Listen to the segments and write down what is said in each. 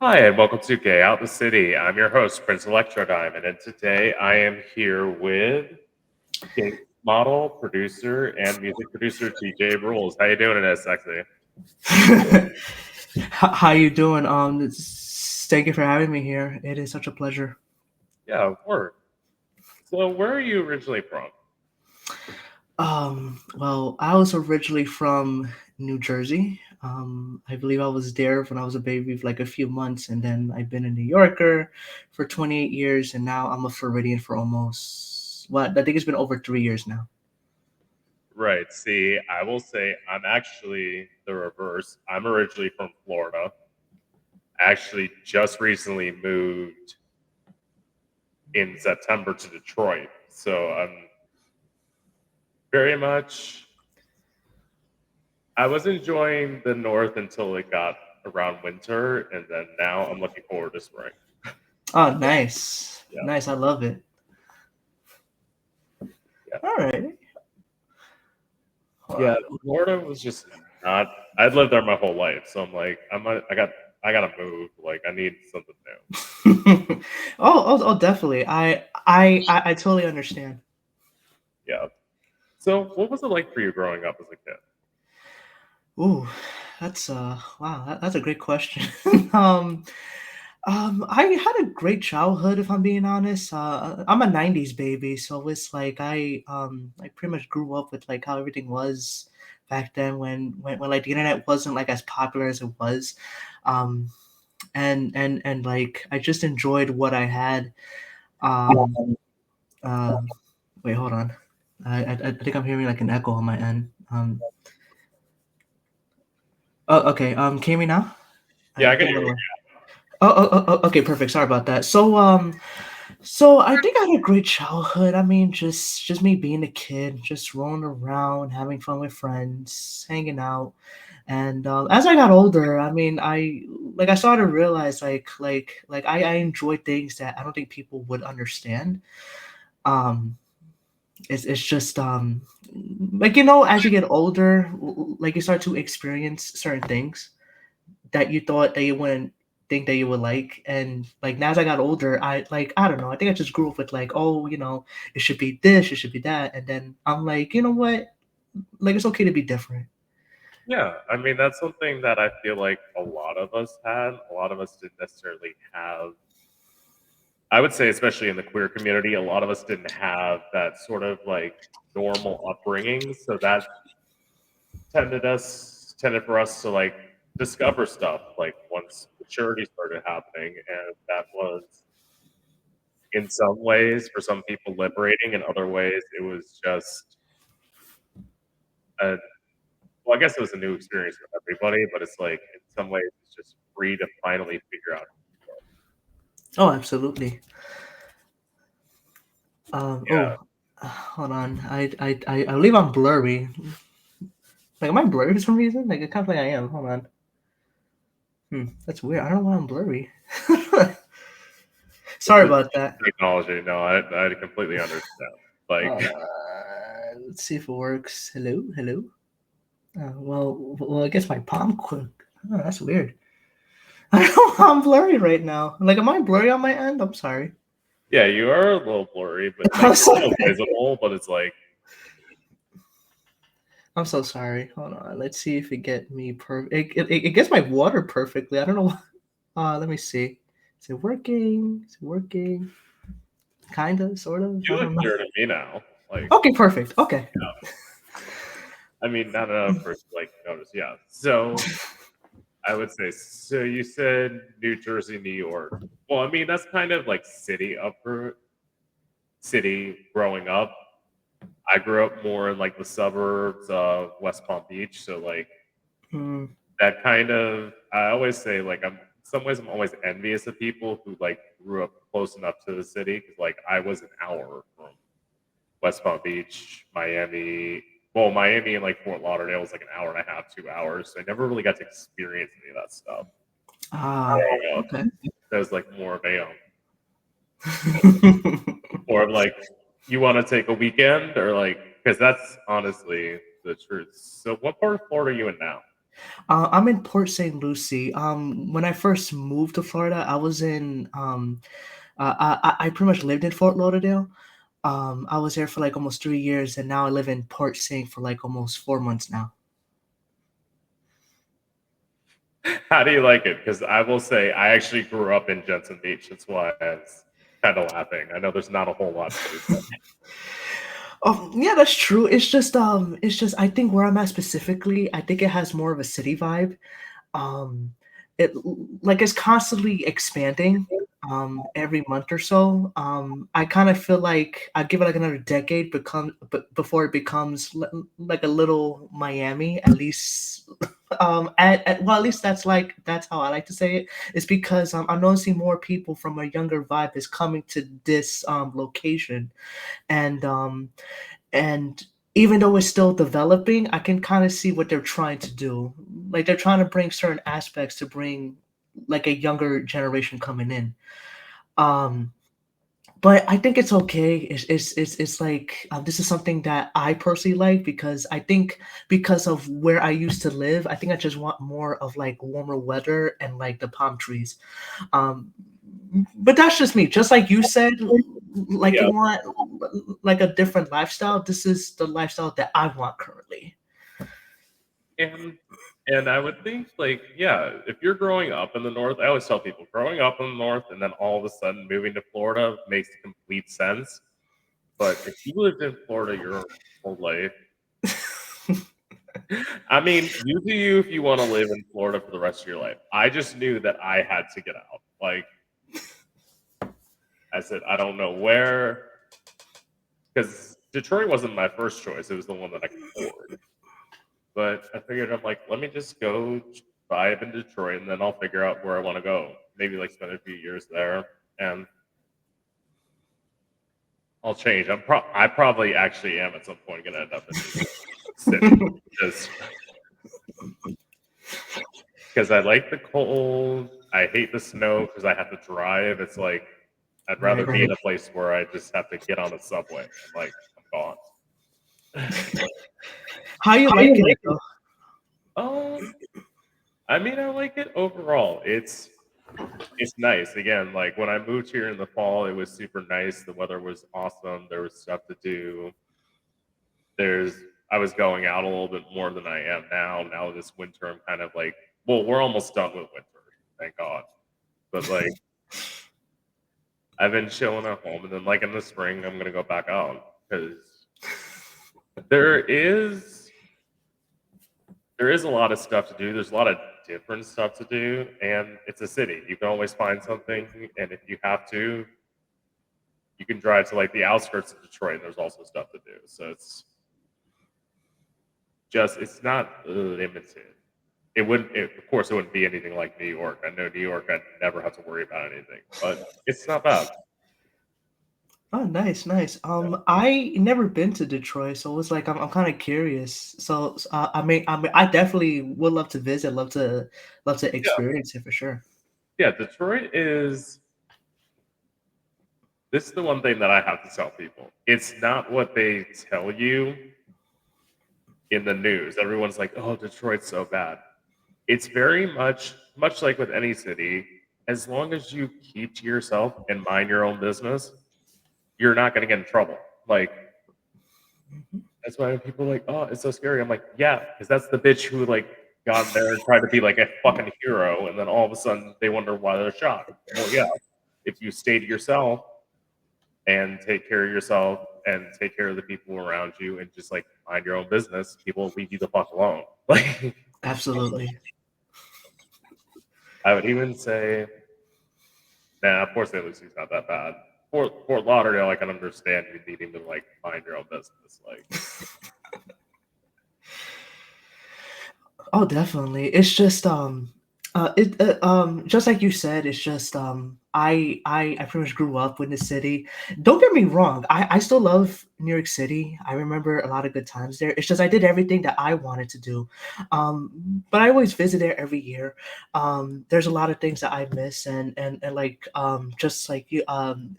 Hi, and welcome to Gay Out the City. I'm your host, Prince Electro Diamond, and today I am here with gay model, producer, and music producer Teejay Rules. How you doing today, sexy? How you doing? Thank you for having me here. It is such a pleasure. Yeah, word. So, where are you originally from? Well, I was originally from New Jersey. I believe I was there when I was a baby for like a few months, and then I've been a New Yorker for 28 years, and now I'm a Floridian for almost what I think it's been over 3 years now. Right. See, I will say I'm actually the reverse. I'm originally from Florida. I actually just recently moved in September to Detroit. So, I'm very much I was enjoying the north until it got around winter, and then now I'm looking forward to spring. Oh, nice, Yeah, nice. I love it. yeah, All right. Hold yeah. on. Florida was just not. I'd lived there my whole life, so I'm like, I gotta move. Like, I need something new. Definitely. I totally understand. Yeah. So, what was it like for you growing up as a kid? Ooh, that's wow, that's a great question. um, I had a great childhood, if I'm being honest. I'm a '90s baby, so it's like I pretty much grew up with like how everything was back then when like the internet wasn't like as popular as it was, um, and like I just enjoyed what I had. Um, um, Wait, hold on. I think I'm hearing like an echo on my end. Oh, okay. Can you hear me now? Yeah, I I can think hear my you. okay, perfect. Sorry about that. So I think I had a great childhood. I mean, just me being a kid, just rolling around, having fun with friends, hanging out. And as I got older, I mean, I started to realize I enjoy things that I don't think people would understand. Um, it's just like as you get older, like you start to experience certain things that you thought that you wouldn't think that you would like. And like now as I got older, I don't know, I think I just grew up with like, oh, it should be this, it should be that. And then I'm like, you know what? Like it's okay to be different. Yeah, I mean that's something that I feel like a lot of us had. A lot of us didn't necessarily have. I would say, especially in the queer community, a lot of us didn't have that sort of like normal upbringing. So that tended for us to like discover stuff like once maturity started happening, and that was in some ways for some people liberating, in other ways it was just a well, I guess it was a new experience for everybody, but it's like in some ways it's just free to finally figure out. Oh, absolutely. Yeah, Hold on. I believe I'm blurry. Like, am I blurry for some reason? Like, it kind of like I am. Hold on. That's weird. I don't know why I'm blurry. Sorry it's about that. technology. No, I completely understand. Like, Let's see if it works. Hello, hello. I guess my palm quick. Oh, that's weird. I don't know how I'm blurry right now. Like, am I blurry on my end? I'm sorry. yeah, you are a little blurry, but like I'm you're sorry. still visible. But it's like, I'm so sorry. Hold on. Let's see if it get me perfect. It gets my water perfectly. I don't know. Let me see. Is it working? Is it working? Kinda, sort of. you I look don't know. clear to me now. Like, Okay, perfect. Okay. I mean, not enough for like notice. Yeah. So I would say. So you said New Jersey, New York. Well, I mean that's kind of like city growing up. I grew up more in like the suburbs of West Palm Beach, so like Hmm. that kind of. I always say like I'm. In some ways, I'm always envious of people who like grew up close enough to the city because like I was an hour from West Palm Beach, Miami. Well, Miami and like Fort Lauderdale was like an hour and a half, 2 hours. So I never really got to experience any of that stuff Ah, growing up. okay. That was like more of a or like you want to take a weekend or like because that's honestly the truth. So what part of Florida are you in now? I'm in Port St. Lucie. When I first moved to Florida, I was in I pretty much lived in Fort Lauderdale. I was there for like almost 3 years, and now I live in Port St. for like almost 4 months now. How do you like it? Because I will say I actually grew up in Jensen Beach. That's why I was kind of laughing. I know there's not a whole lot to do. Yeah, that's true. It's just I think where I'm at specifically, I think it has more of a city vibe. Um, it like it's constantly expanding every month or so. I kind of feel like I give it like another decade before it becomes like a little Miami, at least. Well, at least that's how I like to say it. It's because I'm noticing more people from a younger vibe is coming to this location, and and even though it's still developing, I can kind of see what they're trying to do. Like they're trying to bring certain aspects to bring like a younger generation coming in. Um, but I think it's okay. It's like this is something that I personally like because I think because of where I used to live, I think I just want more of like warmer weather and like the palm trees. Um, but that's just me. Just like you said, like you Yeah, want like a different lifestyle. This is the lifestyle that I want currently. and I would think like yeah, if you're growing up in the north, I always tell people growing up in the north and then all of a sudden moving to Florida makes complete sense. But if you lived in Florida your whole life, I mean, you do you if you want to live in Florida for the rest of your life. I just knew that I had to get out. Like I said, I don't know where because Detroit wasn't my first choice. It was the one that I could afford. But I figured I'm like, let me just go vibe in Detroit, and then I'll figure out where I want to go. Maybe like spend a few years there, and I'll change. I probably actually am at some point going to end up in New York City because I like the cold. I hate the snow because I have to drive. It's like I'd rather Right, be in right. a place where I just have to get on a subway. I'm like I'm gone. How you liking it though? Um, I mean, I like it overall. It's nice. Again, like when I moved here in the fall, it was super nice. The weather was awesome. There was stuff to do. There's I was going out a little bit more than I am now. Now this winter, I'm kind of like, well, we're almost done with winter, thank God. But like, I've been chilling at home, and then like in the spring, I'm gonna go back out because there is there is a lot of stuff to do. There's a lot of different stuff to do, and it's a city. You can always find something, and if you have to, you can drive to like the outskirts of Detroit, and there's also stuff to do. So it's not limited. Of course, it wouldn't be anything like New York. I know New York, I'd never have to worry about anything, but it's not bad. Oh, nice, nice. Yeah, I never been to Detroit, so it's like I'm kind of curious. So, I definitely would love to visit, love to yeah, experience it for sure. yeah. Detroit is. This is the one thing that I have to tell people. It's not what they tell you in the news. Everyone's like, "Oh, Detroit's so bad." It's very much like with any city. As long as you keep to yourself and mind your own business, you're not going to get in trouble. Like Mhm. that's why when people are like, "Oh, it's so scary." I'm like, "Yeah," because that's the bitch who like got in there and tried to be like a fucking hero, and then all of a sudden they wonder why they're shocked. Well, yeah, if you stay to yourself and take care of yourself and take care of the people around you and just like mind your own business, people will leave you the fuck alone. Like Absolutely. I would even say, nah, Port St. Lucie's not that bad. Fort Lauderdale, I can understand you needing to like mind your own business. Like, Oh, definitely. It's just it just like you said, it's just I pretty much grew up in the city. Don't get me wrong, I still love New York City. I remember a lot of good times there. It's just I did everything that I wanted to do. But I always visit there every year. There's a lot of things that I miss, and like just like you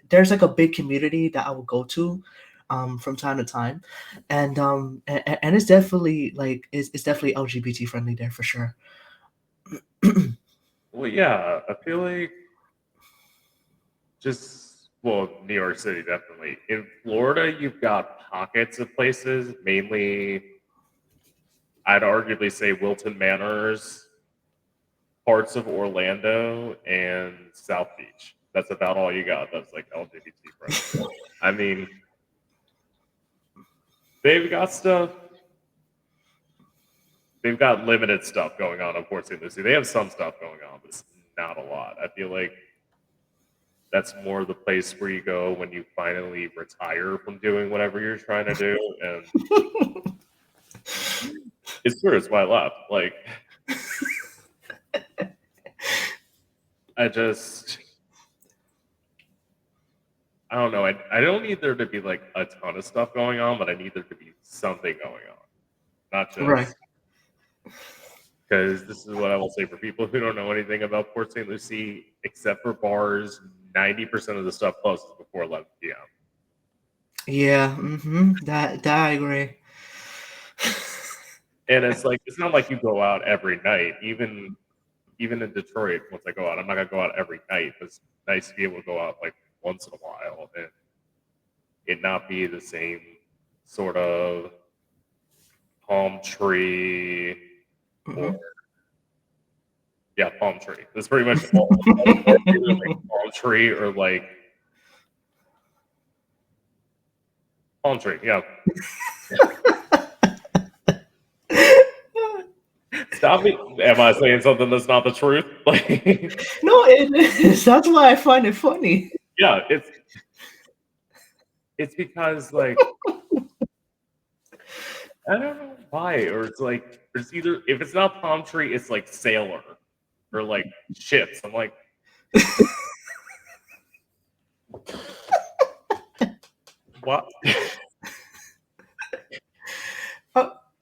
there's like a big community that I will go to. from time to time, and it's definitely like it's definitely LGBT friendly there for sure. Well, yeah, I feel like just well, New York City definitely. In Florida, you've got pockets of places, mainly I'd arguably say Wilton Manors, parts of Orlando, and South Beach. That's about all you got that's like LGBT friendly. I mean, they've got stuff. They've got limited stuff going on Port St. Lucie. They have some stuff going on, but it's not a lot. I feel like that's more the place where you go when you finally retire from doing whatever you're trying to do. And it's true. It's why I left. Like, I just, I don't know. I don't need there to be like a ton of stuff going on, but I need there to be something going on. Not Right. just because this is what I will say for people who don't know anything about Port St. Lucie, except for bars, 90% of the stuff closes before 11 p.m. Yeah. That I agree. And it's like it's not like you go out every night. Even in Detroit, once I go out, I'm not gonna go out every night. But it's nice to be able to go out like once in a while and it not be the same sort of palm tree or Mhm. yeah, palm tree. That's pretty much all the bars are either like palm tree or like palm tree. Yeah. Stop me. Am I saying something that's not the truth? Like, No, it is. That's why I find it funny. yeah, it's because like I don't know why, or it's like there's either if it's not palm tree, it's like sailor or like ships. I'm like, what?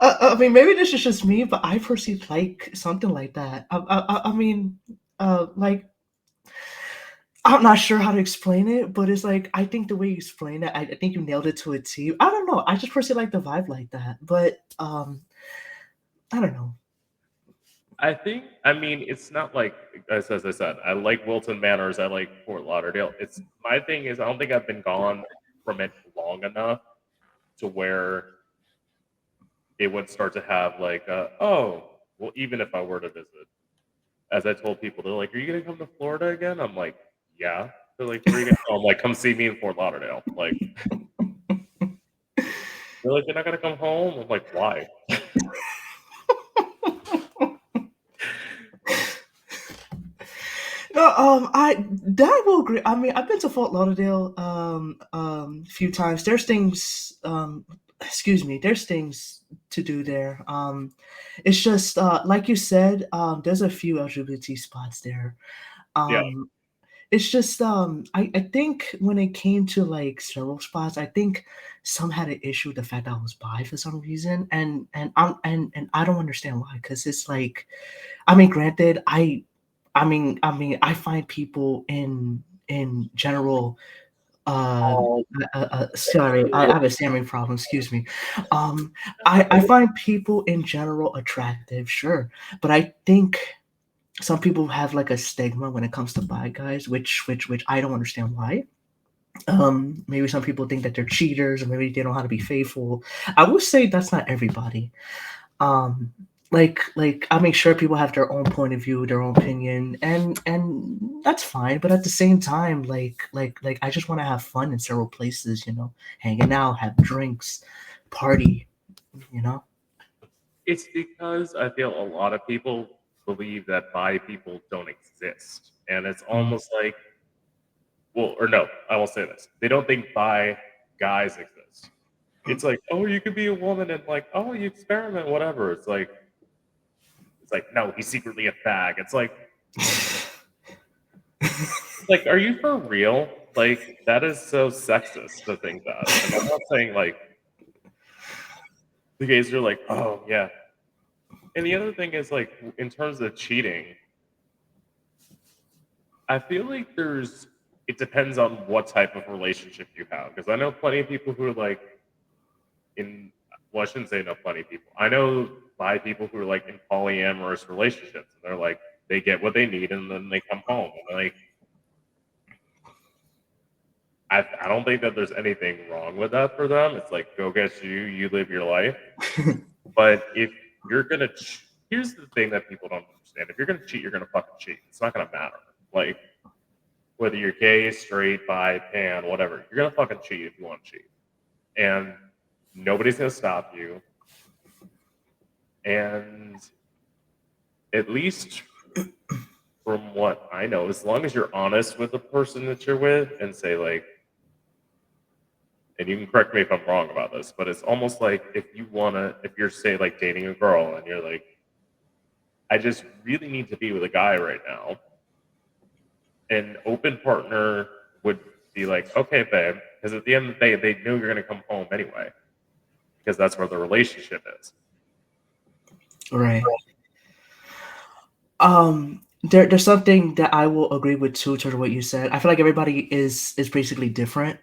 I mean, maybe this is just me, but I perceive like something like that. I mean, like I'm not sure how to explain it, but it's like I think the way you explain it, I think you nailed it to a T. I don't know. I just personally like the vibe like that, but I don't know. I mean, it's not like as I said, I like Wilton Manors, I like Fort Lauderdale. It's my thing is I don't think I've been gone from it long enough to where it would start to have like oh, well, even if I were to visit, as I told people, they're like, "Are you gonna come to Florida again?" I'm like, "Yeah." They're like, "Where are you gonna go?" I'm like, "Come see me in Fort Lauderdale." Like, they're like, "You're not gonna come home?" I'm like, "Why?" No, I that will agree. I mean, I've been to Fort Lauderdale a few times. There's things excuse me, there's things to do there. It's just like you said, there's a few LGBT spots there. Yeah, Um it's just I think when it came to like several spots, I think some had an issue with the fact that I was bi for some reason, and I don't understand why. Because it's like, I mean, granted, I find people in general. oh, Sorry, I have a stammering problem. Excuse me. Um, I find people in general attractive, sure, but I think some people have like a stigma when it comes to bi guys, which I don't understand why. Maybe some people think that they're cheaters, or maybe they don't know how to be faithful. I would say that's not everybody. Um, like I make sure people have their own point of view, their own opinion, and that's fine. But at the same time, like I just want to have fun in several places, hanging out, have drinks, party, you know. it's because I feel a lot of people believe that bi people don't exist, and it's Mm. almost like, well, or no, I will say this: they don't think bi guys exist. It's like, oh, you could be a woman, and like, oh, you experiment, whatever. It's like, no, he's secretly a fag. It's like, are you for real? Like, that is so sexist to think that. And I'm not saying like the gays are like, oh yeah. And the other thing is like, in terms of cheating, I feel like it depends on what type of relationship you have. Because I know plenty of people who are like in, well, I shouldn't say know plenty of people. I know by people who are like in polyamorous relationships, and they're like, they get what they need and then they come home. And like, I don't think that there's anything wrong with that for them. It's like, go get you, you live your life. But if you're gonna, here's the thing that people don't understand: if you're gonna cheat, you're gonna fucking cheat. It's not gonna matter. Like whether you're gay, straight, bi, pan, whatever, you're gonna fucking cheat if you want to cheat, and nobody's gonna stop you. And at least from what I know, as long as you're honest with the person that you're with and say like, and you can correct me if I'm wrong about this, but it's almost like if you're say like dating a girl and you're like, I just really need to be with a guy right now. An open partner would be like, okay, babe, because at the end of the day, they know you're going to come home anyway, because that's where the relationship is. Right. There's something that I will agree with too, to what you said. I feel like everybody is basically different.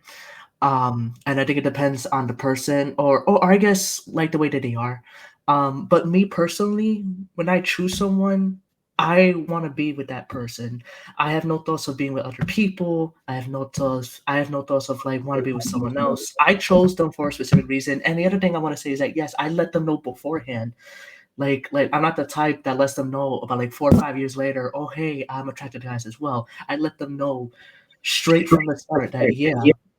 And I think it depends on the person or I guess like the way that they are. But me personally, when I choose someone, I want to be with that person. I have no thoughts of being with other people. I have no thoughts of like want to be with someone else. I chose them for a specific reason. And the other thing I want to say is that yes, I let them know beforehand. Like I'm not the type that lets them know about like 4 or 5 years later, oh hey, I'm attracted to guys as well. I let them know straight from the start that yeah,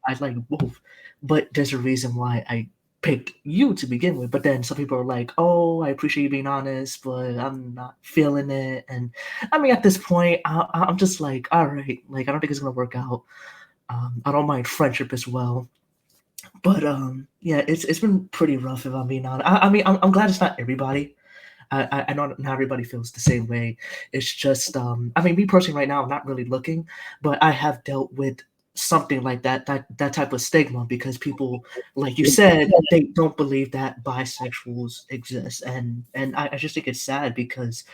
I like both. But there's a reason why I picked you to begin with. But then some people are like, oh, I appreciate you being honest, but I'm not feeling it. And I mean, at this point, I'm just like, all right, like I don't think it's gonna work out. I don't mind friendship as well. But yeah, it's been pretty rough if I'm being honest. I mean, I'm glad it's not everybody. I know not everybody feels the same way. It's just, I mean, me personally, right now, I'm not really looking, but I have dealt with something like that type of stigma because people, like you said, they don't believe that bisexuals exist, and I just think it's sad because,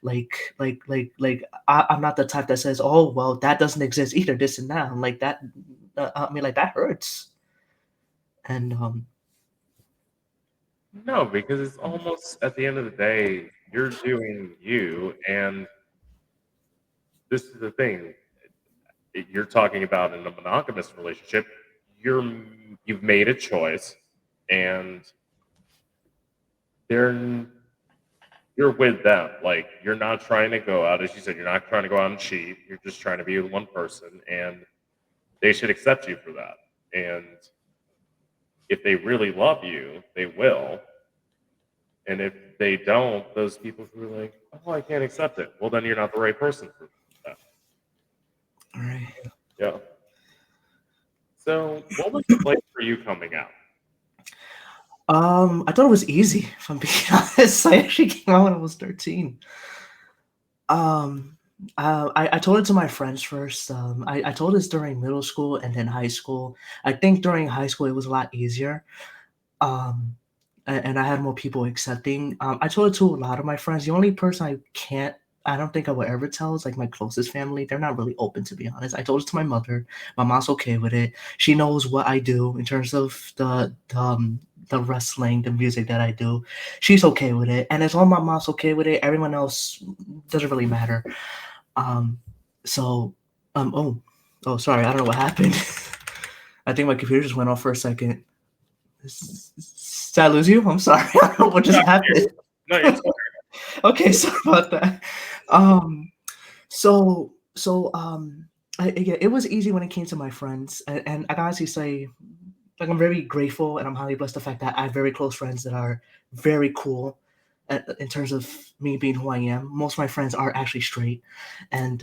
I'm not the type that says, oh well, that doesn't exist either, this and that. I'm like that. I mean, like that hurts, and No, because it's almost at the end of the day, you're doing you, and this is the thing. You're talking about in a monogamous relationship, you've made a choice, and they're you're with them. Like you're not trying to go out, as you said, you're not trying to go out and cheat. You're just trying to be with one person, and they should accept you for that. And if they really love you, they will. And if they don't, those people who are like, "Oh, I can't accept it," well, then you're not the right person for that. all right. Yeah. So, what was it like for you coming out? I thought it was easy, if I'm being honest. I actually came out when I was 13. Um, I told it to my friends first. I told this during middle school and then high school. I think during high school it was a lot easier. Um, and I had more people accepting. I told it to a lot of my friends. The only person I don't think I would ever tell is like my closest family. They're not really open, to be honest. I told it to my mother. My mom's okay with it. She knows what I do in terms of the wrestling, the music that I do. She's okay with it, and as long as my mom's okay with it, everyone else doesn't really matter. Um, so, sorry, I don't know what happened. I think my computer just went off for a second. Did I lose you? I'm sorry. I don't know what just No, happened. no, you're sorry. Okay, sorry about that. Um, yeah, it was easy when it came to my friends, and I can honestly say, like, I'm very grateful and I'm highly blessed the fact that I have very close friends that are very cool in terms of me being who I am. Most of my friends are actually straight, and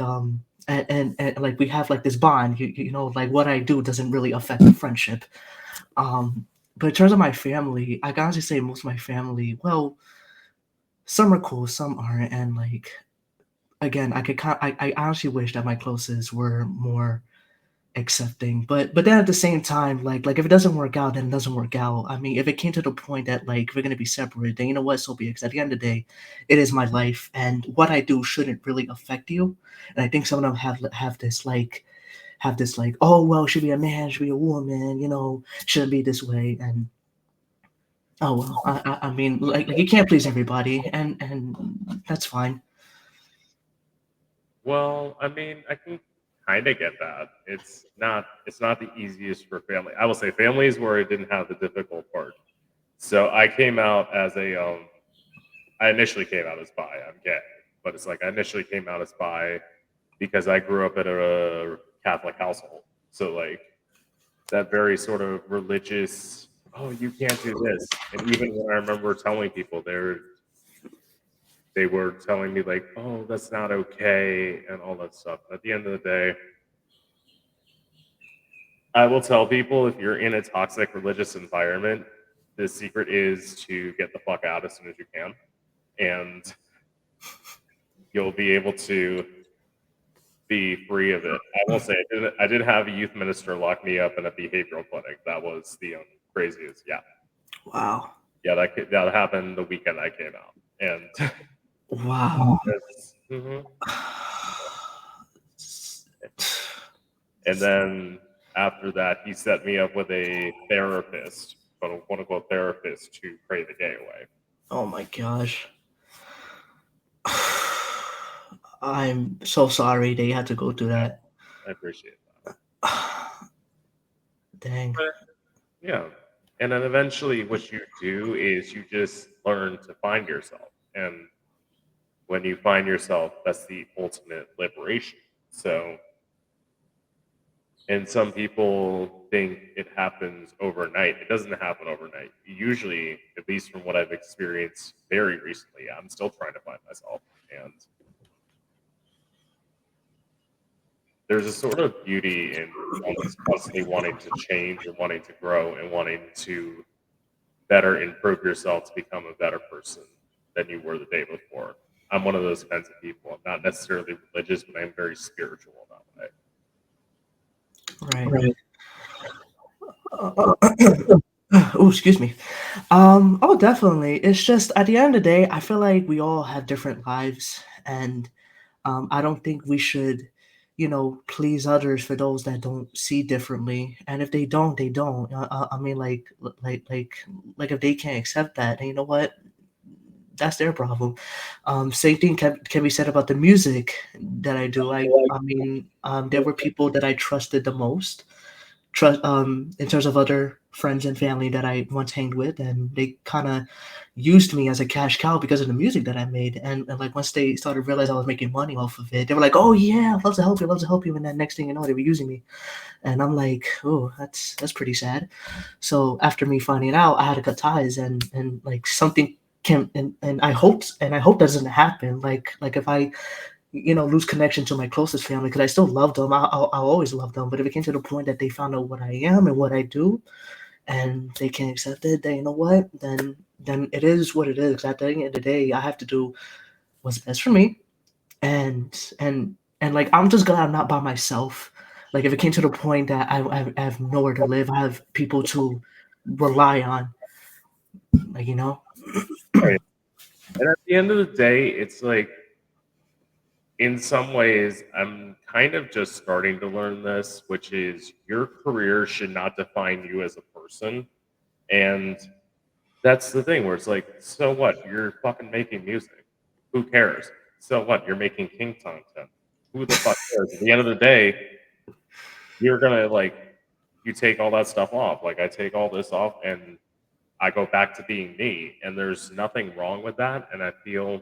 like we have like this bond. You know, like what I do doesn't really affect the friendship. Um, but in terms of my family, I can honestly say most of my family, well, some are cool, some aren't, and like again, I honestly wish that my closest were more accepting, but then at the same time, like if it doesn't work out, then it doesn't work out. I mean, if it came to the point that like we're gonna be separate, then you know what, so be it. 'Cause at the end of the day, it is my life, and what I do shouldn't really affect you. And I think some of them have this like have this like, oh well, should be a man, should be a woman, you know, shouldn't be this way, and oh well, I mean, like you can't please everybody, and that's fine. Well, I mean, I can kind of get that. It's not the easiest for family. I will say family is where I didn't have the difficult part. So I came out as a I initially came out as bi. I'm gay, but it's like I initially came out as bi because I grew up in a Catholic household. So like that very sort of religious, oh, you can't do this. And even when I remember telling people they were telling me like, oh, that's not okay and all that stuff. At the end of the day, I will tell people if you're in a toxic religious environment, the secret is to get the fuck out as soon as you can. And you'll be able to be free of it. I will say I did have a youth minister lock me up in a behavioral clinic. That was the craziest. Yeah, Wow, yeah, that happened the weekend I came out, and wow. mhm. And then after that, he set me up with a therapist, but a quote unquote therapist to pray the gay away. Oh my gosh. I'm so sorry they had to go through Yeah, that. I appreciate that. Dang. But yeah, and then eventually, what you do is you just learn to find yourself, and when you find yourself, that's the ultimate liberation. So, and some people think it happens overnight. It doesn't happen overnight. Usually, at least from what I've experienced very recently, I'm still trying to find myself. And there's a sort of beauty in always constantly wanting to change and wanting to grow and wanting to better improve yourself to become a better person than you were the day before. I'm one of those kinds of people. I'm not necessarily religious, but I'm very spiritual in that way. Right. Oh, excuse me. Oh, definitely. It's just at the end of the day, I feel like we all have different lives, and I don't think we should, you know, please others for those that don't see differently. And if they don't, they don't. I mean, like if they can't accept that, then you know what? That's their problem. Same thing can be said about the music that I do. I mean, there were people that I trusted the most, trust in terms of other friends and family that I once hanged with, and they kind of used me as a cash cow because of the music that I made. And like once they started realizing I was making money off of it, they were like, "Oh yeah, I'd love to help you, love to help you." And then next thing you know, they were using me, and I'm like, "Oh, that's pretty sad." So after me finding out, I had to cut ties, and like something can and I hope that doesn't happen. Like if I lose connection to my closest family because I still love them. I'll always love them. But if it came to the point that they found out what I am and what I do, and they can't accept it, then you know what? Then it is what it is. At the end of the day, I have to do what's best for me, and like I'm just glad I'm not by myself. Like if it came to the point that I have nowhere to live, I have people to rely on. Like Right. And at the end of the day, it's like, in some ways, I'm kind of just starting to learn this, which is your career should not define you as a person. And that's the thing where it's like, so what? You're fucking making music. Who cares? So what? You're making king content. Who the fuck cares? At the end of the day, you're gonna like you take all that stuff off. Like I take all this off and I go back to being me. And there's nothing wrong with that. And I feel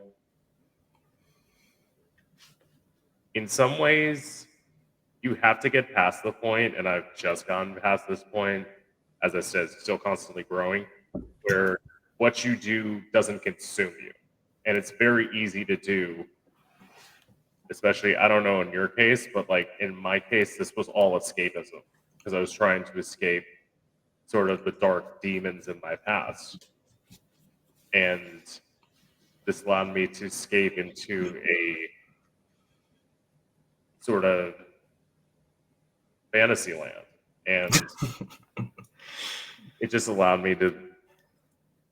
in some ways you have to get past the point, and I've just gotten past this point, as I said, still constantly growing, where what you do doesn't consume you. And it's very easy to do, especially, I don't know in your case, but like in my case, this was all escapism because I was trying to escape sort of the dark demons in my past. And this allowed me to escape into a sort of fantasy land. And it just allowed me to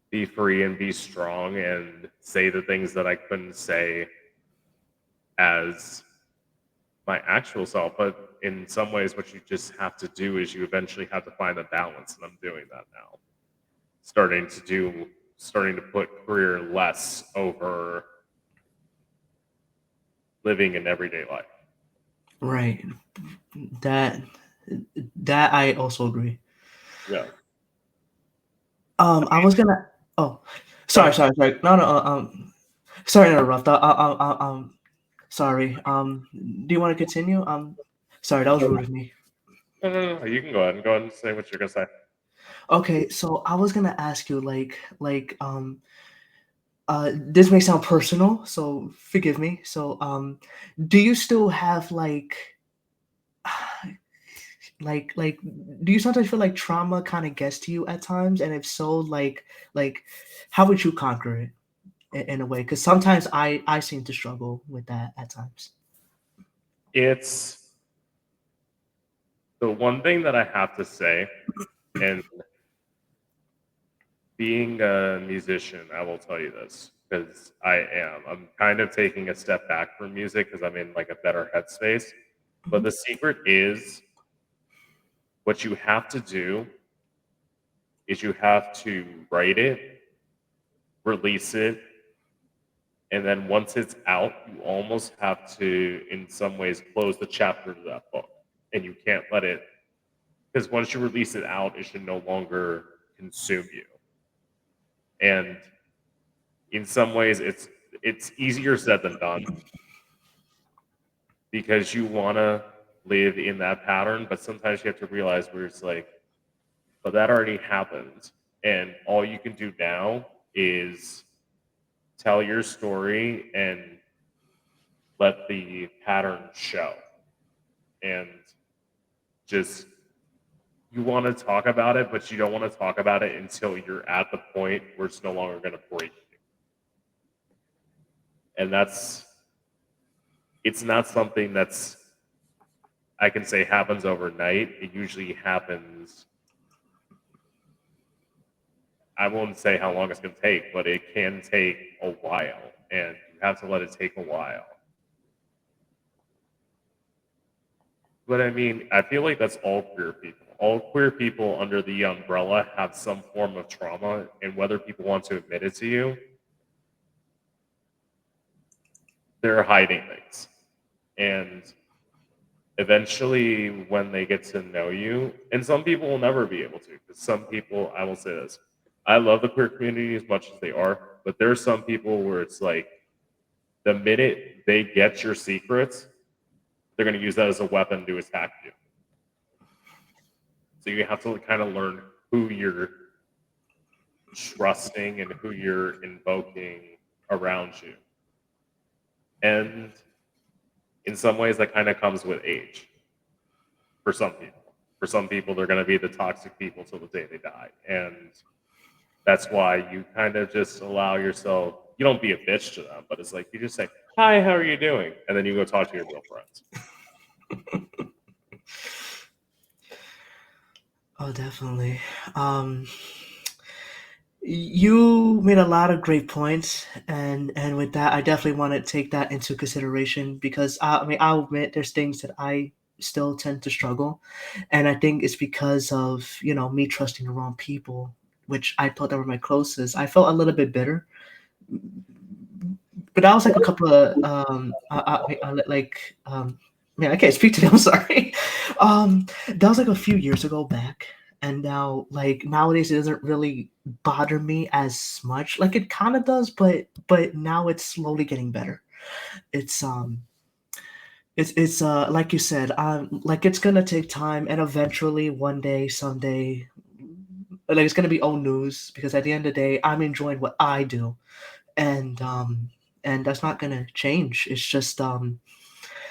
be free and be strong and say the things that I couldn't say as my actual self. But in some ways, what you just have to do is you eventually have to find a balance, and I'm doing that now. Starting to put career less over living an everyday life. Right. That that I also agree. Yeah. I was gonna. Oh, Go sorry, ahead. sorry, sorry. No, no. Sorry to interrupt. Sorry. Do you want to continue? Sorry, that was rude of me. No. You can go ahead and say what you're gonna say. Okay, so I was gonna ask you, this may sound personal, so forgive me. So, do you still have like, do you sometimes feel like trauma kind of gets to you at times? And if so, like, how would you conquer it in a way? Because sometimes I seem to struggle with that at times. It's the one thing that I have to say, and being a musician, I will tell you this because I am. I'm kind of taking a step back from music because I'm in like a better headspace. But Mhm. the secret is what you have to do is you have to write it, release it, and then once it's out, you almost have to, in some ways, close the chapter to that book. And you can't let it, because once you release it out, it should no longer consume you. And in some ways, it's easier said than done because you want to live in that pattern, but sometimes you have to realize where it's like, but that already happened, and all you can do now is tell your story and let the pattern show. And just you want to talk about it, but you don't want to talk about it until you're at the point where it's no longer going to break you. And it's not something that's I can say happens overnight. It usually happens. I won't say how long it's going to take, but it can take a while, and you have to let it take a while. But I mean, I feel like that's all queer people. All queer people under the umbrella have some form of trauma, and whether people want to admit it to you, they're hiding things. And eventually, when they get to know you, and some people will never be able to, because some people, I will say this, I love the queer community as much as they are, but there are some people where it's like the minute they get your secrets, they're going to use that as a weapon to attack you. So you have to kind of learn who you're trusting and who you're invoking around you. And in some ways, that kind of comes with age for some people. For some people, they're going to be the toxic people till the day they die. And that's why you kind of just allow yourself, you don't be a bitch to them, but it's like you just say, "Hi, how are you doing?" And then you go talk to your real friends. Oh, definitely. Um, you made a lot of great points, and with that, I definitely want to take that into consideration because I mean, I'll admit there's things that I still tend to struggle, and I think it's because of me trusting the wrong people, which I thought that were my closest. I felt a little bit bitter, but that was like a couple of man, I can't speak today. I'm sorry. That was like a few years ago back, and now like nowadays it doesn't really bother me as much. Like it kind of does, but now it's slowly getting better. It's like you said, like it's gonna take time, and eventually one day, someday, like it's gonna be old news because at the end of the day, I'm enjoying what I do, and that's not gonna change. It's just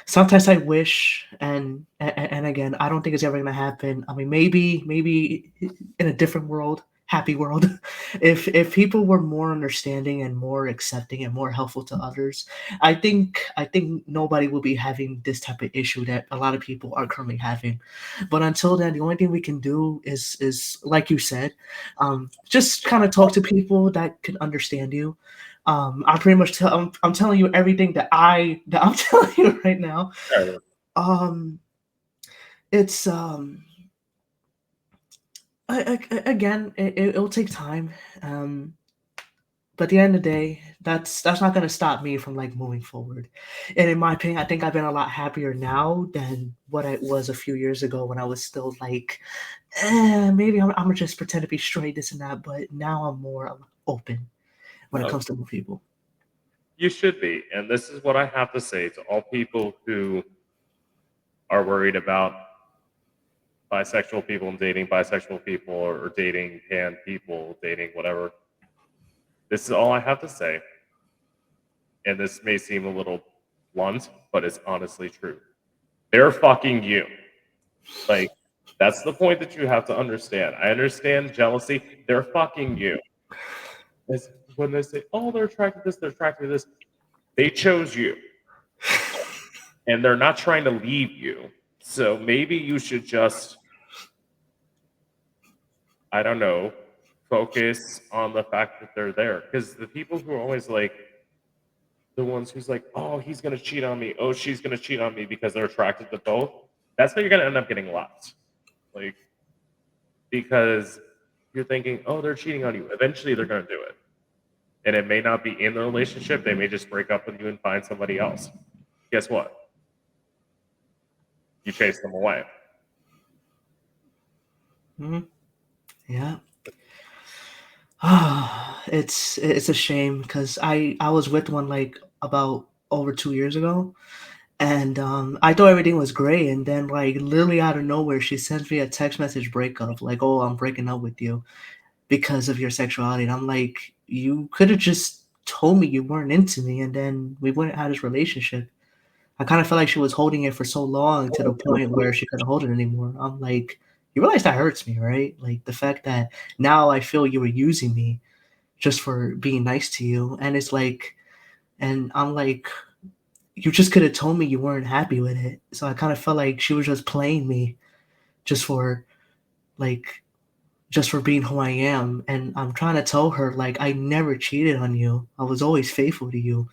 sometimes I wish, and again, I don't think it's ever gonna happen. I mean, maybe in a different world, happy world, if people were more understanding and more accepting and more helpful to others, I think nobody will be having this type of issue that a lot of people are currently having. But until then, the only thing we can do is like you said, just kind of talk to people that can understand you. I pretty much I'm telling you everything that I'm telling you right now. Um, it's again, it'll take time. Um, but at the end of the day, that's not gonna stop me from like moving forward. And in my opinion, I think I've been a lot happier now than what I was a few years ago when I was still like, maybe I'm gonna just pretend to be straight, this and that. But now I'm more open when it No, comes to new people. you should be. And this is what I have to say to all people who are worried about bisexual people and dating bisexual people or dating pan people, dating whatever. This is all I have to say. And this may seem a little blunt, but it's honestly true. They're fucking you. Like, that's the point that you have to understand. I understand jealousy. They're fucking you. It's when they say, oh, they're attracted to this, they're attracted to this. They chose you. And they're not trying to leave you. So maybe you should just, I don't know, focus on the fact that they're there. Because the people who are always like, the ones who's like, oh, he's gonna cheat on me, oh, she's gonna cheat on me because they're attracted to both. That's how you're gonna end up getting left. Like, because you're thinking, oh, they're cheating on you. Eventually, they're gonna do it, and it may not be in the relationship. They may just break up with you and find somebody else. Guess what? You chase them away. Hmm. Yeah. It's a shame because I was with one like about over 2 years ago, and I thought everything was great, and then like literally out of nowhere, she sends me a text message breakup like, "Oh, I'm breaking up with you because of your sexuality," and I'm like, "You could have just told me you weren't into me, and then we wouldn't have this relationship." I kind of felt like she was holding it for so long to the point where she couldn't hold it anymore. I'm like, "You realize that hurts me, right? Like the fact that now I feel you were using me." Just for being nice to you. And it's like, and I'm like, you just could have told me you weren't happy with it. So I kind of felt like she was just playing me just for like, just for being who I am. And I'm trying to tell her, like, I never cheated on you. I was always faithful to you.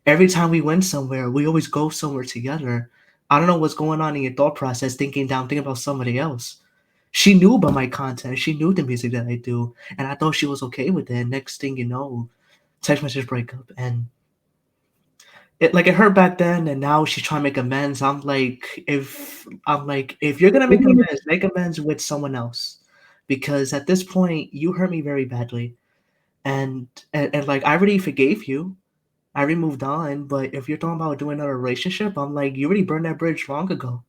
Every time we went somewhere, we always go somewhere together. I don't know what's going on in your thought process, thinking down, thinking about somebody else. She knew about my content. She knew the music that I do, and I thought she was okay with it. Next thing you know, text message breakup, and it hurt back then, and now she's trying to make amends. I'm like, if you're gonna make amends with someone else, because at this point you hurt me very badly, and like I already forgave you, I already moved on. But if you're talking about doing another relationship, I'm like, you already burned that bridge long ago.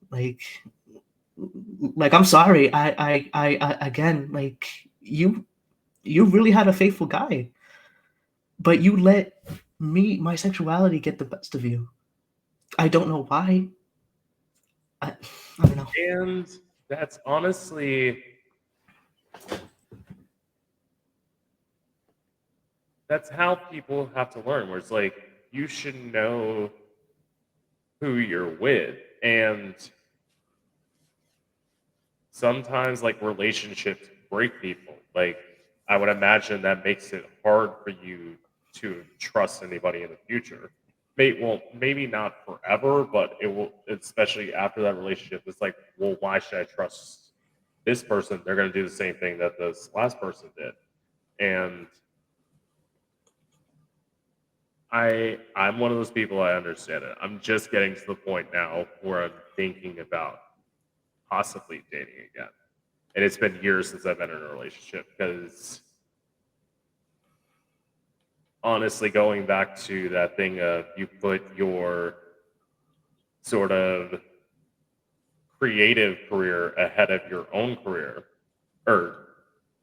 Like, I'm sorry. I again, like you really had a faithful guy, but you let my sexuality get the best of you. I don't know why. I, I don't know. And that's honestly, that's how people have to learn. Where it's like you should know who you're with, and sometimes like relationships break people. Like I would imagine that makes it hard for you to trust anybody in the future. Maybe not forever, but it will, especially after that relationship. It's like, well, why should I trust this person? They're going to do the same thing that this last person did. And I'm one of those people. I understand it. I'm just getting to the point now where I'm thinking about possibly dating again. And it's been years since I've been in a relationship because honestly, going back to that thing of you put your sort of creative career ahead of your own career, or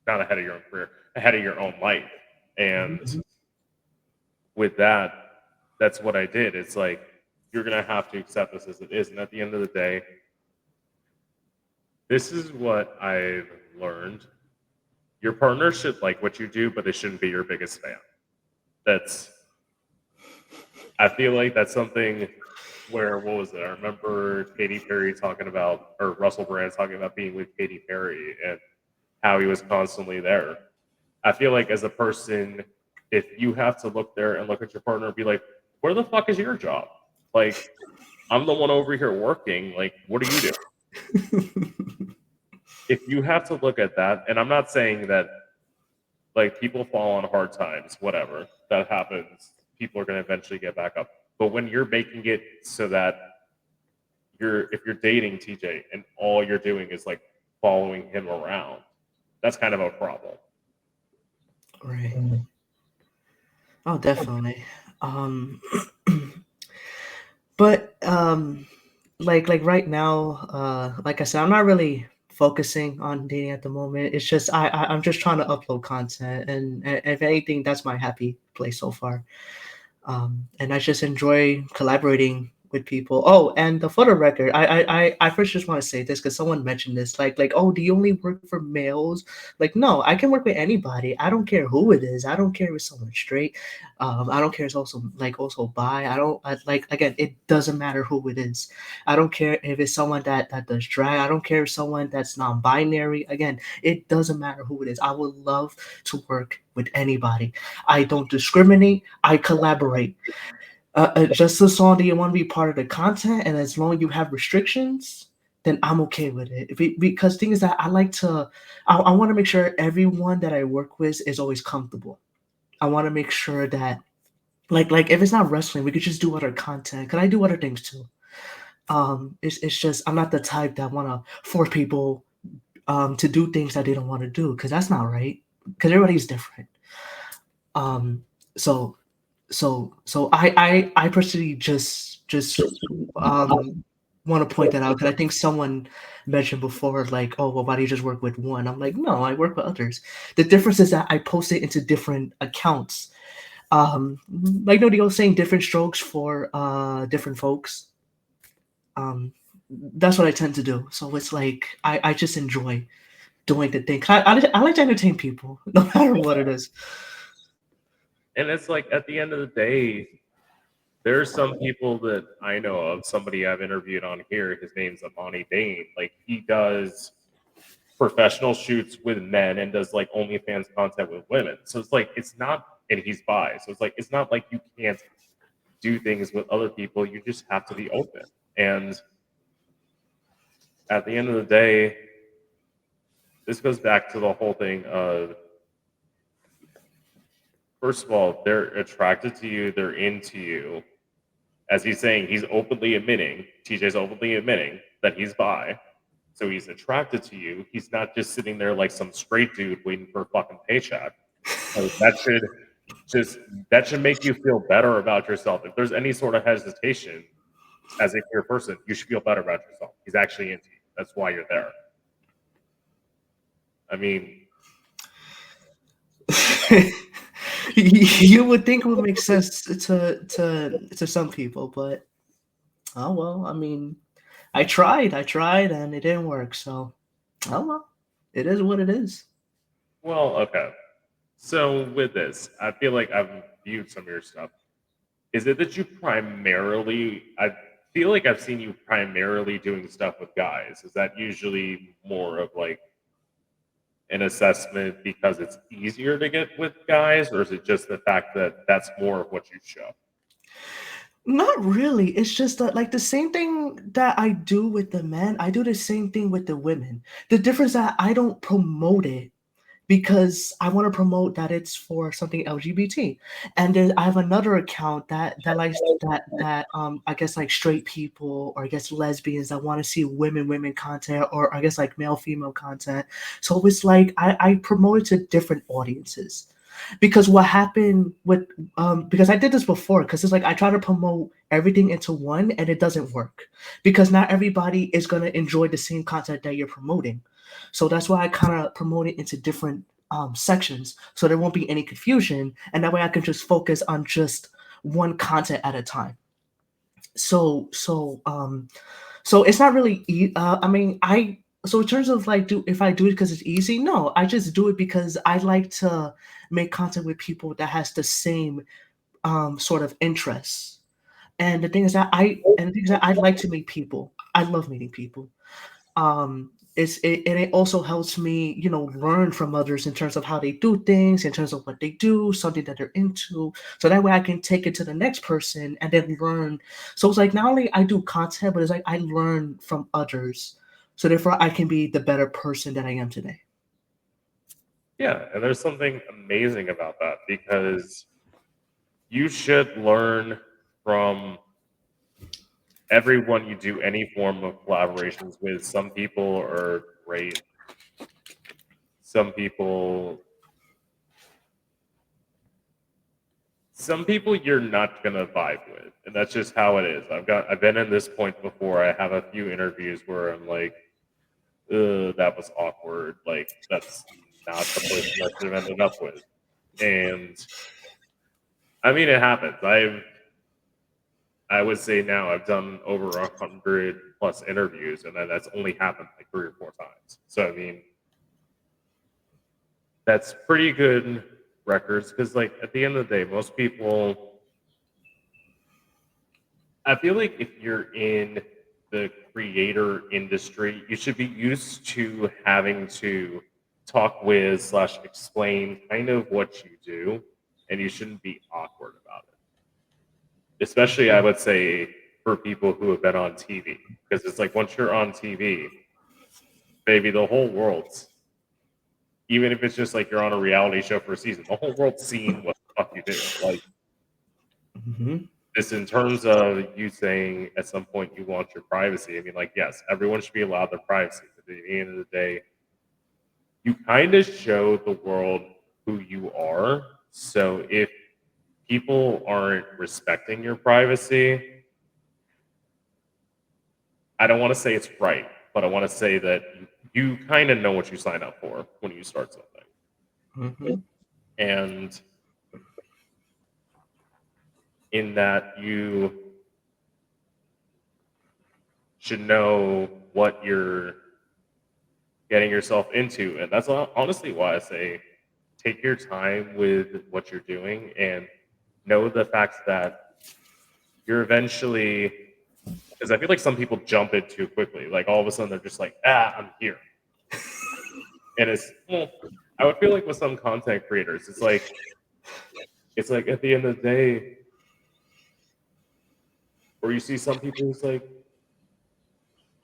not ahead of your own career, ahead of your own life. And Mhm. with that, that's what I did. It's like you're gonna have to accept this as it is. And at the end of the day, this is what I've learned. Your partner should like what you do, but they shouldn't be your biggest fan. That's I feel like that's something where what was it? I remember Katy Perry talking about, or Russell Brand talking about being with Katy Perry and how he was constantly there. I feel like as a person, if you have to look there and look at your partner and be like, where the fuck is your job? Like, I'm the one over here working. Like, what are you doing? If you have to look at that, and I'm not saying that like people fall on hard times, whatever that happens, people are going to eventually get back up. But when you're making it so that if you're dating TJ and all you're doing is like following him around, that's kind of a problem. Right. Oh, definitely. Um, but like right now, like I said, I'm not really focusing on dating at the moment. It's just I'm just trying to upload content, and if anything, that's my happy place so far. And I just enjoy collaborating with people. Oh, and the photo record, I first just want to say this because someone mentioned this, like, oh, do you only work for males? Like, no, I can work with anybody. I don't care who it is. I don't care if it's someone straight. I don't care if it's also bi. Like again, it doesn't matter who it is. I don't care if it's someone that does drag. I don't care if someone that's non-binary. Again, it doesn't matter who it is. I would love to work with anybody. I don't discriminate. I collaborate. Just as long as you want to be part of the content, and as long as you have restrictions, then I'm okay with it. Because thing is that I want to make sure everyone that I work with is always comfortable. I want to make sure that like if it's not wrestling, we could just do other content. Cause I do other things too. It's just I'm not the type that want to force people to do things that they don't want to do because that's not right. Because everybody's different. Um, so so I personally just want to point that out because I think someone mentioned before, like, oh, well, why do you just work with one? I'm like, no, I work with others. The difference is that I post it into different accounts. Like no, was saying different strokes for different folks. Um, that's what I tend to do. So it's like I just enjoy doing the thing. I like to entertain people, no matter what it is. And it's like at the end of the day, there's some people that I know of. Somebody I've interviewed on here, his name's Amani Dane. Like he does professional shoots with men and does like OnlyFans content with women. So it's like it's not, and he's bi. So it's like it's not like you can't do things with other people. You just have to be open. And at the end of the day, this goes back to the whole thing of first of all, they're attracted to you, they're into you. As he's saying, he's openly admitting, TJ's openly admitting that he's bi. So he's attracted to you. He's not just sitting there like some straight dude waiting for a fucking paycheck. So just that should make you feel better about yourself. If there's any sort of hesitation as a queer person, you should feel better about yourself. He's actually into you. That's why you're there. I mean, You would think it would make sense to some people, but oh well. I mean, I tried, and it didn't work. So oh well, it is what it is. well, okay. So with this, I feel like I've viewed some of your stuff. Is it that you primarily? I feel like I've seen you primarily doing stuff with guys. Is that usually more of like an assessment because it's easier to get with guys, or is it just the fact that that's more of what you show? Not really. It's just that, like the same thing that I do with the men, I do the same thing with the women. The difference that I don't promote it because I want to promote that it's for something LGBT. And then I have another account that likes that I guess like straight people or I guess lesbians that want to see women content or I guess like male female content. So it's like I promote it to different audiences. Because what happened with because I did this before because it's like I try to promote everything into one and it doesn't work because not everybody is going to enjoy the same content that you're promoting. So that's why I kind of promote it into different sections so there won't be any confusion and that way I can just focus on just one content at a time. So so um so it's not really I mean I so in terms of like do if I do it because it's easy, no, I just do it because I like to make content with people that has the same sort of interests. And the thing is that I like to meet people. I love meeting people. And it also helps me, learn from others in terms of how they do things, in terms of what they do, something that they're into, so that way I can take it to the next person and then learn. So it's like not only I do content, but it's like I learn from others, so therefore I can be the better person that I am today. Yeah, and there's something amazing about that because you should learn from everyone you do any form of collaborations with. Some people are great. Some people some people you're not gonna vibe with. And that's just how it is. I've been in this point before. I have a few interviews where I'm like, ugh, that was awkward. Like that's not the person I should have ended up with. And I mean it happens. I would say now I've done over 100+ interviews, and then that's only happened like 3 or 4 times. So I mean, that's pretty good records because, like, at the end of the day, most people. I feel like if you're in the creator industry, you should be used to having to talk with slash explain kind of what you do, and you shouldn't be awkward about it. Especially, I would say, for people who have been on TV, because it's like once you're on TV, baby, the whole world's, even if it's just like you're on a reality show for a season, the whole world's seeing what the fuck you do. Like Hmm. this, in terms of you saying at some point you want your privacy. I mean, like, yes, everyone should be allowed their privacy, but at the end of the day, you kind of show the world who you are. So if people aren't respecting your privacy, I don't want to say it's right, but I want to say that you kind of know what you sign up for when you start something. Hmm. And in that, you should know what you're getting yourself into. And that's honestly why I say take your time with what you're doing and know the fact that you're eventually, because I feel like some people jump it too quickly. Like all of a sudden they're just like, I'm here. And well, I would feel like with some content creators, it's like at the end of the day, or you see some people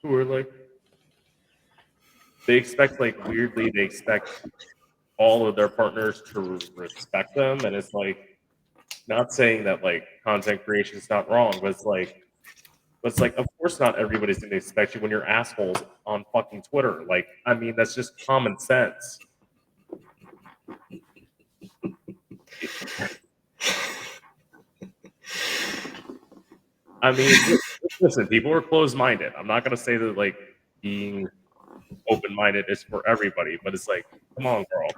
who are like, they expect like weirdly, they expect all of their partners to respect them. And it's like, not saying that like content creation is not wrong, but it's like, of course, not everybody's going to expect you when you're assholes on fucking Twitter. Like, I mean, that's just common sense. I mean, listen, people are closed-minded. I'm not going to say that like being open-minded is for everybody, but it's like, come on, girl,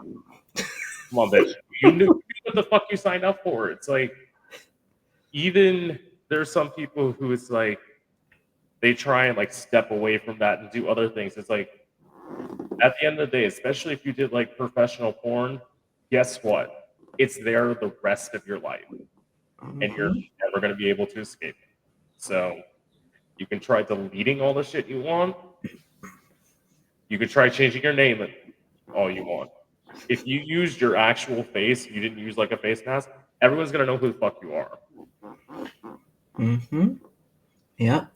come on, bitch. You knew what the fuck you signed up for. It's like, even there's some people who it's like they try and like step away from that and do other things. It's like at the end of the day, especially if you did like professional porn, guess what? It's there the rest of your life, and you're Hmm. never going to be able to escape it. So you can try deleting all the shit you want. You can try changing your name all you want. If you used your actual face, you didn't use like a face mask, everyone's going to know who the fuck you are. Hmm. Yep.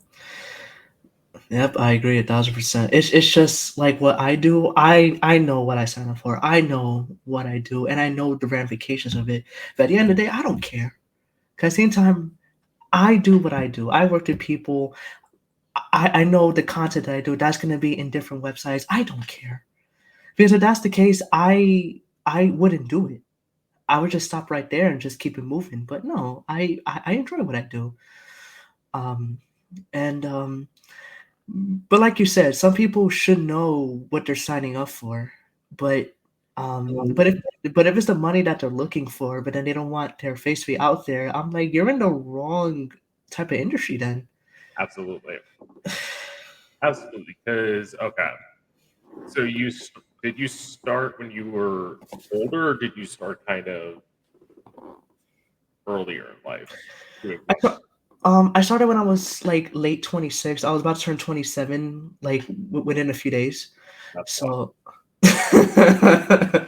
Yep, I agree 1,000%. It's just like what I do. I know what I sign up for. I know what I do, and I know the ramifications of it. But at the end of the day, I don't care. Cause at the same time, I do what I do. I work with people. I know the content that I do. That's gonna be in different websites. I don't care because if that's the case, I wouldn't do it. I would just stop right there and just keep it moving. But no, I enjoy what I do. Um, and But like you said, some people should know what they're signing up for. But but if it's the money that they're looking for, but then they don't want their face to be out there, I'm like, you're in the wrong type of industry then. Absolutely. Absolutely. Because, okay. So did you start when you were older, or did you start kind of earlier in life doing I, content? I started when I was like late 26. I was about to turn 27, like within a few days. That's why. So,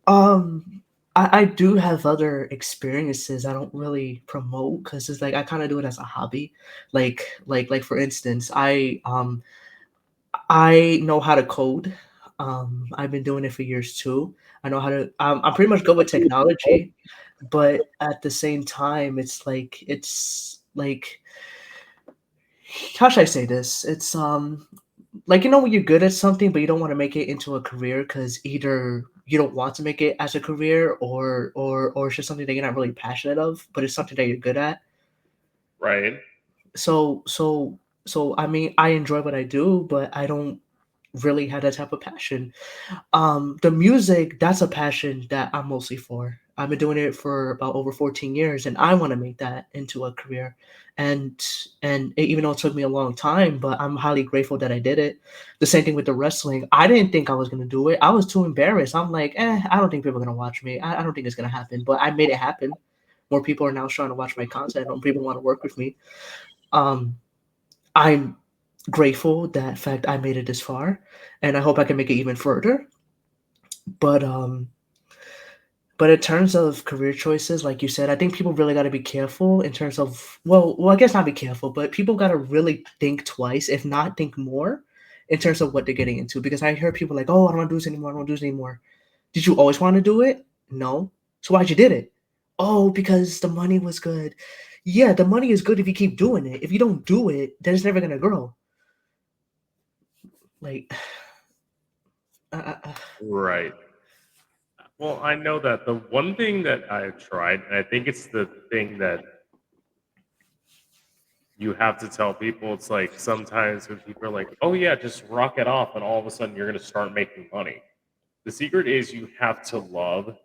um, I do have other experiences I don't really promote because it's like I kind of do it as a hobby. Like for instance, I know how to code. I've been doing it for years too. I know how to. I'm pretty much good with technology, but at the same time, it's like how should I say this? It's like when you're good at something, but you don't want to make it into a career because either you don't want to make it as a career, or it's just something that you're not really passionate of, but it's something that you're good at. Right. So so so I mean, I enjoy what I do, but I don't really have that type of passion. The music, that's a passion that I'm mostly for. I've been doing it for about over 14 years and I want to make that into a career. And even though it took me a long time, but I'm highly grateful that I did it. The same thing with the wrestling. I didn't think I was gonna do it. I was too embarrassed. I'm like, I don't think people are gonna watch me. I don't think it's gonna happen. But I made it happen. More people are now starting to watch my content. More people want to work with me. Um, I'm grateful that fact I made it this far, and I hope I can make it even further. But but in terms of career choices, like you said, I think people really got to be careful in terms of I guess not be careful, but people got to really think twice, if not think more, in terms of what they're getting into. Because I hear people like, "Oh, I don't want to do this anymore. I don't want to do this anymore." Did you always want to do it? No. So why'd you did it? Oh, because the money was good. Yeah, the money is good if you keep doing it. If you don't do it, then it's never gonna grow. Like, uh, Right. Well, I know that the one thing that I've tried, and I think it's the thing that you have to tell people, it's like sometimes when people are like, oh, yeah, just rock it off, and all of a sudden you're going to start making money. The secret is you have to love it.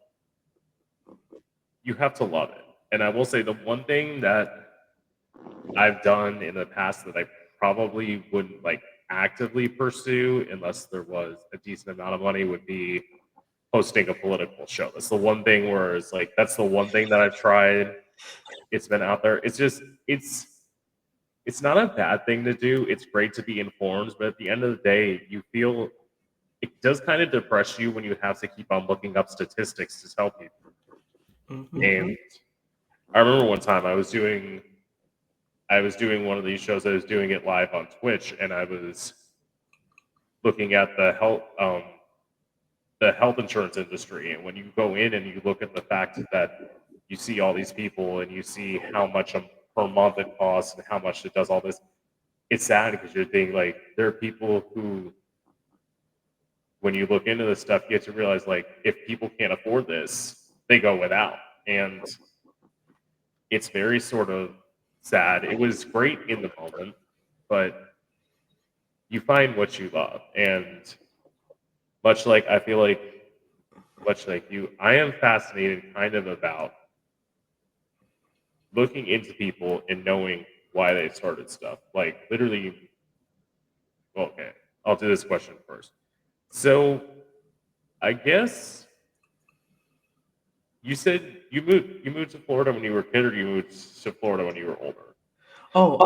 And I will say the one thing that I've done in the past that I probably wouldn't like actively pursue unless there was a decent amount of money would be hosting a political show. That's the one thing where it's like that's the one thing that I've tried. It's been out there. It's not a bad thing to do. It's great to be informed, but at the end of the day, you feel it does kind of depress you when you have to keep on looking up statistics to tell people. mhm. And I remember one time I was doing one of these shows. I was doing it live on Twitch, and I was looking at the health insurance industry. And when you go in and you look at the fact that you see all these people and you see how much per month it costs and how much it does all this, it's sad because you're thinking like there are people who, when you look into this stuff, you get to realize like if people can't afford this, they go without, and it's very sort of sad. It was great in the moment, but you find what you love, and much like I feel like much like you, I am fascinated kind of about looking into people and knowing why they started stuff. Like literally, well, okay, I'll do this question first. So I guess you said you moved to Florida when you were a kid, or you moved to Florida when you were older? Oh,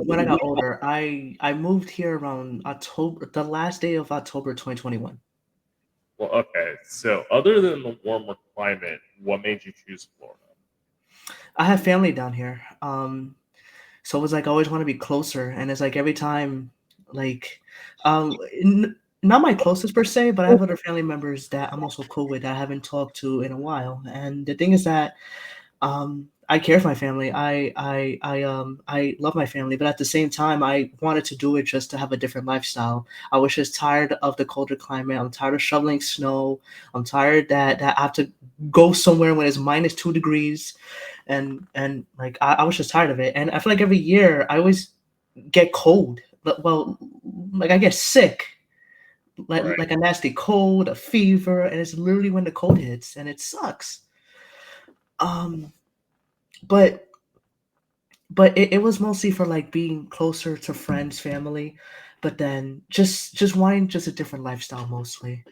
when I got older, I moved here around October, the last day of October 2021. Well, okay. So other than the warmer climate, what made you choose Florida? I have family down here. So it was like I always want to be closer, and it's like every time, like, not my closest per se, but I have other family members that I'm also cool with that I haven't talked to in a while. And the thing is that I care for my family. I love my family, but at the same time, I wanted to do it just to have a different lifestyle. I was just tired of the colder climate. I'm tired of shoveling snow. I'm tired that I have to go somewhere when it's -2 degrees, and like I was just tired of it. And I feel like every year I always get cold. Well, like I get sick, Right. like a nasty cold, a fever, and it's literally when the cold hits, and it sucks. Um, but it was mostly for like being closer to friends, family, but then just wanting just a different lifestyle mostly.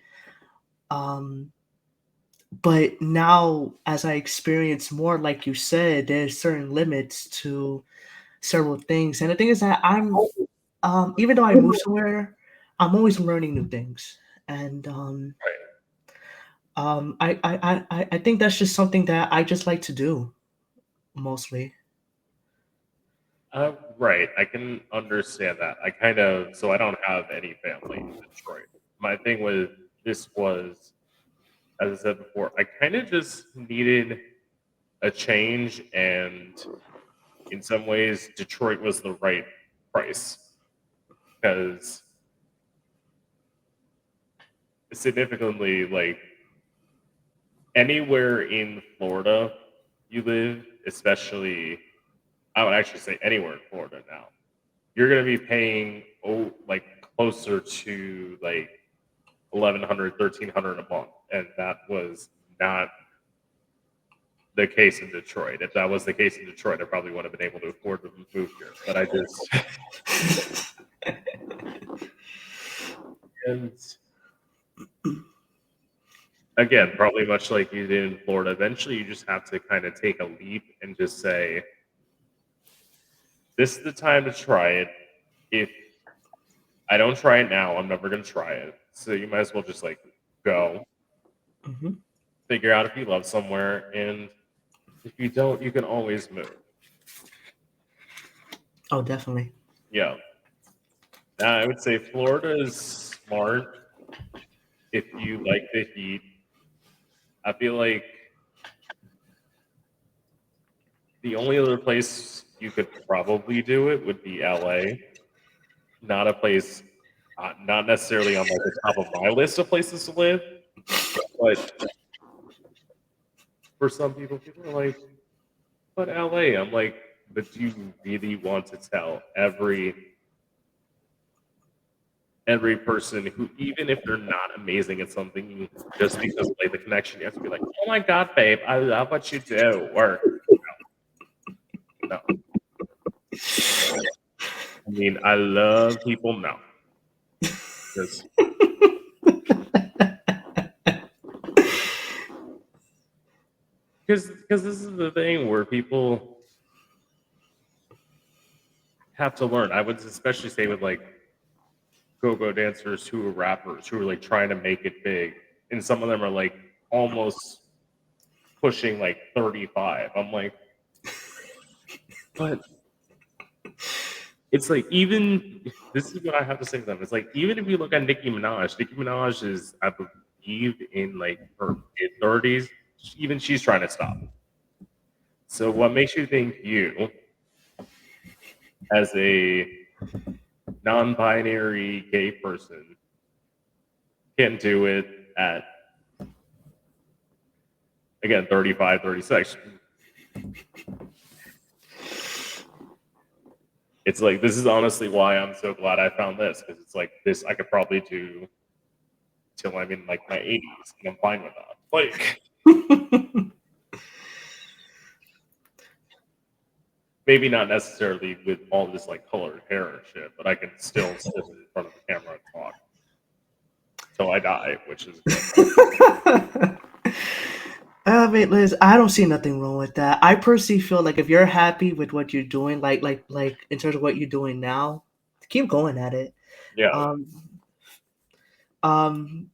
Um, but now as I experience more, like you said, there's certain limits to several things. And the thing is that even though I move somewhere, I'm always learning new things. And Right. I think that's just something that I just like to do mostly. Right. I can understand that. So I don't have any family in Detroit. My thing with this was, as I said before, I kind of just needed a change, and in some ways, Detroit was the right price because significantly, like anywhere in Florida you live, especially, I would actually say anywhere in Florida now, you're going to be paying like closer to like 1,100, 1,300 a month, and that was not the case in Detroit. If that was the case in Detroit, I probably wouldn't have been able to afford to move here. But I just, and again, probably much like you did in Florida, eventually you just have to kind of take a leap and just say, this is the time to try it. If I don't try it now, I'm never going to try it. So you might as well just like go, Mhm. figure out if you love somewhere, and if you don't, you can always move. Oh, definitely. Yeah. I would say Florida is smart if you like the heat. I feel like the only other place you could probably do it would be LA. Not a place, not necessarily on like the top of my list of places to live, but for some people, people are like, "But LA?" I'm like, "But do you really want to tell every person who, even if they're not amazing at something, just because of like the connection, you have to be like, oh my god, babe, I love what you do, or no. I mean, I love people now. Because this is the thing where people have to learn. I would especially say with like go-go dancers who are rappers who are like trying to make it big, and some of them are like almost pushing like 35. I'm like, but it's like, even this is what I have to say to them. It's like, even if you look at Nicki Minaj is, I believe, in like her mid 30s. Even she's trying to stop. So what makes you think you, as a non-binary gay person, can do it at, again, 35, 36? It's like, this is honestly why I'm so glad I found this, because it's like, this I could probably do till I'm in like my 80s, and I'm fine with that. Like, maybe not necessarily with all this like colored hair and shit, but I can still sit in front of the camera and talk till I die, which is good. I mean, Liz, I don't see nothing wrong with that. I personally feel like if you're happy with what you're doing, like in terms of what you're doing now, keep going at it. Yeah, Um, um,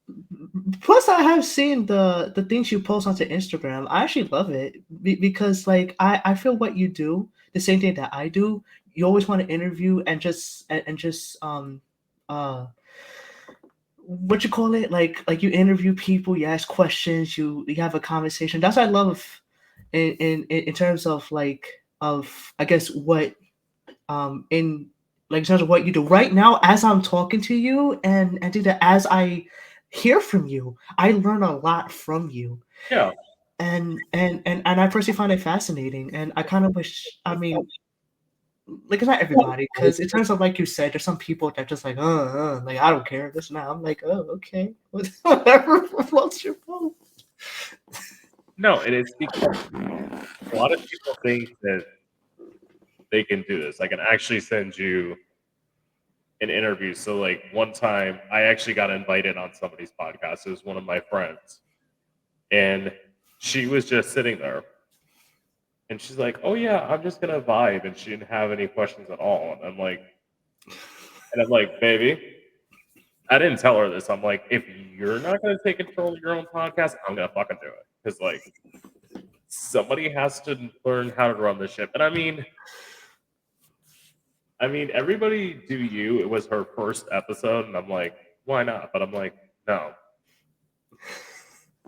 Plus, I have seen the things you post onto Instagram. I actually love it because, like, I feel what you do, the same thing that I do. You always want to interview and just uh what you call it, like you interview people, you ask questions, you have a conversation. That's what I love in terms of like of I guess what in like in terms of what you do right now as I'm talking to you, and do that as I hear from you, I learn a lot from you. yeah. And I personally find it fascinating, and I kind of wish, I mean, like, it's not everybody, because in terms of, like you said, there's some people that just like, like, I don't care this now. I'm like, oh, okay, whatever floats your boat. No, and it's because a lot of people think that they can do this. I can actually send you an interview. So, like, one time I actually got invited on somebody's podcast. It was one of my friends, and she was just sitting there, and she's like, "Oh yeah, I'm just gonna vibe," and she didn't have any questions at all. And I'm like, baby, I didn't tell her this. I'm like, if you're not gonna take control of your own podcast, I'm gonna fucking do it because like somebody has to learn how to run this ship. And I mean, everybody do you. It was her first episode, and I'm like, why not? But I'm like, no.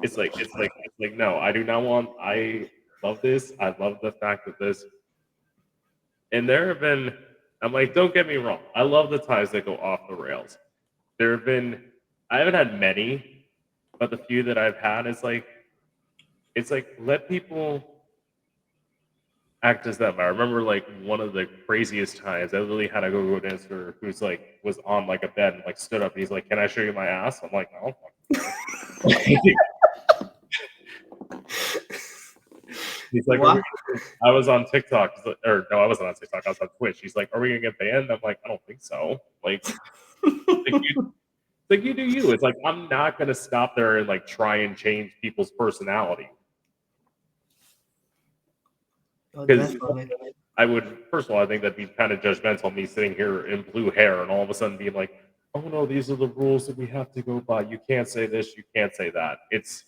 It's like no. I do not want. I love this. I love the fact that this. And there have been. I'm like, don't get me wrong. I love the times that go off the rails. There have been. I haven't had many, but the few that I've had is like, it's like let people act as them. I remember like one of the craziest times I literally had a go-go dancer who's like was on like a bed and like stood up and he's like, "Can I show you my ass?" I'm like, "No." He's like, Wow. I was on TikTok, or no, I wasn't on TikTok. I was on Twitch. He's like, "Are we gonna get banned?" I'm like, "I don't think so." Like you do you. It's like I'm not gonna stop there and like try and change people's personality Oh, because definitely. I would, first of all, I think that'd be kind of judgmental, me sitting here in blue hair and all of a sudden being like, oh no, these are the rules that we have to go by. You can't say this, you can't say that. It's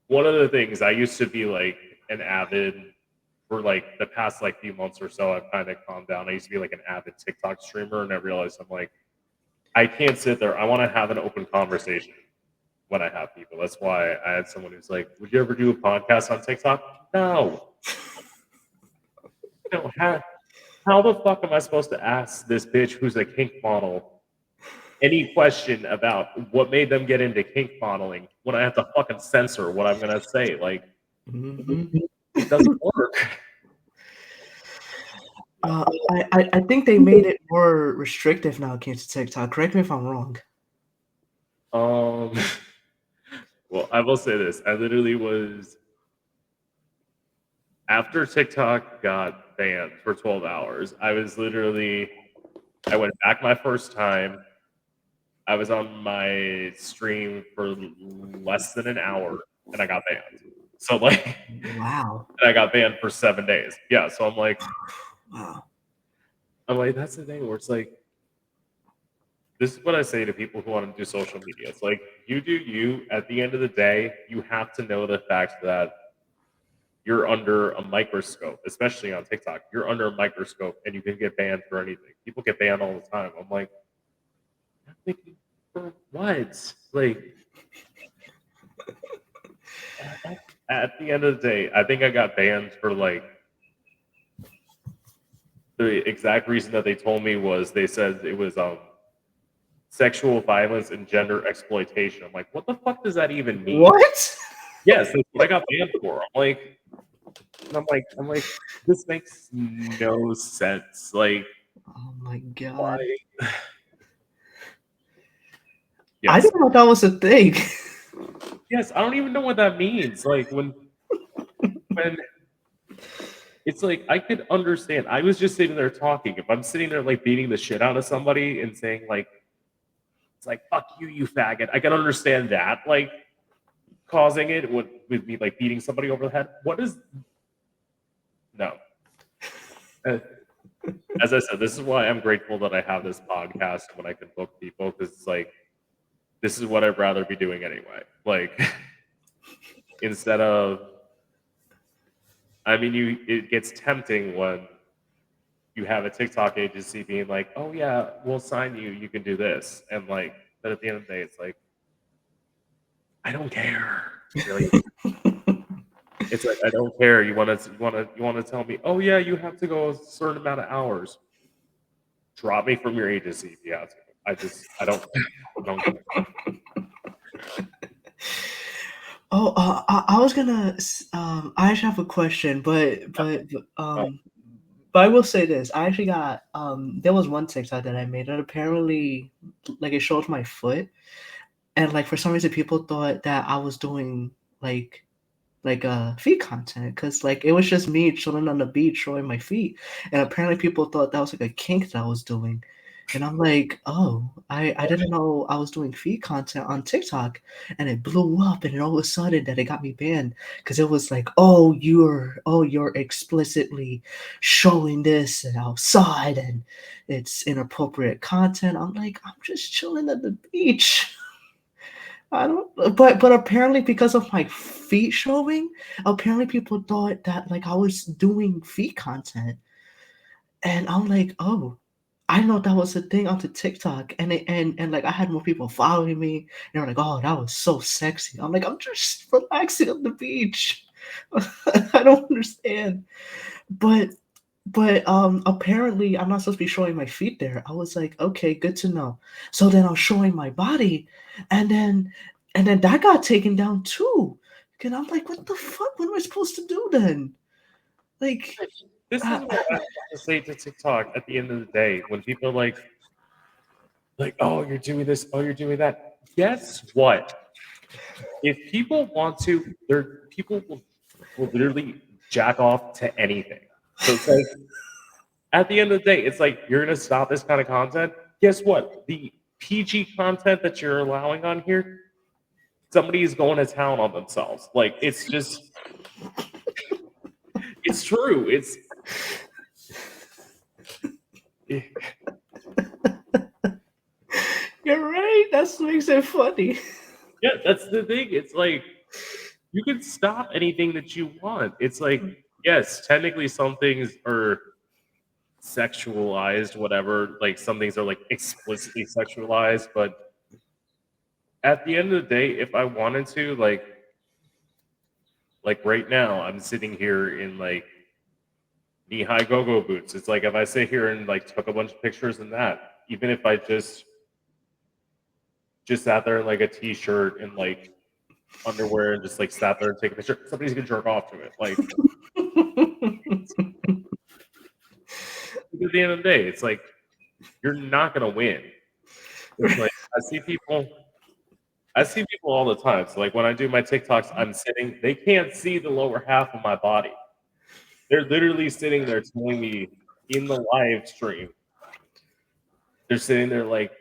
one of the things I used to be like an avid, for like the past like few months or so, I've kind of calmed down. I used to be like an avid TikTok streamer, and I realized I'm like, I can't sit there. I want to have an open conversation when I have people. That's why I had someone who's like, would you ever do a podcast on TikTok? No. No, how the fuck am I supposed to ask this bitch who's a kink model any question about what made them get into kink modeling when I have to fucking censor what I'm gonna say? Like, Mhm. it doesn't work. I think they made it more restrictive now against TikTok. Correct me if I'm wrong. Um, well, I will say this: I literally was after TikTok got banned for 12 hours. I went back my first time. I was on my stream for less than an hour, and I got banned. So like. Wow. And I got banned for 7 days. Yeah, so Wow. I'm like, that's the thing where it's like, this is what I say to people who want to do social media. It's like, you do you. At the end of the day, you have to know the fact that you're under a microscope, especially on TikTok. You're under a microscope, and you can get banned for anything. People get banned all the time. I'm like, I'm thinking, for what? Like, at the end of the day, I think I got banned for like the exact reason that they told me was they said it was sexual violence and gender exploitation. I'm like, what the fuck does that even mean? What? Yes, that's what I got banned for. I'm like, this makes no sense. Like, Oh my god. why? I Yes, didn't know that was a thing. yes, I don't even know what that means. Like when it's like I could understand. I was just sitting there talking. If I'm sitting there like beating the shit out of somebody and saying like, it's like fuck you, you faggot. I can understand that. Like causing it would be like beating somebody over the head. What is no? Uh, As I said, this is why I'm grateful that I have this podcast when I can book people because it's like this is what I'd rather be doing anyway. Like instead of, I mean, it gets tempting when you have a TikTok agency being like, "Oh yeah, we'll sign you. You can do this," and like, but at the end of the day, it's like I don't care. Really, it's like I don't care. You want to tell me, "Oh yeah, you have to go a certain amount of hours." Drop me from your agency if you have to. I don't I don't care. Oh, I was gonna. I actually have a question, Oh, but I will say this. I actually got there was one TikTok that I made that apparently like it showed my foot, and like for some reason people thought that I was doing like feet content because like it was just me chilling on the beach showing my feet, and apparently people thought that was like a kink that I was doing. And I'm like, oh, I didn't know I was doing feed content on TikTok, and it blew up, and then all of a sudden that it got me banned because it was like, oh you're explicitly showing this and outside, and it's inappropriate content. I'm like, I'm just chilling at the beach. I don't, but apparently because of my feet showing, apparently people thought that like I was doing feet content, and I'm like, oh, I know that was a thing onto TikTok, and like I had more people following me, and they were like, oh, that was so sexy. I'm like, I'm just relaxing on the beach. I don't understand, but apparently I'm not supposed to be showing my feet there. I was like, okay, good to know. So then I was showing my body, and then that got taken down too. And I'm like, what the fuck? What am I supposed to do then? Like, This is I, what I have to say to TikTok at the end of the day when people are like, oh, you're doing this, oh, you're doing that. Guess what? If people want to, people will literally jack off to anything. So it's like at the end of the day, it's like you're gonna stop this kind of content. Guess what? The PG content that you're allowing on here, somebody is going to town on themselves. Like it's just it's true. It's you're right. That's what makes it funny. yeah, that's the thing. It's like you can stop anything that you want. It's like, yes, technically some things are sexualized, whatever. Like some things are like explicitly sexualized, but at the end of the day, if I wanted to, like right now, I'm sitting here in like knee-high go-go boots. It's like if I sit here and like took a bunch of pictures in that, even if I just sat there in like a t-shirt and like underwear and just like sat there and take a picture, somebody's gonna jerk off to it. Like at the end of the day, it's like you're not gonna win. It's like I see people all the time. So like when I do my TikToks, I'm sitting, they can't see the lower half of my body. They're literally sitting there telling me in the live stream, they're sitting there like,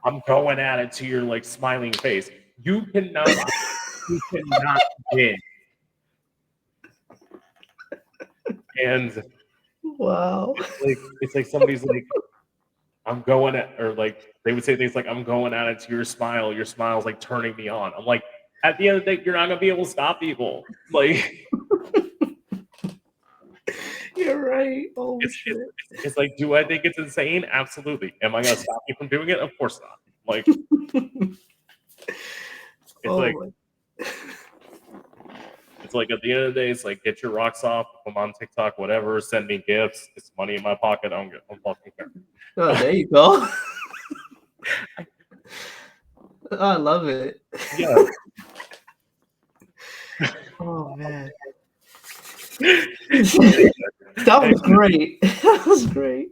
I'm going at it to your like smiling face. You cannot win. And Wow. it's like somebody's like, I'm going at, or like they would say things like, I'm going at it to your smile. Your smile's like turning me on. I'm like, at the end of the day, you're not gonna be able to stop people. Like You're right. Oh it's shit. it's, it's like, do I think it's insane? Absolutely. Am I gonna stop you from doing it? Of course not. Like it's Oh like my. it's like at the end of the day, it's like get your rocks off. If I'm on TikTok, whatever. Send me gifts. It's money in my pocket. I don't fucking Oh, care. there you go. Oh, I love it. Yeah. Oh man. Anyway, That was great. That was great.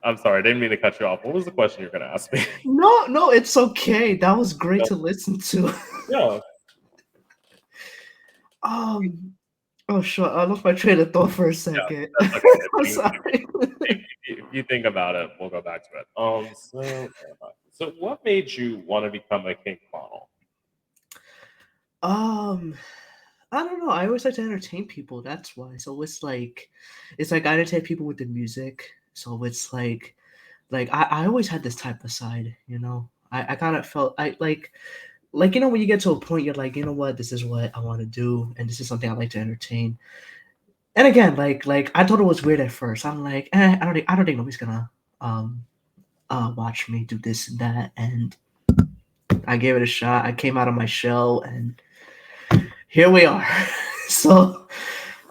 I'm sorry, I didn't mean to cut you off. What was the question you're gonna ask me? No, no, it's okay. That was great to listen to. Yeah. Um, oh sure, I lost my train of thought for a Yeah, second. that's okay. I'm sorry. If you think about it, we'll go back to it. So what made you want to become a kink model? Um, I don't know. I always like to entertain people. That's why. So it's like I entertain people with the music. So it's like I always had this type of side. I kind of felt I like when you get to a point, you're like, you know what, this is what I want to do, and this is something I like to entertain. And again, like I thought it was weird at first. I'm like, I don't think nobody's gonna um watch me do this and that, and I gave it a shot. I came out of my shell, and here we are. So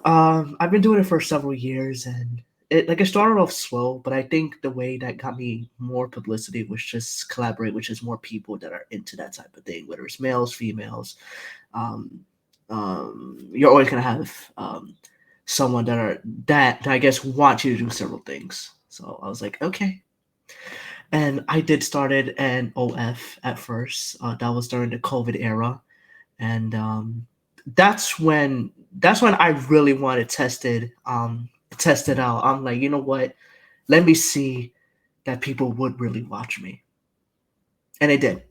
I've been doing it for several years, and it started off slow, but I think the way that got me more publicity was just collaborate with just more people that are into that type of thing, whether it's males, females. Um, you're always gonna have someone that I guess want you to do several things. So I was like, okay. And I did started an OF at first. That was during the COVID era, and that's when I really wanted tested out. I'm like, you know what? Let me see. that people would really watch me, and they did.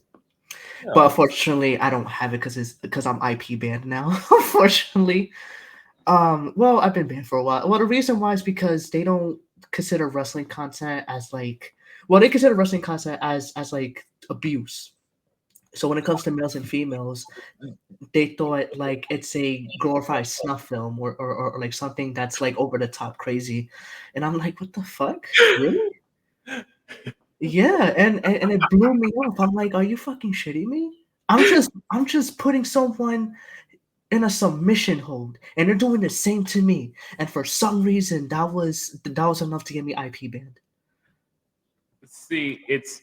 But Yeah. unfortunately, I don't have it because I'm IP banned now. Unfortunately, well, I've been banned for a while. Well, the reason why is because they don't consider wrestling content as like, well, they consider wrestling content as like abuse. So when it comes to males and females, they thought like it's a glorified snuff film or like something that's like over the top crazy, and I'm like, what the fuck, really? Yeah, and it blew me off. I'm like, are you fucking shitting me? I'm just putting someone in a submission hold, and they're doing the same to me. And for some reason, that was enough to get me IP banned. See, it's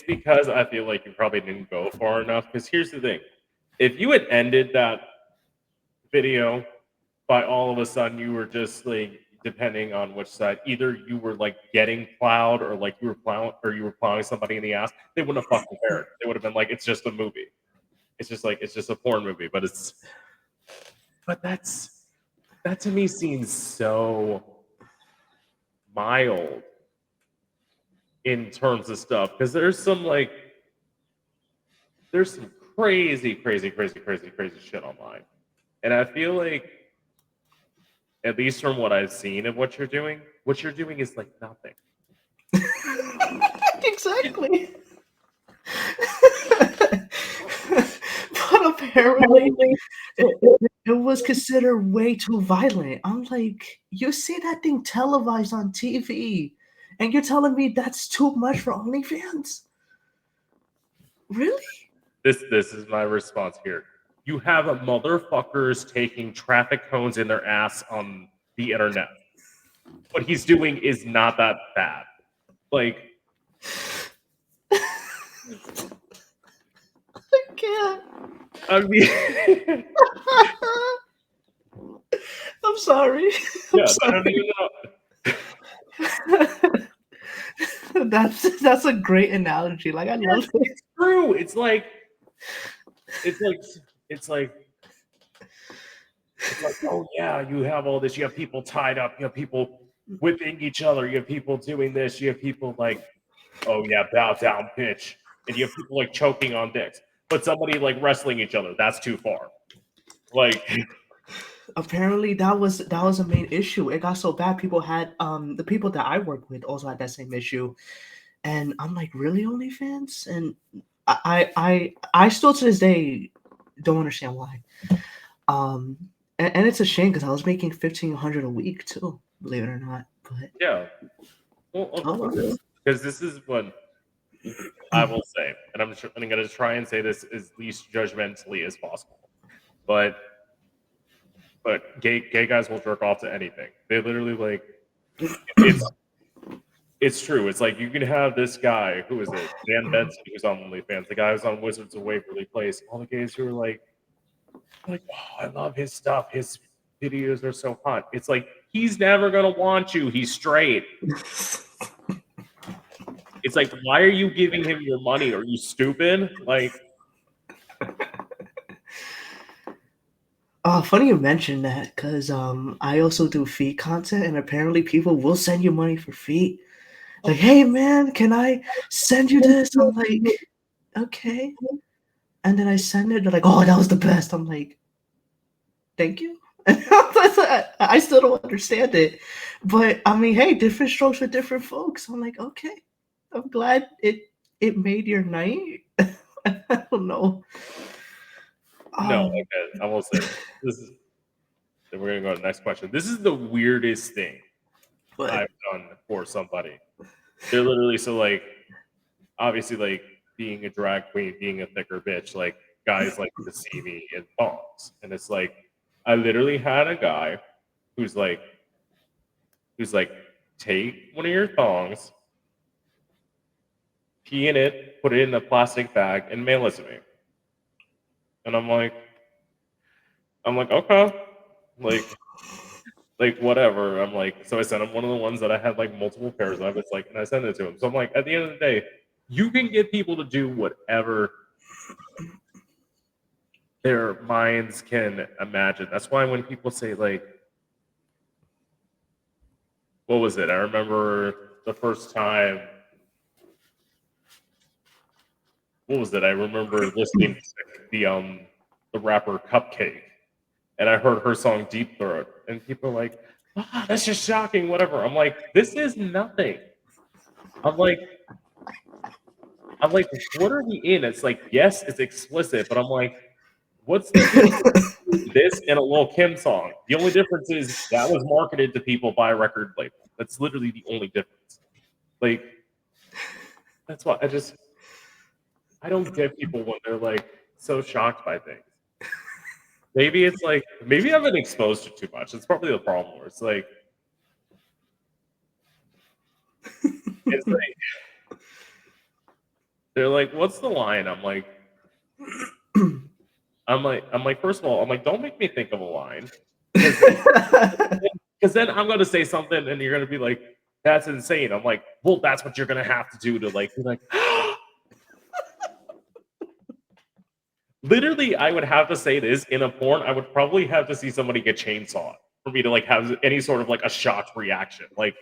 because I feel like you probably didn't go far enough. Because here's the thing: if you had ended that video by all of a sudden you were just like depending on which side, either you were like getting plowed or like you were plowing somebody in the ass, they wouldn't have fucking cared. They would have been like, it's just a movie. It's just a porn movie. But that to me seems so mild in terms of stuff. Because there's some crazy shit online. And I feel like at least from what I've seen of what you're doing is like nothing. Exactly. But apparently, it was considered way too violent. I'm like, you see that thing televised on TV, and you're telling me that's too much for OnlyFans? Really? This is my response here. You have a motherfuckers taking traffic cones in their ass on the internet. What he's doing is not that bad. Like, I can't. I mean, I'm sorry. I'm yeah, I don't sorry. even know. That's a great analogy. Like I Yes, love it. it's true. It's like it's like it's like, oh yeah, you have all this. You have people tied up. You have people whipping each other. You have people doing this. You have people like, oh yeah, bow down, bitch. And you have people like choking on dicks. But somebody like wrestling each other, that's too far. Like, Apparently that was a main issue. It got so bad people had the people that I work with also had that same issue. And I'm like, really, OnlyFans? And I still to this day don't understand why. Um and it's a shame because I was making 1,500 a week too, believe it or not. But yeah. Well, of oh course. Because this is what I will say. And I'm going to try and say this as least judgmentally as possible. But gay guys will jerk off to anything. They literally like it's it's true. It's like you can have this guy, who is it? Dan Benson, who's on OnlyFans, the guy who's on Wizards of Waverly Place. All the gays who are like, oh, I love his stuff. His videos are so hot. It's like he's never gonna want you. He's straight. It's like, why are you giving him your money? Are you stupid? Like, Oh, funny you mentioned that because I also do feet content, and apparently people will send you money for feet. Like, hey man, can I send you this? I'm like, okay. And then I send it. They're like, oh, that was the best. I'm like, thank you. I still don't understand it, but I mean, hey, different strokes for different folks. I'm like, okay. I'm glad it made your night. I don't know. no, Um, okay. I will say this is. Then we're gonna go to the next question. This is the weirdest thing but I've done for somebody. They're literally so like obviously like being a drag queen, being a thicker bitch, like guys like to see me in thongs. And it's like I literally had a guy who's like who's like, take one of your thongs, pee in it, put it in a plastic bag, and mail it to me. And I'm like, okay. Like whatever. I'm like, so I sent him one of the ones that I had like multiple pairs of. It's like, and I sent it to him. So I'm like, at the end of the day, you can get people to do whatever their minds can imagine. That's why when people say like, what was it? I remember the first time. what was it? I remember listening to the rapper Cupcake, and I heard her song Deep Throat, and people are like, "Ah, that's just shocking." Whatever. I'm like, this is nothing. I'm like, what are we in? It's like, yes, it's explicit, but I'm like, what's the difference between this and a Lil Kim song? The only difference is that was marketed to people by a record label. That's literally the only difference. Like, that's why I don't get people when they're like so shocked by things. Maybe it's like maybe I've been exposed to too much. It's probably the problem. Where it's like they're like, what's the line? I'm like, first of all, I'm like, don't make me think of a line. Because then I'm gonna say something and you're gonna be like, that's insane. I'm like, well, that's what you're gonna have to do to like be like literally, I would have to say this in a porn, I would probably have to see somebody get chainsawed for me to like have any sort of like a shocked reaction. Like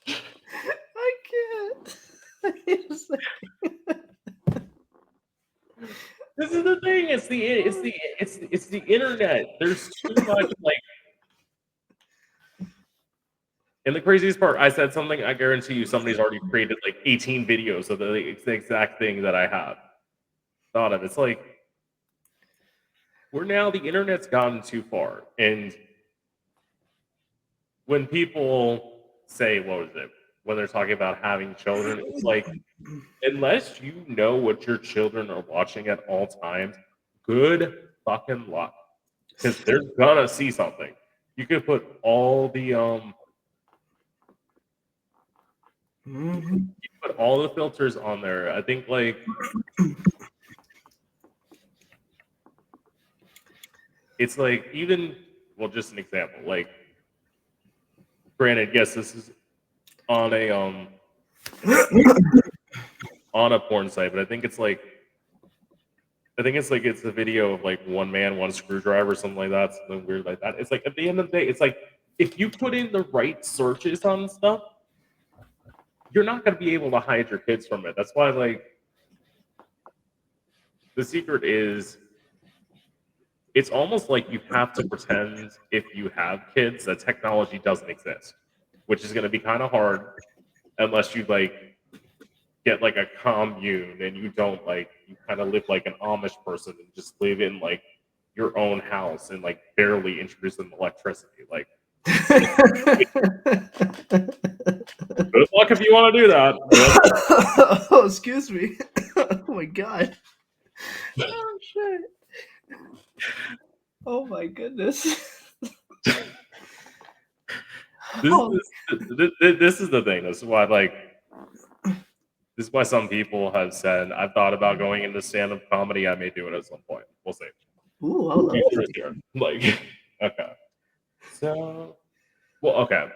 I can't. It's like- this is the thing. It's the internet. There's too much like. And the craziest part, I said something. I guarantee you, somebody's already created like 18 videos of the exact thing that I have thought of. It's like we're now the internet's gotten too far, and when people say, "What was it?" when they're talking about having children, it's like unless you know what your children are watching at all times, good fucking luck, because they're gonna see something. You could put all the Mhm. you put all the filters on there. I think like it's like even well, just an example. Like, granted, yes, this is on a on a porn site, but I think it's like it's a video of like one man, one screwdriver, something like that, something weird like that. It's like at the end of the day, it's like if you put in the right searches on stuff, you're not going to be able to hide your kids from it. That's why like the secret is it's almost like you have to pretend if you have kids that technology doesn't exist, which is going to be kind of hard unless you like get like a commune and you don't like you kind of live like an Amish person and just live in like your own house and like barely introduce them to electricity. Like good luck if you want to do that. Oh, excuse me. Oh my god. Oh shit. Oh my goodness. Oh. This is the thing. This is why like this is why some people have said I've thought about going into stand-up comedy. I may do it at some point. We'll see. Ooh, I love Future is it. here. Like okay. So well okay.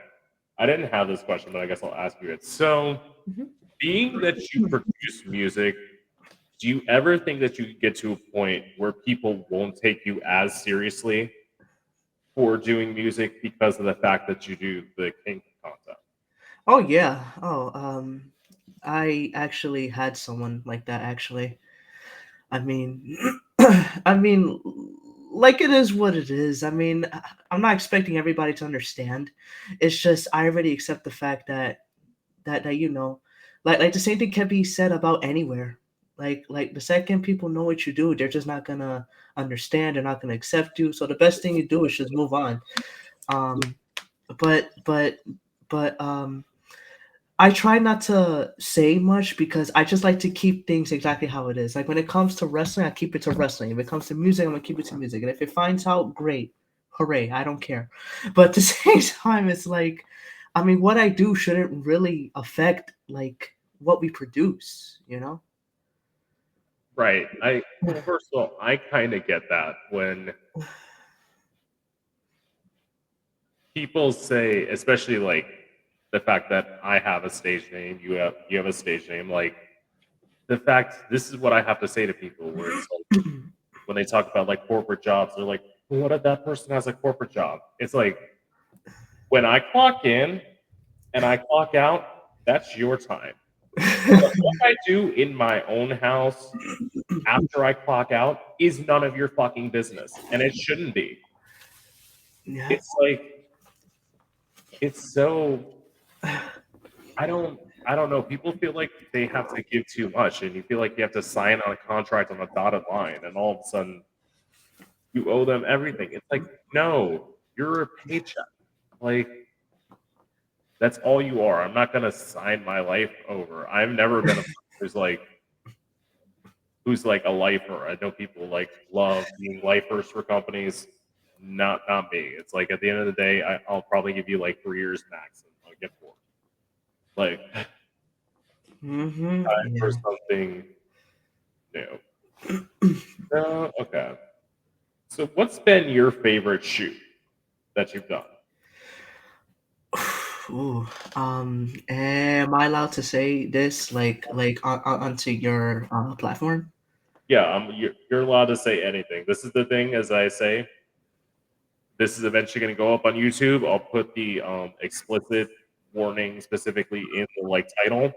I didn't have this question, but I guess I'll ask you it. So Mhm. being that you produce music, do you ever think that you get to a point where people won't take you as seriously for doing music because of the fact that you do the kink content? Oh yeah. Oh, I actually had someone like that actually. I mean, I mean, like it is what it is. I mean, I'm not expecting everybody to understand. It's just I already accept the fact that that you know, like the same thing can be said about anywhere. Like the second people know what you do, they're just not gonna understand. They're not gonna accept you. So the best thing you do is just move on. Um, but but but I try not to say much because I just like to keep things exactly how it is. Like when it comes to wrestling, I keep it to wrestling. If it comes to music, I'm gonna keep it to music. And if it finds out, great. Hooray, I don't care. But at the same time, it's like, I mean, what I do shouldn't really affect like what we produce, you know? Right. I well, first of all, I kind of get that when people say, especially like the fact that I have a stage name, you have a stage name, like the fact this is what I have to say to people where it's like when they talk about like corporate jobs, they're like, well, what if that person has a corporate job? It's like when I clock in and I clock out, that's your time. What I do in my own house after I clock out is none of your fucking business, and it shouldn't be. Yeah. It's like it's so I don't know. People feel like they have to give too much, and you feel like you have to sign on a contract on a dotted line, and all of a sudden you owe them everything. It's like, no, you're a paycheck. Like that's all you are. I'm not gonna sign my life over. I've never been a person who's like a lifer. I know people like love being lifers for companies. Not me. It's like at the end of the day, I'll probably give you like 3 years max, and I'll get 4. Like time for Yeah. something new. Okay. So, what's been your favorite shoot that you've done? Ooh, am I allowed to say this onto your platform? Yeah, you're allowed to say anything. This is the thing, as I say, this is eventually going to go up on YouTube. I'll put the explicit warning specifically in the like title.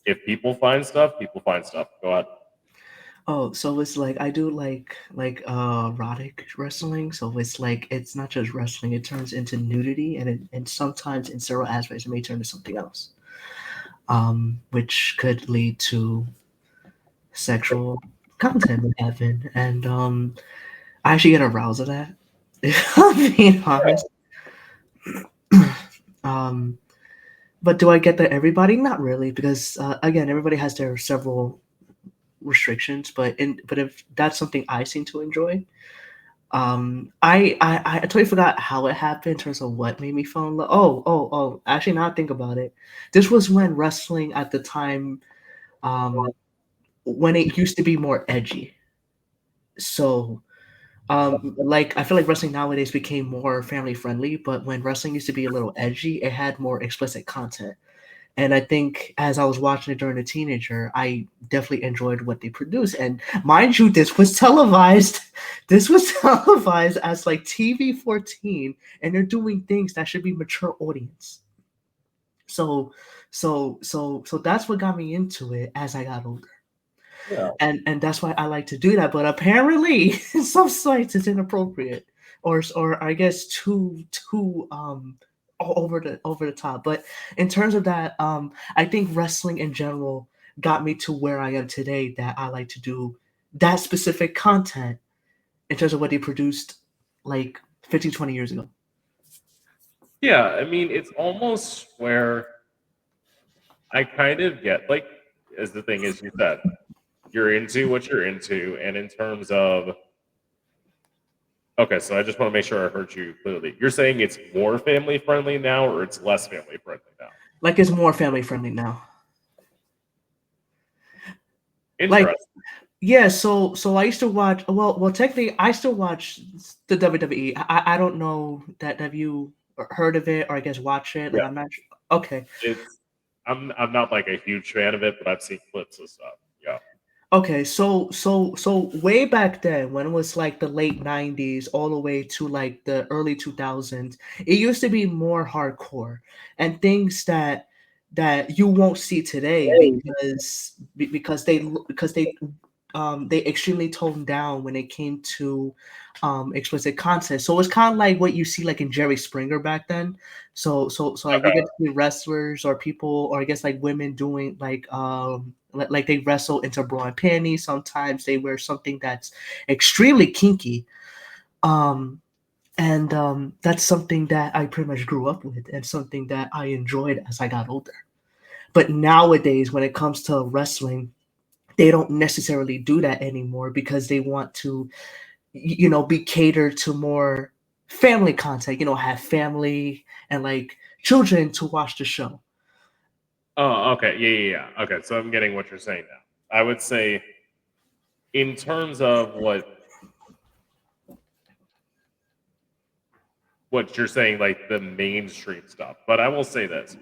If people find stuff, people find stuff. Go ahead. Oh, so it's like I do erotic wrestling. So it's like it's not just wrestling; it turns into nudity, and sometimes in several aspects it may turn to something else, which could lead to sexual content in heaven. And I actually get aroused at that. If I'm being honest. Um, but do I get that everybody? Not really, because again, everybody has their several restrictions. But if that's something I seem to enjoy, I totally forgot how it happened in terms of what made me fall in love. Oh. Actually, now I think about it, this was when wrestling at the time, um, when it used to be more edgy. So, like I feel like wrestling nowadays became more family friendly, but when wrestling used to be a little edgy, it had more explicit content. And I think as I was watching it during a teenager, I definitely enjoyed what they produced. And mind you, this was televised. This was televised as like TV 14, and they're doing things that should be mature audience. So, so that's what got me into it as I got older, Yeah. and that's why I like to do that. But apparently, in some sites it's inappropriate, or I guess too over the top. But in terms of that, I think wrestling in general got me to where I am today. That I like to do that specific content in terms of what they produced like 15, 20 years ago. Yeah, I mean, it's almost where I kind of get like, as the thing is, you said you're into what you're into, and in terms of okay, so I just want to make sure I heard you clearly. You're saying it's more family friendly now, or it's less family friendly now? Like it's more family friendly now. Like Interesting. yeah, so I used to watch. Well, technically, I still watch the WWE. I don't know that have you heard of it or I guess watch it. Like Yeah, I'm not okay. it's. I'm not like a huge fan of it, but I've seen clips of stuff. Yeah. Okay, so way back then, when it was like the late '90s, all the way to like the early 2000s, it used to be more hardcore and things that you won't see today because they extremely toned down when it came to explicit content. So it's kind of like what you see like in Jerry Springer back then. So like you Okay. get to see wrestlers or people or I guess like women doing like they wrestle into bra and panties. Sometimes they wear something that's extremely kinky. Um and that's something that I pretty much grew up with and something that I enjoyed as I got older. But nowadays, when it comes to wrestling, they don't necessarily do that anymore because they want to, be catered to more family content, have family and like children to watch the show. Oh, okay. Yeah. Okay, so I'm getting what you're saying now. I would say, in terms of what you're saying, like the mainstream stuff. But I will say this: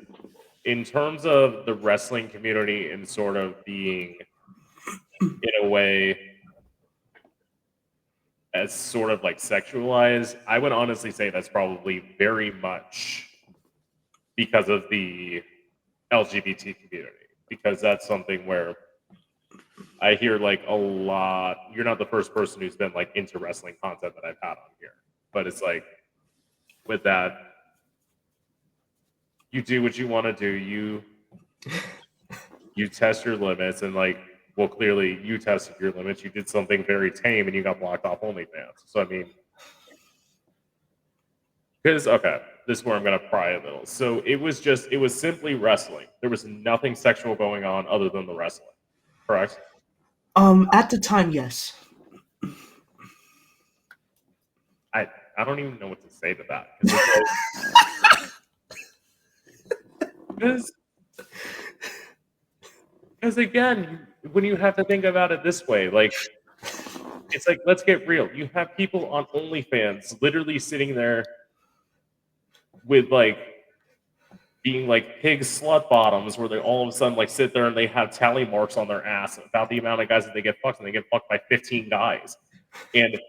in terms of the wrestling community and sort of being, in a way, as sort of like sexualized, I would honestly say that's probably very much because of the LGBT community. because that's something where I hear like a lot. You're not the first person who's been like into wrestling content that I've had on here, but it's like with that, you do what you want to do. You test your limits, and like, well, clearly you tested your limits. You did something very tame, and you got blocked off OnlyFans. So I mean, because okay, this is where I'm gonna pry a little. So it was simply wrestling. There was nothing sexual going on other than the wrestling. Correct? At the time, yes. I I don't even know what to say to that because it's like because again, when you have to think about it this way, like it's like let's get real. You have people on OnlyFans literally sitting there with like being like pig slut bottoms where they all of a sudden like sit there and they have tally marks on their ass about the amount of guys that they get fucked and they get fucked by 15 guys. And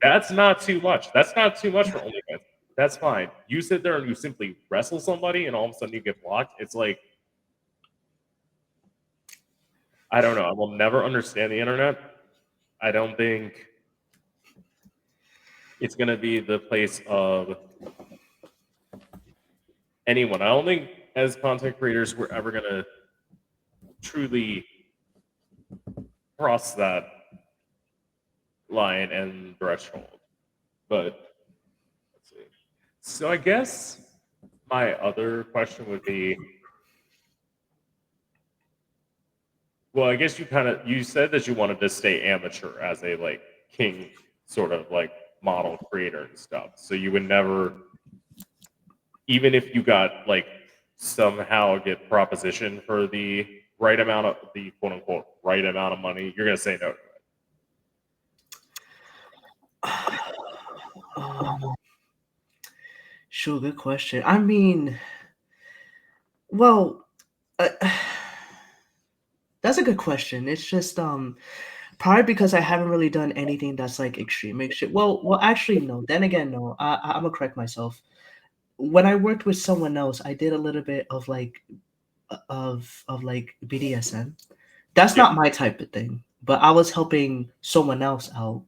that's not too much. That's not too much for OnlyFans. That's fine. You sit there and you simply wrestle somebody and all of a sudden you get blocked. It's like I don't know. I will never understand the internet. I don't think it's gonna be the place of anyone. I don't think as content creators we're ever gonna truly cross that line and threshold. But let's see. So I guess my other question would be, well, I guess you said that you wanted to stay amateur as a like king sort of like model creator and stuff. So you would never, even if you got like somehow get proposition for the right amount of the quote unquote right amount of money, you're gonna say no to it. Um, sure, good question. I mean, well, uh, that's a good question. It's just probably because I haven't really done anything that's like extreme extreme. Well, actually, no. Then again, no. I'm gonna correct myself. When I worked with someone else, I did a little bit of like of like BDSM. That's Yeah, not my type of thing, but I was helping someone else out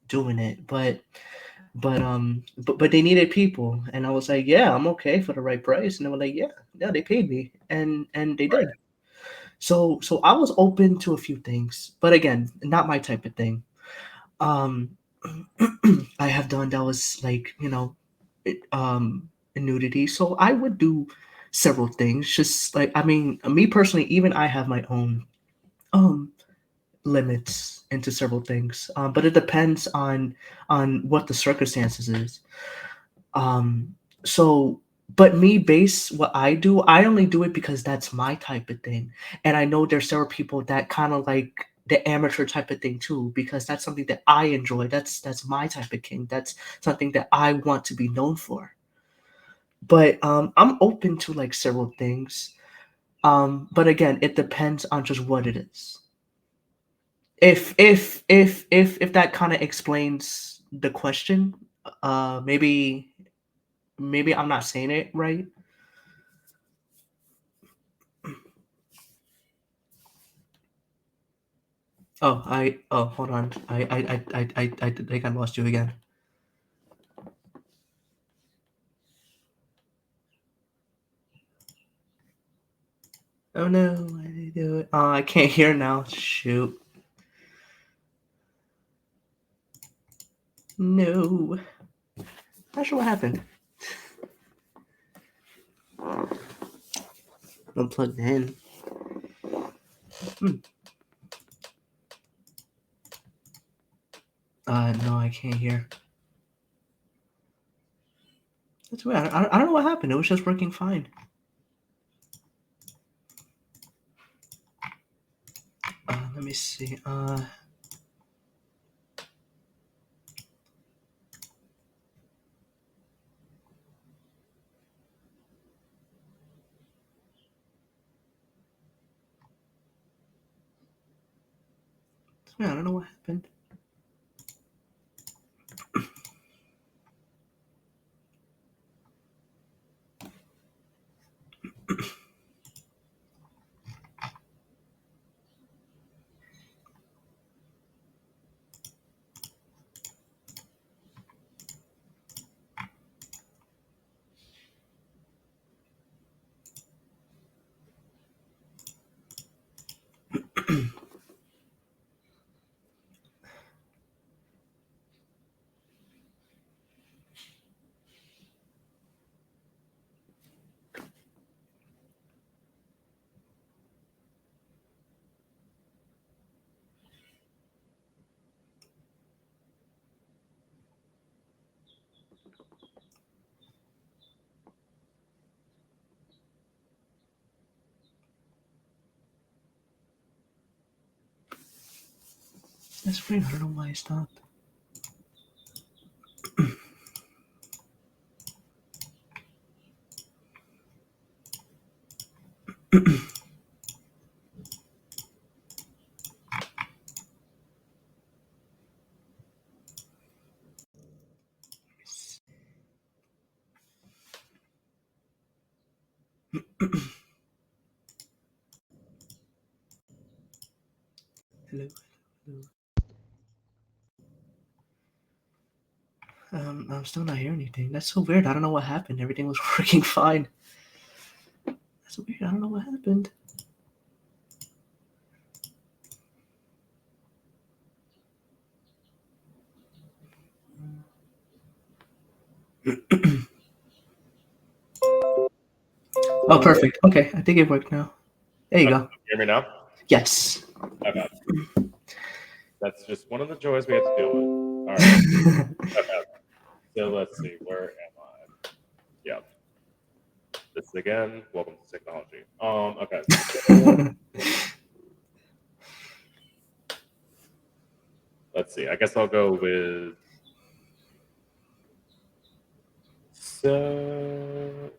doing it. But they needed people, and I was like, yeah, I'm okay for the right price, and they were like, yeah, yeah, they paid me, and they right. did. So I was open to a few things, but again, not my type of thing. Um, I have done that was like nudity, so I would do several things. Just like I mean, me personally, even I have my own um limits into several things, but it depends on what the circumstances is. Um, so, but me base what I do, I only do it because that's my type of thing. And I know there's several people that kind of like the amateur type of thing too, because that's something that I enjoy. That's my type of king. That's something that I want to be known for. But I'm open to like several things. But again, it depends on just what it is. If that kind of explains the question, maybe I'm not saying it right. Hold on. I think I lost you again. Oh no, why did I do it? Oh, I can't hear now. Shoot. No. Not sure what happened. I'm plugged in. Hmm. No, I can't hear. That's weird. I don't know what happened. It was just working fine. Let me see. I don't know what happened. That's weird. I don't know why I stopped. Hello. Hello. I'm still not hearing anything. That's so weird. I don't know what happened. Everything was working fine. That's weird. I don't know what happened. Oh, perfect. Okay, I think it worked now. There you Okay, go. hear me now? Yes. Okay. That's just one of the joys we have to deal with. All right. Okay. So let's see. Where am I? Yeah. This again. Welcome to technology. Okay. So, let's see. I guess I'll go with. So.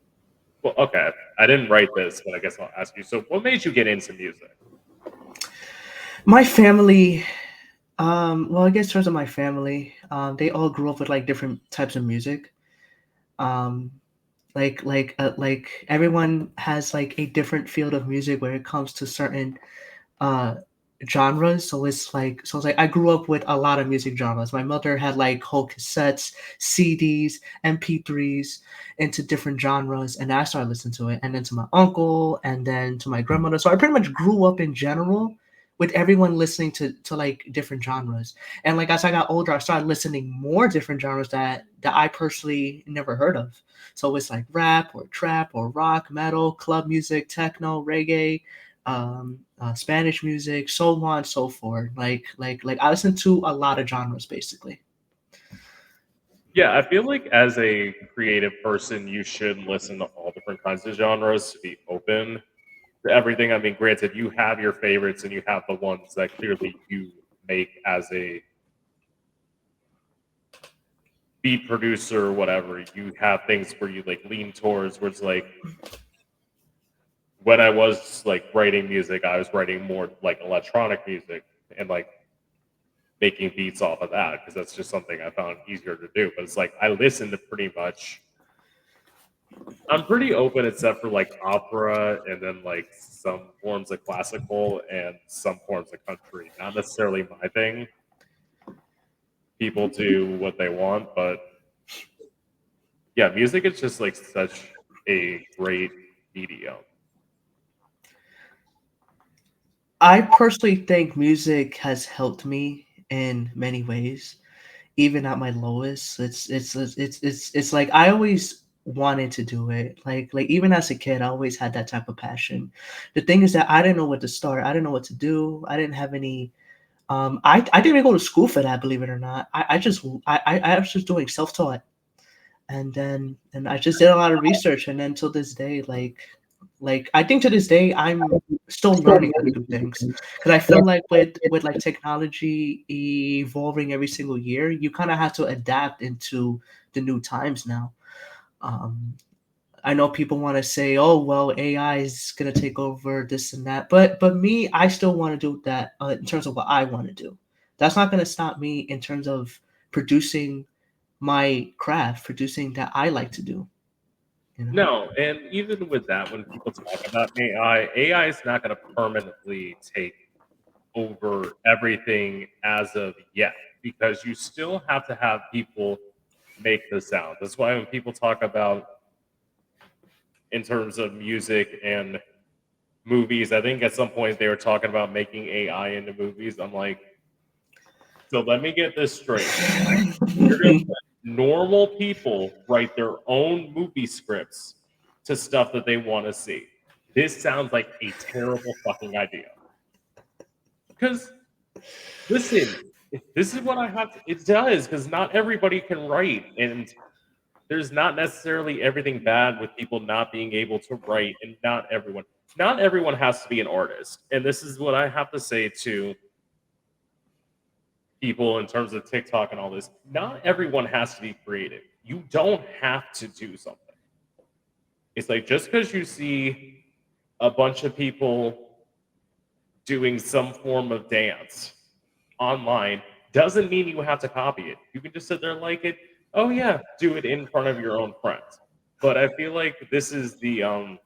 Well, okay. I didn't write this, but I guess I'll ask you. So, what made you get into music? My family, well, I guess in terms of my family, they all grew up with like different types of music. Um, like everyone has like a different field of music where it comes to certain uh genres. So it's like I grew up with a lot of music genres. My mother had like whole cassettes, CDs, MP3s into different genres, and I started listening to it. And then to my uncle, and then to my grandmother. So I pretty much grew up in general with everyone listening to like different genres. And like as I got older, I started listening more different genres that I personally never heard of. So it's like rap or trap or rock, metal, club music, techno, reggae, Spanish music, so on and so forth. Like I listen to a lot of genres basically. Yeah, I feel like as a creative person, you should listen to all different kinds of genres to be open to everything. I mean, granted, you have your favorites and you have the ones that clearly you make as a beat producer or whatever. You have things where you like lean towards where it's like when I was like writing music, I was writing more like electronic music and like making beats off of that because that's just something I found easier to do. But it's like I listen to pretty much I'm pretty open except for like opera and then like some forms of classical and some forms of country. Not necessarily my thing. People do what they want, but yeah, music is just like such a great medium. I personally think music has helped me in many ways, even at my lowest. It's like I always wanted to do it. Like even as a kid, I always had that type of passion. The thing is that I didn't know what to start. I didn't know what to do. I didn't have any I didn't even go to school for that, believe it or not. I was just doing self-taught. And I just did a lot of research, and then till this day, like I think to this day I'm still learning how to do things because I feel like with like technology evolving every single year, you kind of have to adapt into the new times now. Um, I know people want to say, "Oh, well, AI is gonna take over this and that," but me, I still want to do that in terms of what I want to do. That's not gonna stop me in terms of producing my craft, producing that I like to do. You know. No, and even with that, when people talk about AI is not going to permanently take over everything as of yet because you still have to have people make the sound. That's why when people talk about in terms of music and movies. I think at some point they were talking about making AI into movies. I'm like, so let me get this straight. You're gonna let normal people write their own movie scripts to stuff that they want to see. This sounds like a terrible fucking idea. Because listen, this is what I have to, it does, because not everybody can write, and there's not necessarily everything bad with people not being able to write, and not everyone has to be an artist. And this is what I have to say to people in terms of TikTok and all this. Not everyone has to be creative. You don't have to do something. It's like just because you see a bunch of people doing some form of dance online doesn't mean you have to copy it. You can just sit there and like it. Oh yeah, do it in front of your own friends. But I feel like this is the and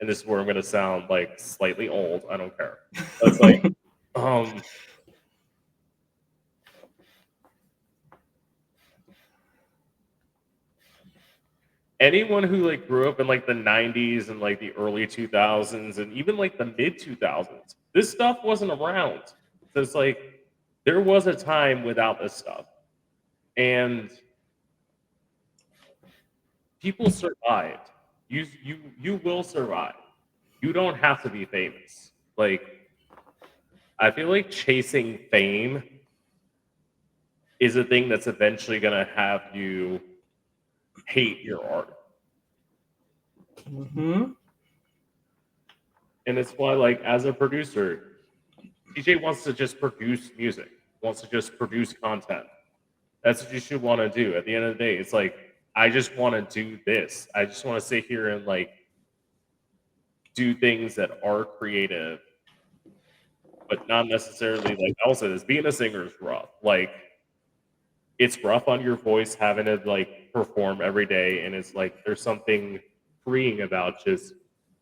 this is where I'm gonna sound like slightly old. I don't care. It's like um anyone who like grew up in like the 90s and like the early 2000s and even like the mid 2000s, this stuff wasn't around. So it's like there was a time without this stuff, and people survived. You will survive. You don't have to be famous. Like I feel like chasing fame is a thing that's eventually gonna have you hate your art. Hmm. And it's why, like, as a producer, TJ wants to just produce music, wants to just produce content. That's what you should want to do. At the end of the day, it's like, I just want to do this. I just want to sit here and like do things that are creative, but not necessarily like also this. Being a singer is rough. Like it's rough on your voice having to like perform every day, and it's like there's something freeing about just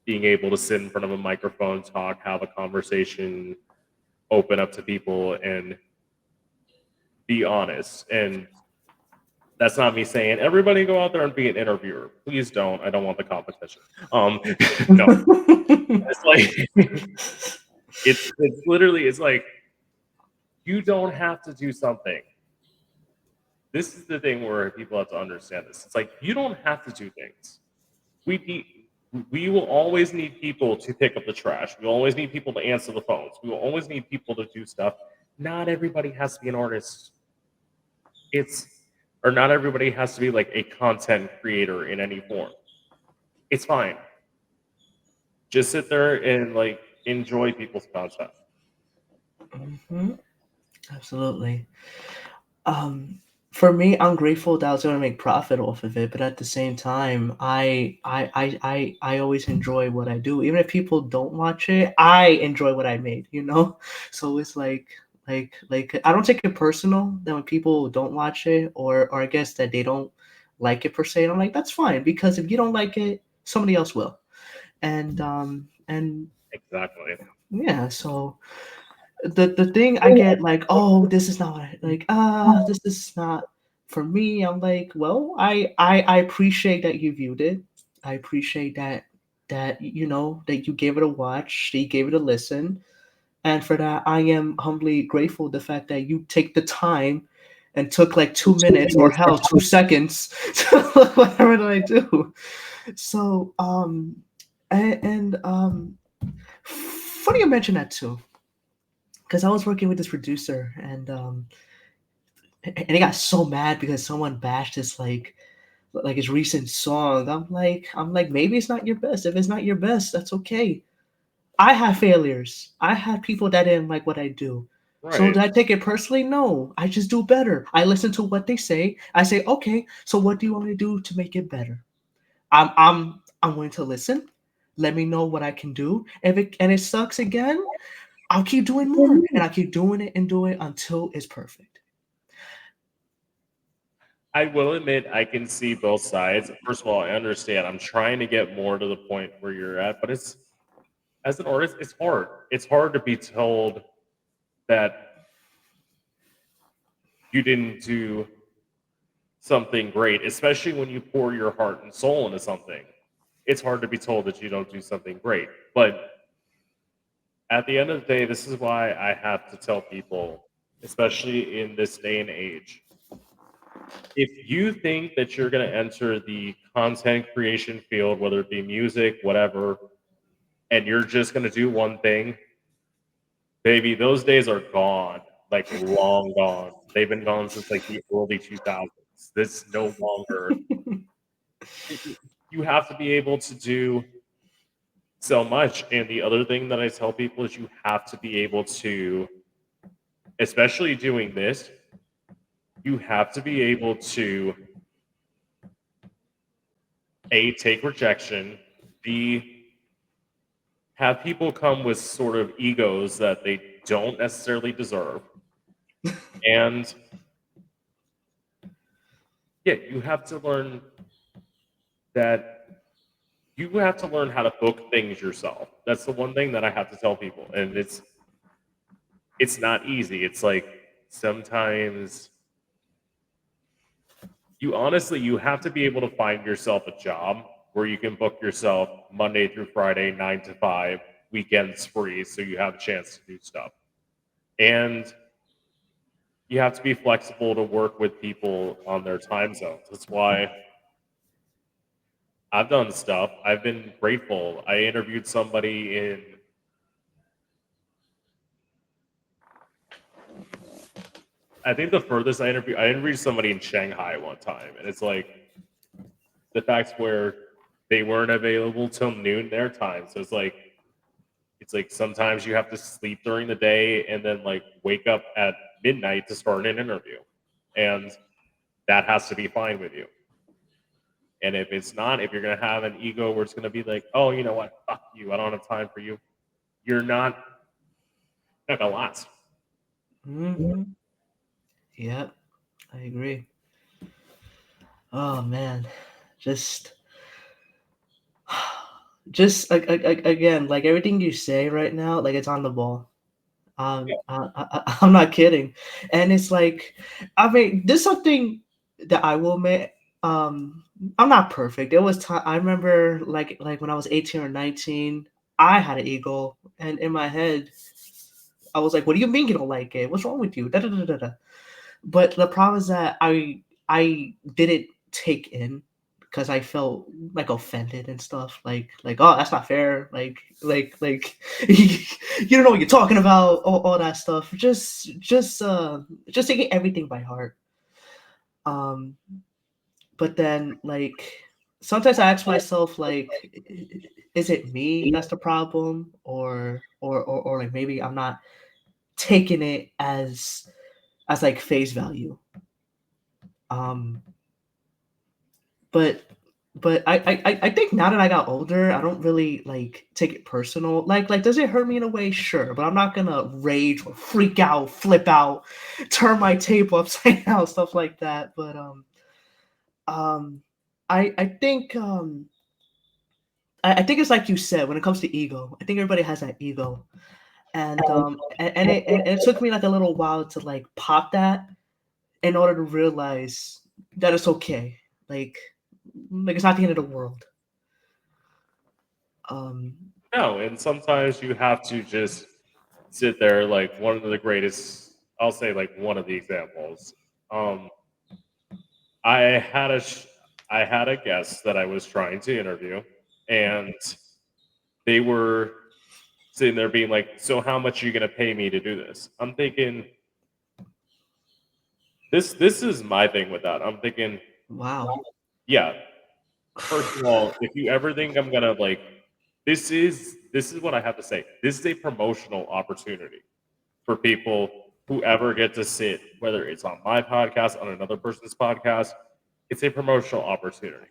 being able to sit in front of a microphone, talk, have a conversation, open up to people, and be honest. And that's not me saying everybody go out there and be an interviewer. Please don't. I don't want the competition. No, it's like it's literally it's like you don't have to do something. This is the thing where people have to understand this. It's like you don't have to do things. We need we will always need people to pick up the trash. We always need people to answer the phones. We will always need people to do stuff. Not everybody has to be an artist. It's or not everybody has to be like a content creator in any form. It's fine. Just sit there and like enjoy people's content. Hmm. Absolutely. Um, for me, I'm grateful that I was going to make profit off of it, but at the same time, I always enjoy what I do. Even if people don't watch it, I enjoy what I made, you know? So it's like I don't take it personal that when people don't watch it or I guess that they don't like it per se. I'm like, that's fine because if you don't like it, somebody else will. And Exactly. yeah, so the thing I get like, oh, this is not what I like. This is not for me. I'm like, well, I appreciate that you viewed it. I appreciate that you know that you gave it a watch, that you gave it a listen, and for that I am humbly grateful. The fact that you take the time and took like 2 minutes or hell 2 seconds to look whatever that I do. So and funny you mention that too because I was working with this producer and he got so mad because someone bashed his like his recent song. I'm like maybe it's not your best. If it's not your best, that's okay. I have failures. I have people that didn't like what I do. So Right. do I take it personally? No. I just do better. I listen to what they say. I say, okay, so what do you want me to do to make it better? I'm willing to listen. Let me know what I can do. If it sucks again, I'll keep doing more. And I'll keep doing it and doing it until it's perfect. I will admit I can see both sides. First of all, I understand. I'm trying to get more to the point where you're at, but it's as an artist, it's hard. It's hard to be told that you didn't do something great, especially when you pour your heart and soul into something. it's hard to be told that you don't do something great. But at the end of the day, this is why I have to tell people, especially in this day and age, if you think that you're going to enter the content creation field, whether it be music, whatever, and you're just going to do one thing, baby, those days are gone, like long gone. They've been gone since like the early 2000s. This no longer. You have to be able to do so much. And the other thing that I tell people is you have to be able to, especially doing this, you have to be able to A, take rejection, B, have people come with sort of egos that they don't necessarily deserve. And yeah, you have to learn that you have to learn how to book things yourself. That's the one thing that I have to tell people. And it's not easy. It's like sometimes you have to be able to find yourself a job where you can book yourself Monday through Friday, 9 to 5, weekends free, so you have a chance to do stuff. And you have to be flexible to work with people on their time zones. That's why I've done stuff. I've been grateful. I interviewed somebody in, I think the furthest I interviewed somebody in Shanghai one time, and it's like the facts where they weren't available till noon their time. So it's like sometimes you have to sleep during the day and then like wake up at midnight to start an interview. And that has to be fine with you. And if it's not, if you're gonna have an ego where it's gonna be like, oh, you know what, fuck you, I don't have time for you, you're not gonna last. Hmm. Yeah, I agree. Oh man, just again, like everything you say right now, like it's on the ball. I'm not kidding, and it's like, I mean, there's something that I will admit. Um, I'm not perfect. There was time I remember, like when I was 18 or 19, I had an ego, and in my head, I was like, "What do you mean you don't like it? What's wrong with you?" Da, da, da, da, da. But the problem is that I didn't take in because I felt like offended and stuff. Like oh, that's not fair. Like you don't know what you're talking about. All that stuff. Just taking everything by heart. Um, but then like sometimes I ask myself like, is it me that's the problem, or like maybe I'm not taking it as like face value. Um, but I think now that I got older, I don't really like take it personal. Like does it hurt me in a way? Sure, but I'm not gonna rage or freak out, flip out, turn my tape upside down, stuff like that. But um I think I think it's like you said when it comes to ego. I think everybody has that ego, and it took me like a little while to like pop that in order to realize that it's okay. Like it's not the end of the world. Um, No, and sometimes you have to just sit there like one of the greatest, I'll say like one of the examples. Um, I had I had a guest that I was trying to interview, and they were sitting there being like, "So how much are you going to pay me to do this?" I'm thinking, this is my thing with that. I'm thinking, wow. yeah. First of all, if you ever think I'm gonna like, this is what I have to say. This is a promotional opportunity for people who ever get to sit, whether it's on my podcast, on another person's podcast. It's a promotional opportunity.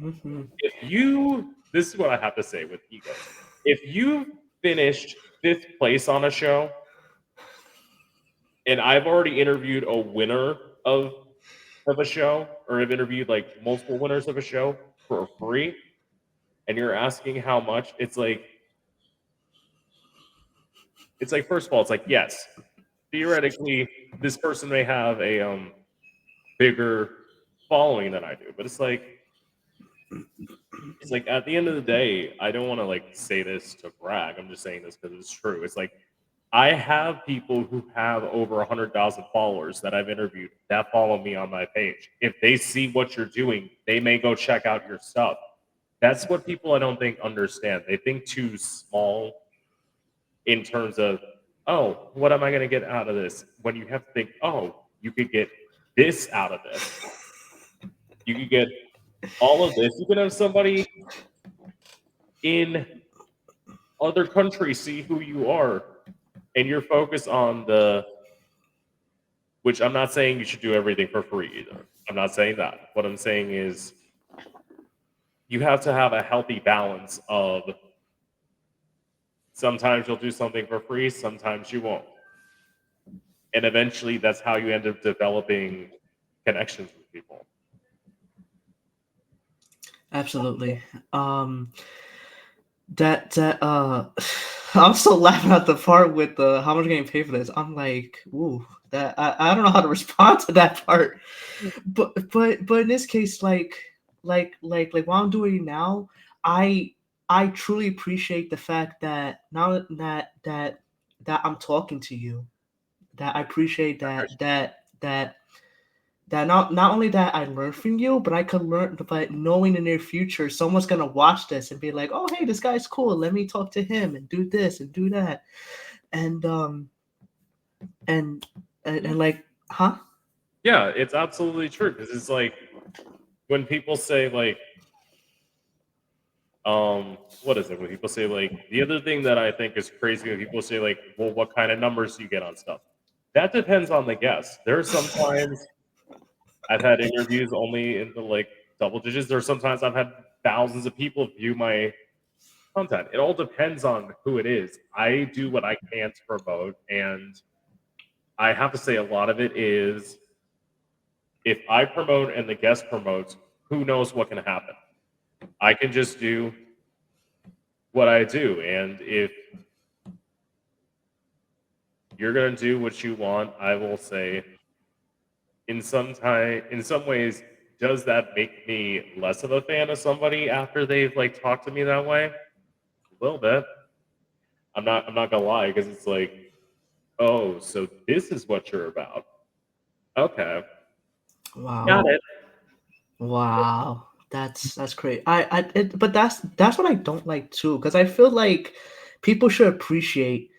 Mhm. If you, this is what I have to say with egos. If you finished fifth place on a show, and I've already interviewed a winner of of a show, or I've interviewed like multiple winners of a show for free, and you're asking how much, it's like first of all, it's like yes, theoretically, this person may have a bigger following than I do, but it's like It's like at the end of the day, I don't want to like say this to brag. I'm just saying this because it's true. It's like I have people who have over 100,000 followers that I've interviewed that follow me on my page. If they see what you're doing, they may go check out your stuff. That's what people I don't think understand. They think too small in terms of, oh, what am I going to get out of this? When you have to think, oh, you could get this out of this. You could get all of this. You can have somebody in other countries see who you are, and you're focused on the. Which I'm not saying you should do everything for free either. I'm not saying that. What I'm saying is you have to have a healthy balance of sometimes you'll do something for free, sometimes you won't. And eventually that's how you end up developing connections with people. Absolutely. That I'm still laughing at the part with the how much getting paid for this. I'm like, ooh, that I don't know how to respond to that part. But in this case, like what I'm doing now, I I truly appreciate the fact that now that I'm talking to you, that I appreciate that not only that I learned from you, but I could learn, but knowing in the near future, someone's gonna watch this and be like, "Oh, hey, this guy's cool. Let me talk to him and do this and do that," and and and like, huh? Yeah, it's absolutely true because it's like when people say like what is it when people say like the other thing that I think is crazy when people say like, well, what kind of numbers do you get on stuff? That depends on the guest. There are sometimes I've had interviews only in the like double digits. There are sometimes I've had thousands of people view my content. It all depends on who it is. I do what I can to promote, and I have to say a lot of it is if I promote and the guest promotes, who knows what can happen. I can just do what I do, and if you're gonna do what you want, I will say in some ways, does that make me less of a fan of somebody after they've like talked to me that way? A little bit. I'm not gonna lie, because it's like, oh, so this is what you're about. Okay. Got Wow, it. wow, that's great. But that's what I don't like too, because I feel like people should appreciate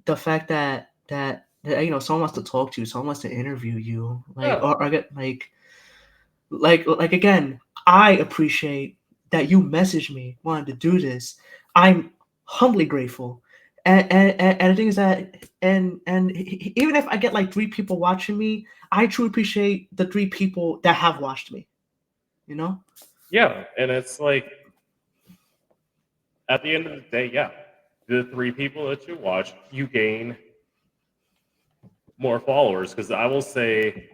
the fact that someone wants to talk to you, someone wants to interview you, like Yeah. or get like again, I appreciate that you messaged me wanted to do this. I'm humbly grateful. And the thing is that even if I get like three people watching me, I truly appreciate the three people that have watched me, you know? Yeah. And it's like at the end of the day, yeah. The three people that you watch, you gain more followers. Because I will say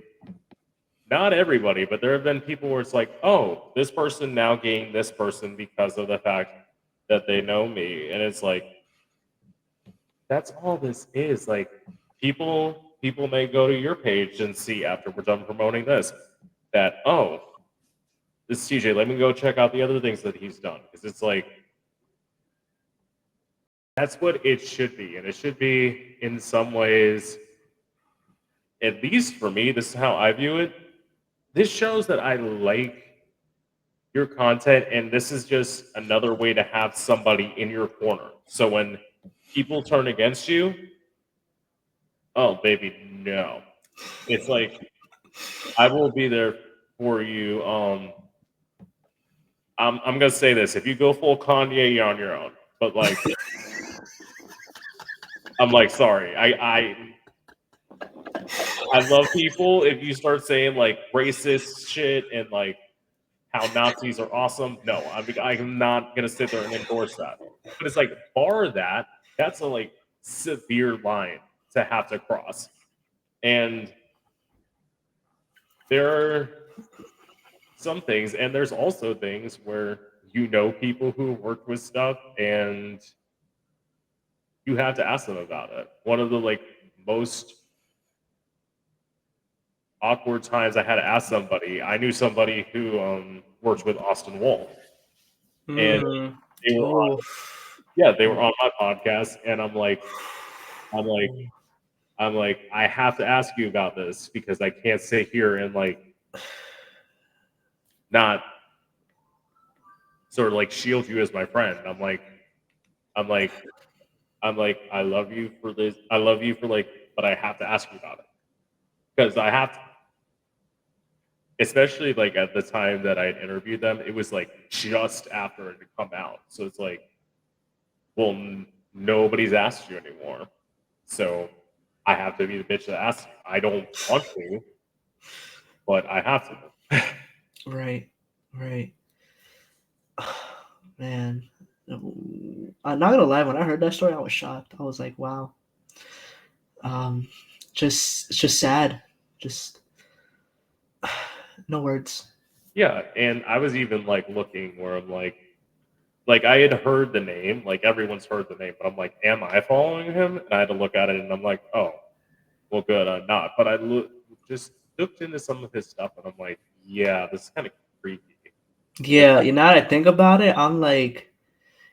not everybody, but there have been people where it's like, oh, this person now gained this person because of the fact that they know me. And it's like, that's all this is. Like people may go to your page and see after we're done promoting this that, oh, this is TJ, let me go check out the other things that he's done. Because it's like that's what it should be. And it should be in some ways, at least for me, this is how I view it. This shows that I like your content, and this is just another way to have somebody in your corner. So when people turn against you, oh baby, no. It's like I will be there for you. I'm gonna say this: if you go full Kanye, you're on your own. But like, I'm like, sorry, I love people. If you start saying like racist shit and like how Nazis are awesome. No, I'm not gonna sit there and endorse that. But it's like bar that. That's a like severe line to have to cross. And there are some things, and there's also things where you know people who have worked with stuff, and you have to ask them about it. One of the like most awkward times I had to ask somebody. I knew somebody who worked with Austin Wolf, and Mm. they were on, Oh. yeah, they were on my podcast, and I'm like, I have to ask you about this because I can't sit here and like not sort of like shield you as my friend. I'm like, I love you for this. I love you for like, but I have to ask you about it because I have to, especially like at the time that I interviewed them, it was like just after it had come out. So it's like, well, nobody's asked you anymore. So I have to be the bitch that asks you. I don't want to, but I have to. Right. Right. Man. I'm not gonna lie, when I heard that story, I was shocked. I was like, wow. Um, just it's just sad. Just no words. Yeah, and I was even like looking where I'm like I had heard the name, like everyone's heard the name, but I'm like, am I following him? And I had to look at it, and I'm like, oh, well, good, I'm not. But just looked into some of his stuff, and I'm like, yeah, this is kind of creepy. The Yeah, fact, you know, now that I think about it, I'm like,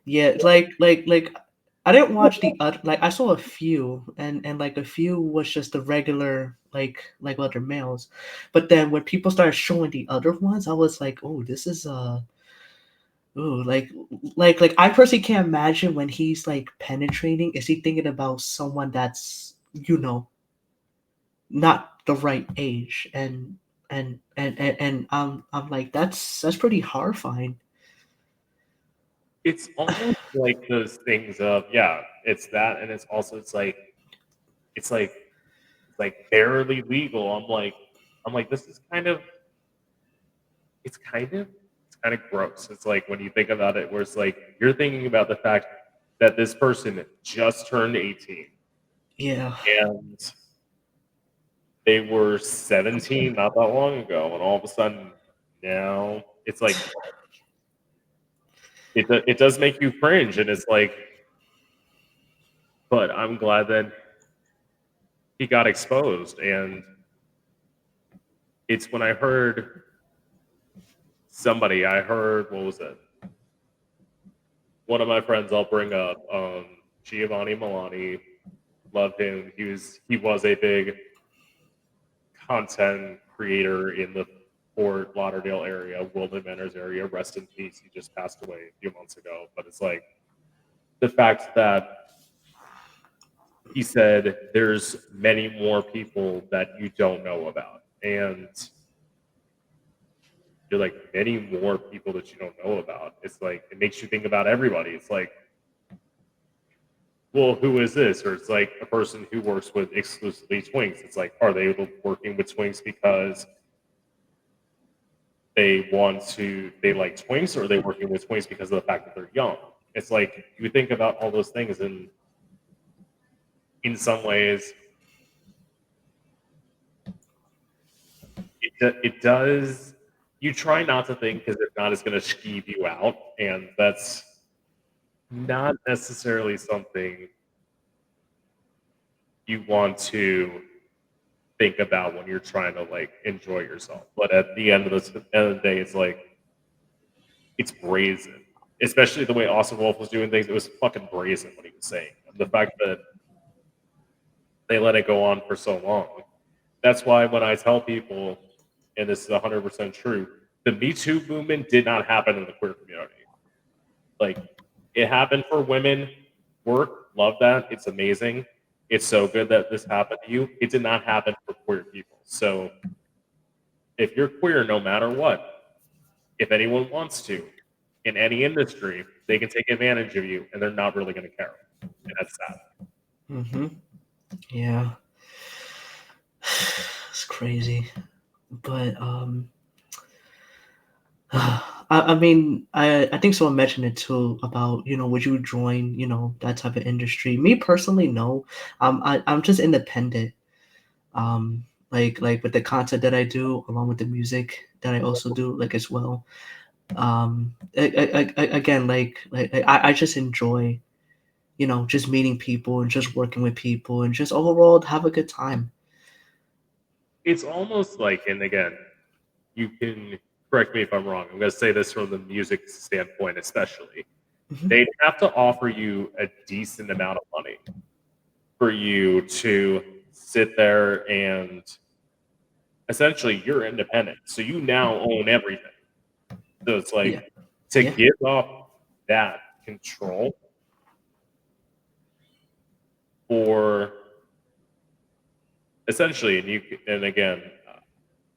yeah, like I didn't watch the other like I saw a few and like a few was just the regular like other males. But then when people started showing the other ones, I was like, oh, this is ooh, like I personally can't imagine when he's like penetrating, is he thinking about someone that's, not the right age and I'm like that's pretty horrifying. it's almost like those things of yeah, it's that, and it's also it's like it's like barely legal. I'm like, this is kind of it's kind of gross. It's like when you think about it, where it's like you're thinking about the fact that this person just turned 18 Yeah. and they were 17 not that long ago, and all of a sudden now it's like it does make you cringe, and it's like, but I'm glad that he got exposed, and it's when I heard somebody, I heard what was it? One of my friends I'll bring up, Giovanni Milani, loved him. He was a big content creator in the Fort Lauderdale area, Wilton Manors area. Rest in peace. He just passed away a few months ago. But it's like the fact that he said there's many more people that you don't know about. And you're like, many more people that you don't know about. It's like, it makes you think about everybody. It's like, well, who is this? Or it's like a person who works with exclusively twinks. It's like, are they working with twinks because they like twinks, or are they working with twinks because of the fact that they're young? It's like you think about all those things, and in some ways, it does. You try not to think because if not, it's going to skeeve you out, and that's not necessarily something you want to think about when you're trying to like enjoy yourself. But at the end of the day, it's like it's brazen. Especially the way Austin Wolf was doing things, it was fucking brazen what he was saying. And the fact that they let it go on for so long. That's why when I tell people, and this is 100% true, the Me Too movement did not happen in the queer community. Like, it happened for women. Work, love that. It's amazing. It's so good that this happened to you. It did not happen for queer people. So, if you're queer, no matter what, if anyone wants to, in any industry, they can take advantage of you, and they're not really going to care. And that's sad. Mm-hmm. Yeah. It's crazy. But I mean, I think someone mentioned it too about, would you join, that type of industry? Me personally, no. I'm just independent. Like with the content that I do, along with the music that I also do, like as well. Again, I just enjoy, just meeting people and just working with people and just overall have a good time. It's almost like, and again, you can correct me if I'm wrong. I'm going to say this from the music standpoint, especially. Mhm. They'd have to offer you a decent amount of money for you to sit there and essentially you're independent. So you now own everything. So it's Yeah. like to Yeah. give up that control for essentially, and again,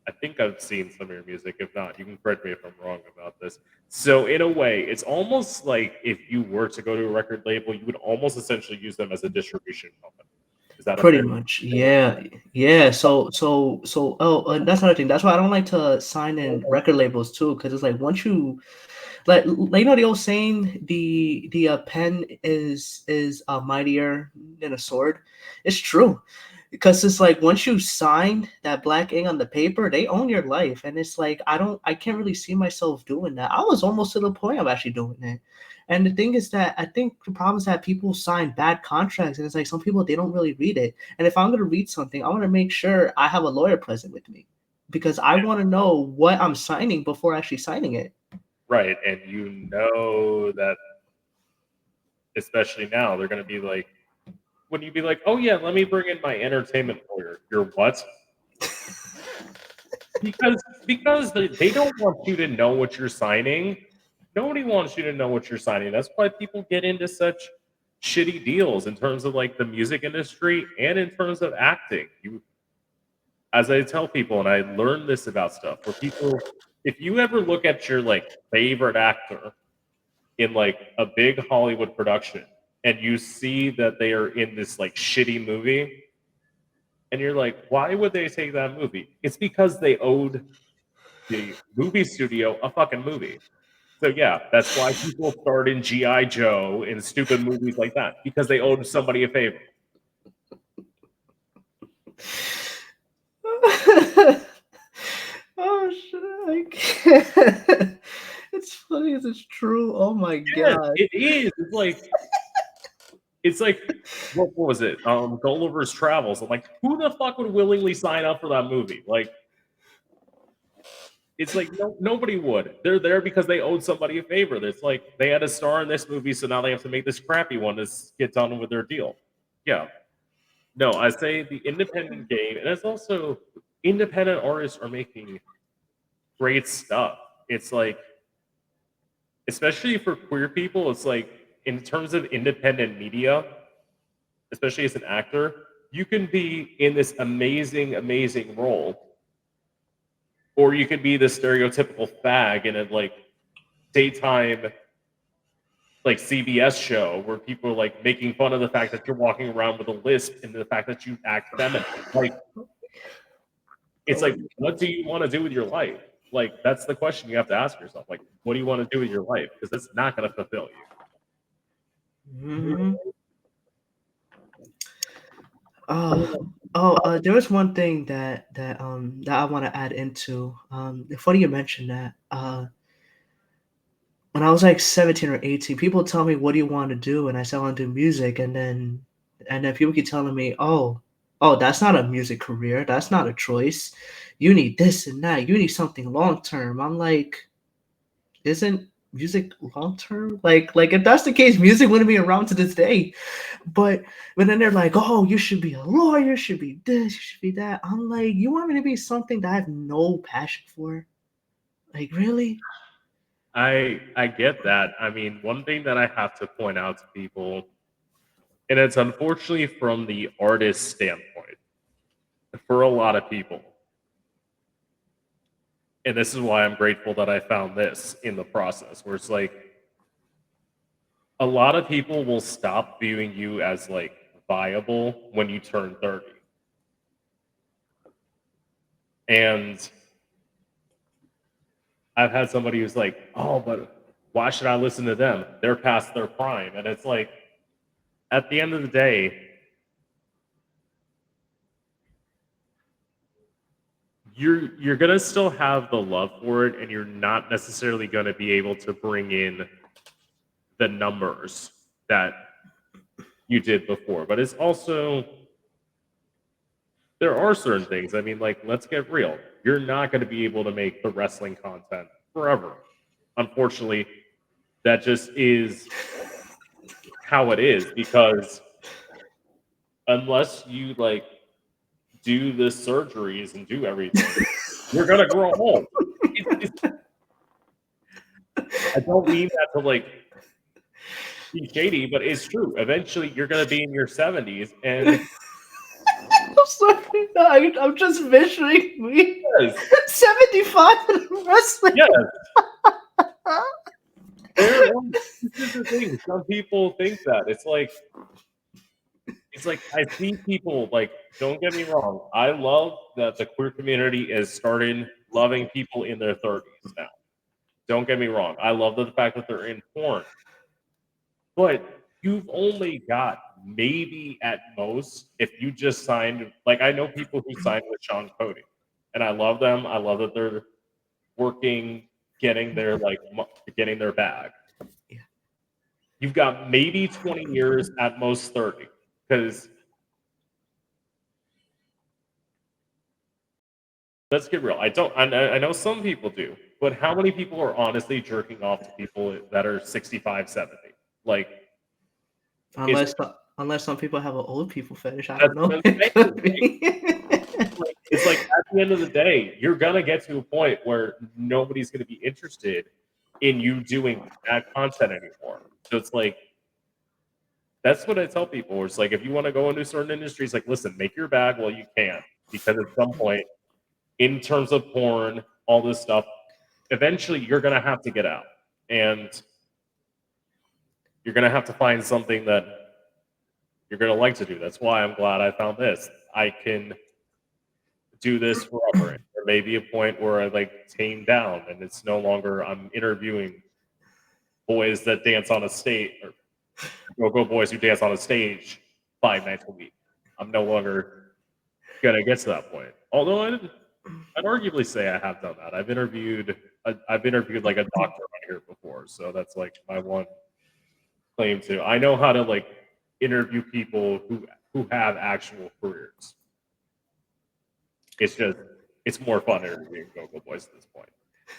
I think I've seen some of your music. If not, you can correct me if I'm wrong about this. So in a way, it's almost like if you were to go to a record label, you would almost essentially use them as a distribution company. Is that a Pretty fair much. statement? Yeah. Yeah. So that's another thing. That's why I don't like to sign in record labels too, because it's like once you like you know the old saying, the pen is mightier than a sword. It's true, because it's like once you sign that black ink on the paper, they own your life, and it's like I can't really see myself doing that. I was almost to the point of actually doing it. And the thing is that I think the problem is that people sign bad contracts, and it's like some people they don't really read it. And if I'm gonna read something, I want to make sure I have a lawyer present with me, because I want to know what I'm signing before actually signing it. Right. And you know that, especially now, they're going to be like, when you be like, oh, yeah, let me bring in my entertainment lawyer. You're what? Because they don't want you to know what you're signing. Nobody wants you to know what you're signing. That's why people get into such shitty deals in terms of like the music industry and in terms of acting. You, as I tell people, and I learned this about stuff, where people, if you ever look at your like favorite actor in like a big Hollywood production and you see that they are in this like shitty movie, and you're like, why would they take that movie? It's because they owed the movie studio a fucking movie. So yeah, that's why people start in GI Joe and stupid movies like that because they owed somebody a favor. Oh shit! I can't. It's funny as it's true. Oh my Yes, god. it is. It's like what was it? Gulliver's Travels. I'm like, who the fuck would willingly sign up for that movie? Like, it's like nobody would. They're there because they owed somebody a favor. It's like they had a star in this movie, so now they have to make this crappy one to get done with their deal. Yeah. No, I say the independent game, and it's also independent artists are making great stuff. It's like, especially for queer people, it's like in terms of independent media, especially as an actor, you can be in this amazing, amazing role, or you can be the stereotypical fag in a like daytime like CBS show where people are like making fun of the fact that you're walking around with a lisp and the fact that you act feminine. Like, it's Oh, like, what do you want to do with your life? Like, that's the question you have to ask yourself. Like, what do you want to do with your life? Because it's not going to fulfill you. mhm. There was one thing that I want to add into. Funny you mentioned that. When I was like 17 or 18, people tell me, "What do you want to do?" And I said, "I want to do music." And then people keep telling me, "Oh, that's not a music career. That's not a choice. You need this and that. You need something long term." I'm like, isn't music long term? Like if that's the case, music wouldn't be around to this day. But then they're like, "Oh, you should be a lawyer. You should be this. You should be that." I'm like, you want me to be something that I have no passion for? Like really? I get that. I mean, one thing that I have to point out to people, and it's unfortunately from the artist standpoint, for a lot of people, and this is why I'm grateful that I found this in the process, where it's like a lot of people will stop viewing you as like viable when you turn 30. And I've had somebody who's like, "Oh, but why should I listen to them? They're past their prime." And it's like, at the end of the day, you're gonna still have the love for it, and you're not necessarily gonna be able to bring in the numbers that you did before. But it's also there are certain things. I mean, like, let's get real. you're not going to be able to make the wrestling content forever. Unfortunately, that just is how it is, because unless you like do the surgeries and do everything, you're gonna grow old. I don't mean that to like be shady, but it's true. Eventually, you're gonna be in your 70s, and I'm sorry. No, I'm just measuring me. yes, 75 in wrestling. yes, this is the thing. Some people think that it's like I see people like. Don't get me wrong. I love that the queer community is starting loving people in their 30s now. Don't get me wrong. I love the fact that they're in porn. But you've only got maybe at most, if you just signed, like I know people who signed with Sean Cody, and I love them. I love that they're working, getting their getting their bag. You've got maybe 20 years, at most 30, because let's get real. I don't. I know some people do, but how many people are honestly jerking off to people that are 65, 70? Like, it's Unless some people have an old people fetish, I that's don't know. what I'm It saying. could be. It's like at the end of the day, you're gonna get to a point where nobody's gonna be interested in you doing that content anymore. So it's like that's what I tell people. It's like if you want to go into certain industries, like listen, make your bag while you can, because at some point, in terms of porn, all this stuff, eventually you're gonna have to get out, and you're gonna have to find something that you're gonna like to do. That's why I'm glad I found this. I can do this forever. There may be a point where I like tame down, and it's no longer I'm interviewing boys that dance on a stage, or go boys who dance on a stage 5 nights a week. I'm no longer gonna get to that point. Although I'd arguably say I have done that. I've interviewed like a doctor on here before, so that's like my one claim to. I know how to like interview people who have actual careers. It's just it's more fun interviewing go boys at this point.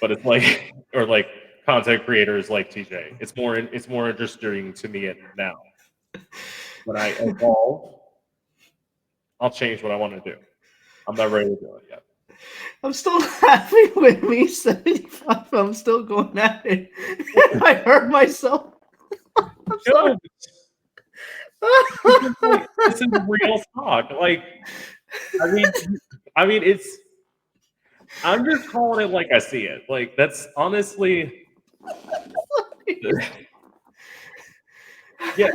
But it's like or like content creators like TJ. It's more interesting to me now. When I evolve, I'll change what I want to do. I'm not ready to do it yet. I'm still happy with me 75. I'm still going at it. I hurt myself. I'm sorry. No, this is real talk. Like, I mean, it's. I'm just calling it like I see it. Like that's honestly. Yeah,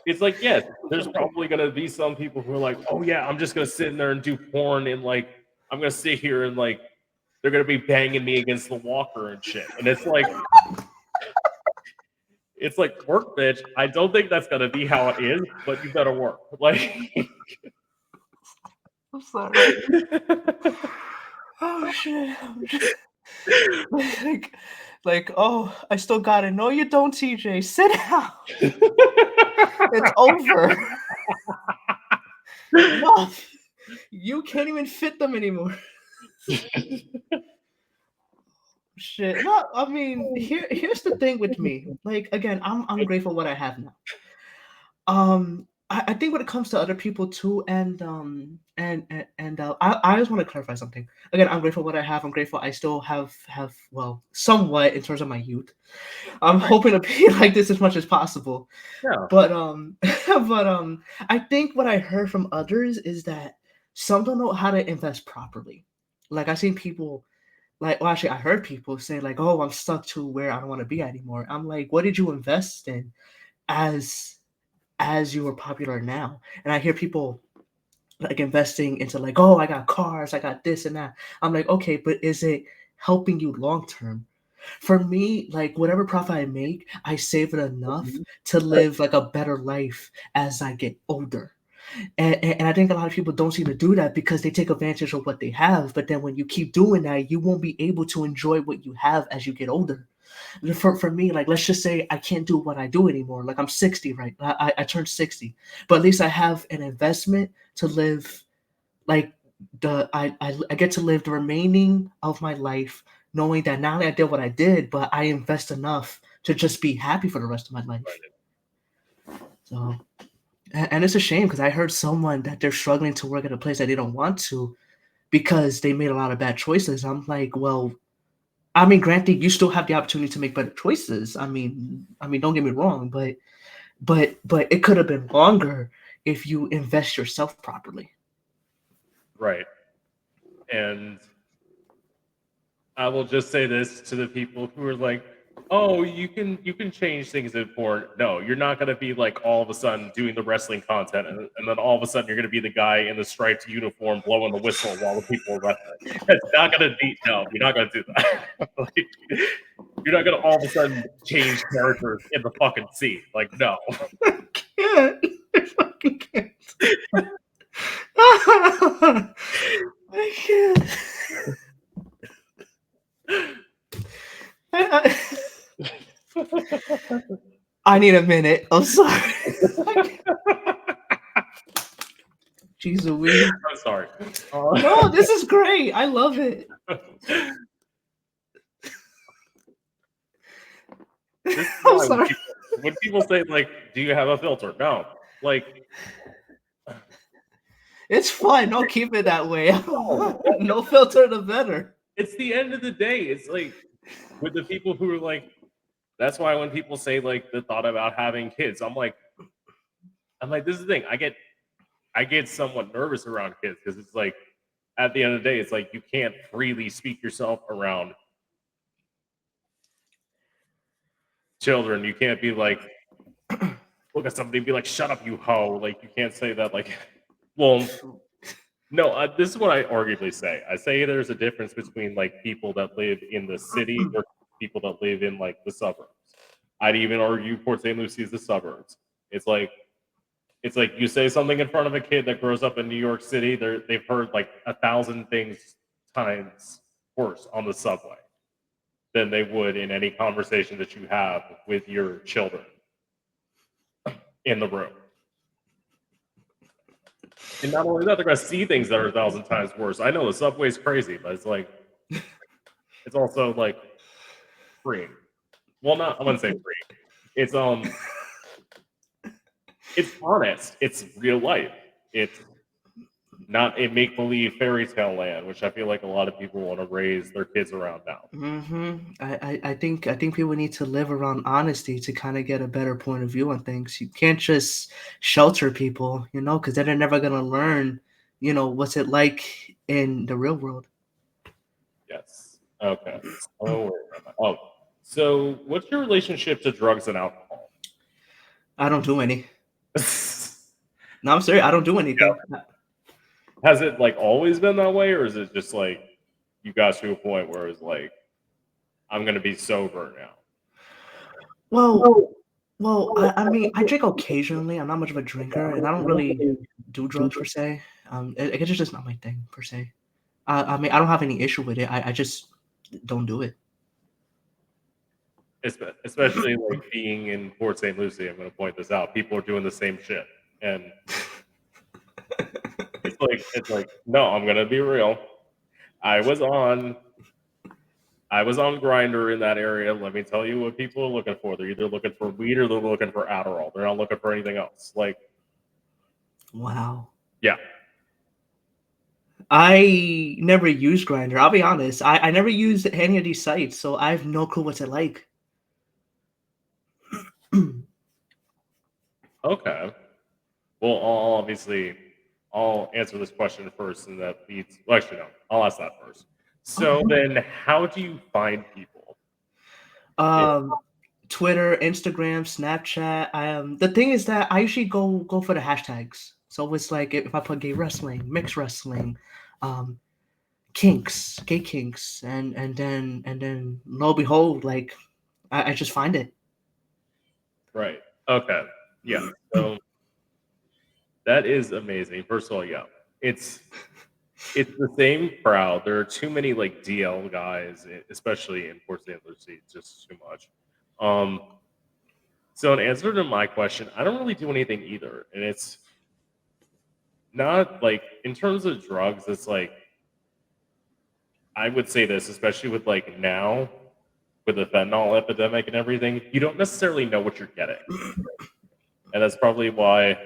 it's like yes. There's probably gonna be some people who are like, oh yeah, I'm just gonna sit in there and do porn and like I'm gonna sit here and like they're gonna be banging me against the walker and shit. And it's like work, bitch. I don't think that's gonna be how it is, but you better work. Like I'm sorry. Oh shit. Oh, I still got it. No, you don't, TJ. Sit down. It's over. Enough. You can't even fit them anymore. Shit. No, I mean, here's the thing with me. Like again, I'm grateful what I have now. I think when it comes to other people too, I just want to clarify something. Again, I'm grateful what I have. I'm grateful I still have well somewhat in terms of my youth. I'm hoping to be like this as much as possible. yeah. But I think what I heard from others is that some don't know how to invest properly. Like I seen people well actually I heard people say like, oh, I'm stuck to where I don't want to be anymore. I'm like, what did you invest in as you were popular now? And I hear people like investing into like, oh, I got cars, I got this and that. I'm like, okay, but is it helping you long term? For me, like whatever profit I make, I save it enough to live like a better life as I get older. And I think a lot of people don't seem to do that because they take advantage of what they have. But then when you keep doing that, you won't be able to enjoy what you have as you get older. For me, like let's just say I can't do what I do anymore. Like I'm 60, right? I turned 60, but at least I have an investment to live like I get to live the remaining of my life knowing that not only I did what I did, but I invest enough to just be happy for the rest of my life. So, and it's a shame because I heard someone that they're struggling to work at a place that they don't want to because they made a lot of bad choices. I'm like, well, I mean, granted, you still have the opportunity to make better choices. I mean, don't get me wrong, but it could have been longer if you invest yourself properly. Right. And I will just say this to the people who are like, "Oh, you can change things in porn." No, you're not gonna be like all of a sudden doing the wrestling content, and then all of a sudden you're gonna be the guy in the striped uniform blowing the whistle while the people are wrestling. That's not gonna be. No, you're not gonna do that. Like, you're not gonna all of a sudden change characters in the fucking scene. Like, no. Can't. I fucking can't. I can't. I, I need a minute. I'm sorry. Jeez Louise. I'm sorry. No, this is great. I love it. This is I'm why sorry. when people say like, "Do you have a filter?" No, like, It's fun. Don't keep it that way. no. No filter, the better. It's the end of the day. It's like with the people who are like. That's why when people say like the thought about having kids, I'm like, this is the thing. I get somewhat nervous around kids because it's like at the end of the day, it's like you can't freely speak yourself around children. You can't be like, look at somebody and be like, "Shut up, you hoe!" Like you can't say that. Like, well, no. This is what I arguably say. I say there's a difference between like people that live in the city or people that live in like the suburbs. I'd even argue Port St. Lucie is the suburbs. It's like you say something in front of a kid that grows up in New York City, they've heard like 1,000 things times worse on the subway than they would in any conversation that you have with your children in the room. And not only that, they're going to see things that are 1,000 times worse. I know the subway's crazy, but it's like it's also like free. Well, not I wouldn't say free. It's honest. It's real life. It's not a make believe fairy tale land, which I feel like a lot of people want to raise their kids around now. I think people need to live around honesty to kind of get a better point of view on things. You can't just shelter people, because then they're never gonna learn, what's it like in the real world. Yes. Okay. So, so what's your relationship to drugs and alcohol? I don't do any. No, I'm serious. I don't do anything. Has it like always been that way, or is it just like you got to a point where it's like I'm gonna be sober now? Well, I mean, I drink occasionally. I'm not much of a drinker, and I don't really do drugs per se. It's just not my thing per se. I mean, I don't have any issue with it. I just don't do it. Especially like being in Port St. Lucie, I'm going to point this out. People are doing the same shit, and it's like no, I'm going to be real. I was on Grinder in that area. Let me tell you what people are looking for. They're either looking for weed or they're looking for Adderall. They're not looking for anything else. Like, Wow. yeah, I never used Grinder. I'll be honest. I never used any of these sites, so I have no clue what's it like. okay. Well, I'll answer this question first, and that leads. Well, actually, no. I'll ask that first. So Okay. then, how do you find people? Um, Twitter, Instagram, Snapchat. The thing is that I usually go for the hashtags. So it's like if I put gay wrestling, mixed wrestling, um, kinks, gay kinks, and then lo and behold, like I just find it. Right. Okay. Yeah. So that is amazing. First of all, yeah, it's it's the same crowd. There are too many like DL guys, especially in Port St. Lucie. It's just too much. Um. So in answer to my question, I don't really do anything either, and not like in terms of drugs, it's like I would say this, especially with like now with the fentanyl epidemic and everything, you don't necessarily know what you're getting. And that's probably why,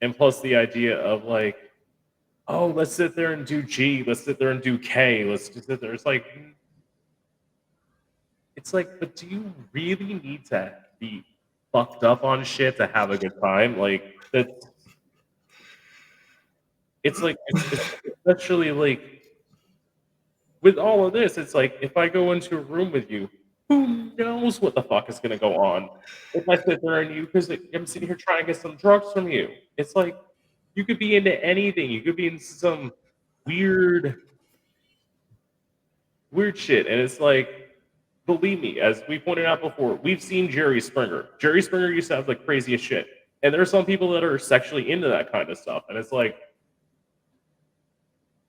and plus the idea of like, oh, let's sit there and do G, let's sit there and do K, let's just sit there. It's like, but do you really need to be fucked up on shit to have a good time? Like that's it's like it's especially like with all of this, it's like if I go into a room with you, who knows what the fuck is gonna go on? If I sit there and you because I'm sitting here trying to get some drugs from you. It's like you could be into anything. You could be into some weird weird shit. And it's like, believe me, as we pointed out before, we've seen Jerry Springer. Jerry Springer used to have the craziest shit. And there are some people that are sexually into that kind of stuff. And it's like,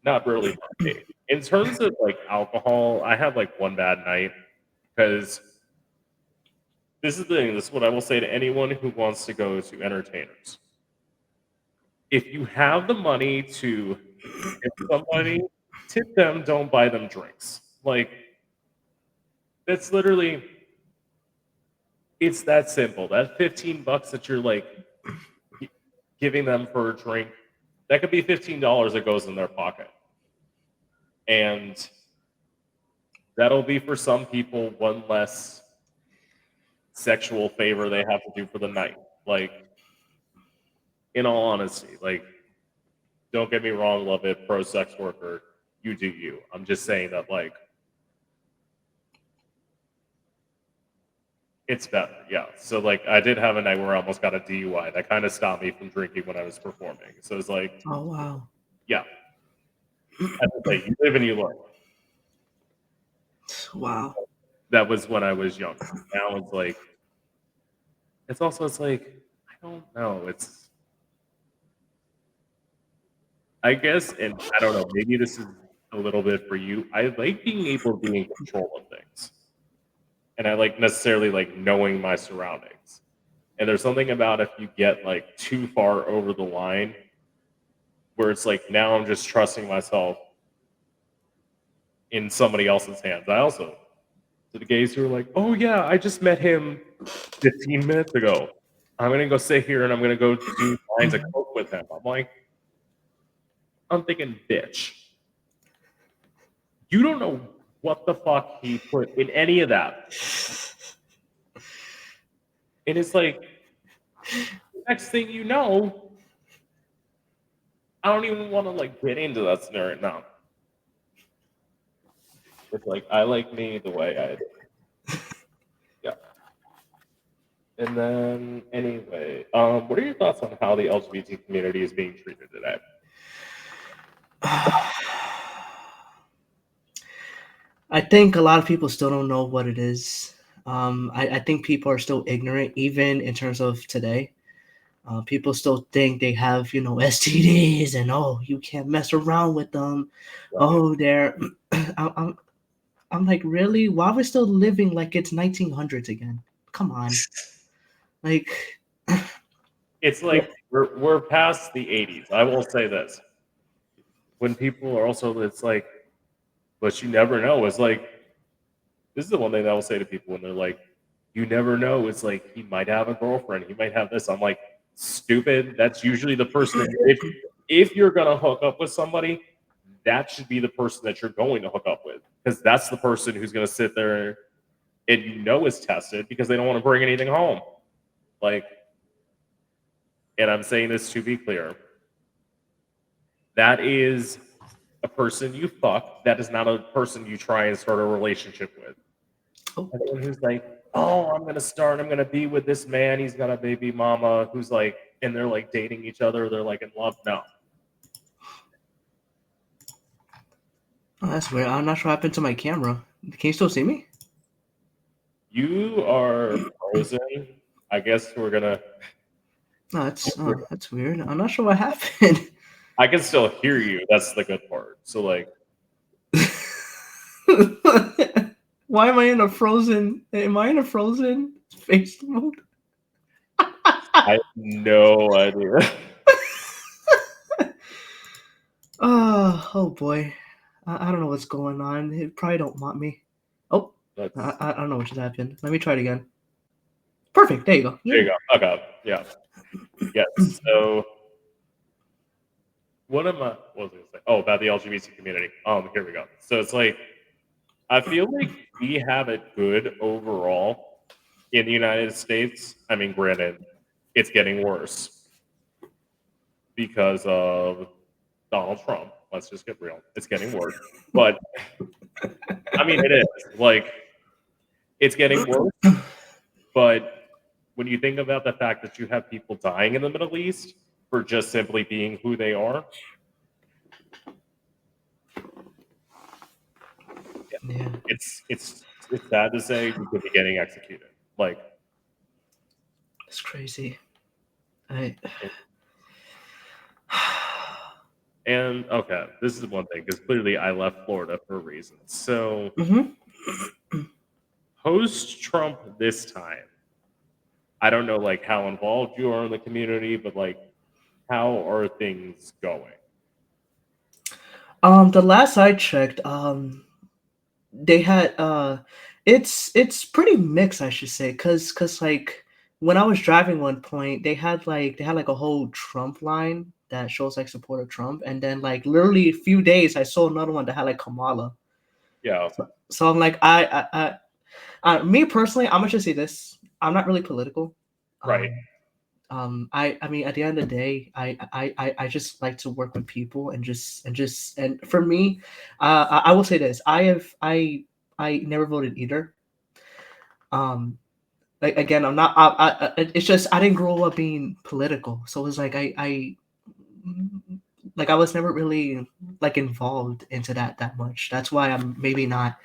not really for me. In terms of like alcohol, I have like one bad night because this is the thing. This is what I will say to anyone who wants to go to entertainers. If you have the money to tip somebody, tip them, don't buy them drinks. Like, that's literally, it's that simple. That 15 bucks that you're like giving them for a drink, that could be $15 that goes in their pocket. And that'll be for some people one less sexual favor they have to do for the night. Like, in all honesty, like, don't get me wrong, love it, pro sex worker, you do you. I'm just saying that, like, it's better, yeah. So, like, I did have a night where I almost got a DUI. That kind of stopped me from drinking when I was performing. So it's like, Oh wow. yeah. As I say, you live and you learn. Wow. That was when I was younger. Now it's like, it's like, I don't know. I guess, and I don't know, maybe this is a little bit for you. I like being able to be in control of things. And I like necessarily like knowing my surroundings. And there's something about if you get like too far over the line where it's like now I'm just trusting myself in somebody else's hands. I also, to the gays who are like, oh yeah, I just met him 15 minutes ago. I'm gonna go sit here and I'm gonna go do lines of coke with him. I'm thinking, bitch, you don't know what the fuck he put in any of that. And it's like, next thing you know, I don't even want to like get into that scenario now. It's like I like me the way I do. Yeah. And then anyway, what are your thoughts on how the LGBT community is being treated today? I think a lot of people still don't know what it is. I think people are still ignorant, even in terms of today. People still think they have, STDs, and oh, you can't mess around with them. Oh, they're. I'm, I'm like, really? Why are we still living like it's 1900s again? Come on, like. It's like we're past the 80s. I will say this. When people are also, it's like, but you never know. It's like, this is the one thing that I will say to people when they're like, you never know. It's like, he might have a girlfriend. He might have this. I'm like, stupid. That's usually the person. If you're going to hook up with somebody, that should be the person that you're going to hook up with. Because that's the person who's going to sit there and is tested because they don't want to bring anything home. Like, and I'm saying this to be clear. That is a person you fuck. That is not a person you try and start a relationship with. Everyone who's like, oh, I'm gonna be with this man. He's got a baby mama who's like, and they're like dating each other. They're like in love. No. Oh, that's weird. I'm not sure what happened to my camera. Can you still see me? You are frozen. I guess we're gonna. No, that's weird. I'm not sure what happened. I can still hear you. That's the good part. So like, why am I in a frozen? Am I in a frozen face mode? I have no idea. Oh boy, I don't know what's going on. They probably don't want me. Oh, That's I don't know what just happened. Let me try it again. Perfect. There you go. there you Yeah. go. Okay, yeah, yes. So what was I gonna say? Oh, about the LGBT community. Here we go. So it's like I feel like we have it good overall in the United States. I mean, granted, it's getting worse because of Donald Trump. Let's just get real. It's getting worse. But I mean, it is. Like, it's getting worse. But when you think about the fact that you have people dying in the Middle East for just simply being who they are, Yeah, it's sad to say you could be getting executed. Like, it's crazy. I. and okay, this is one thing because clearly I left Florida for a reason. So hmm post Trump this time, I don't know like how involved you are in the community, but like how are things going? The last I checked, they had it's pretty mixed, I should say, cause like when I was driving one point, they had like a whole Trump line that shows like support of Trump, and then like literally a few days I saw another one that had like Kamala. Yeah, So I'm like, me personally, I'm gonna just say this: I'm not really political. right. I mean, at the end of the day, I just like to work with people and for me, I will say this: I never voted either. Um, like again, I'm not. It's just I didn't grow up being political, so it's like I was never really like involved into that much. That's why I'm maybe not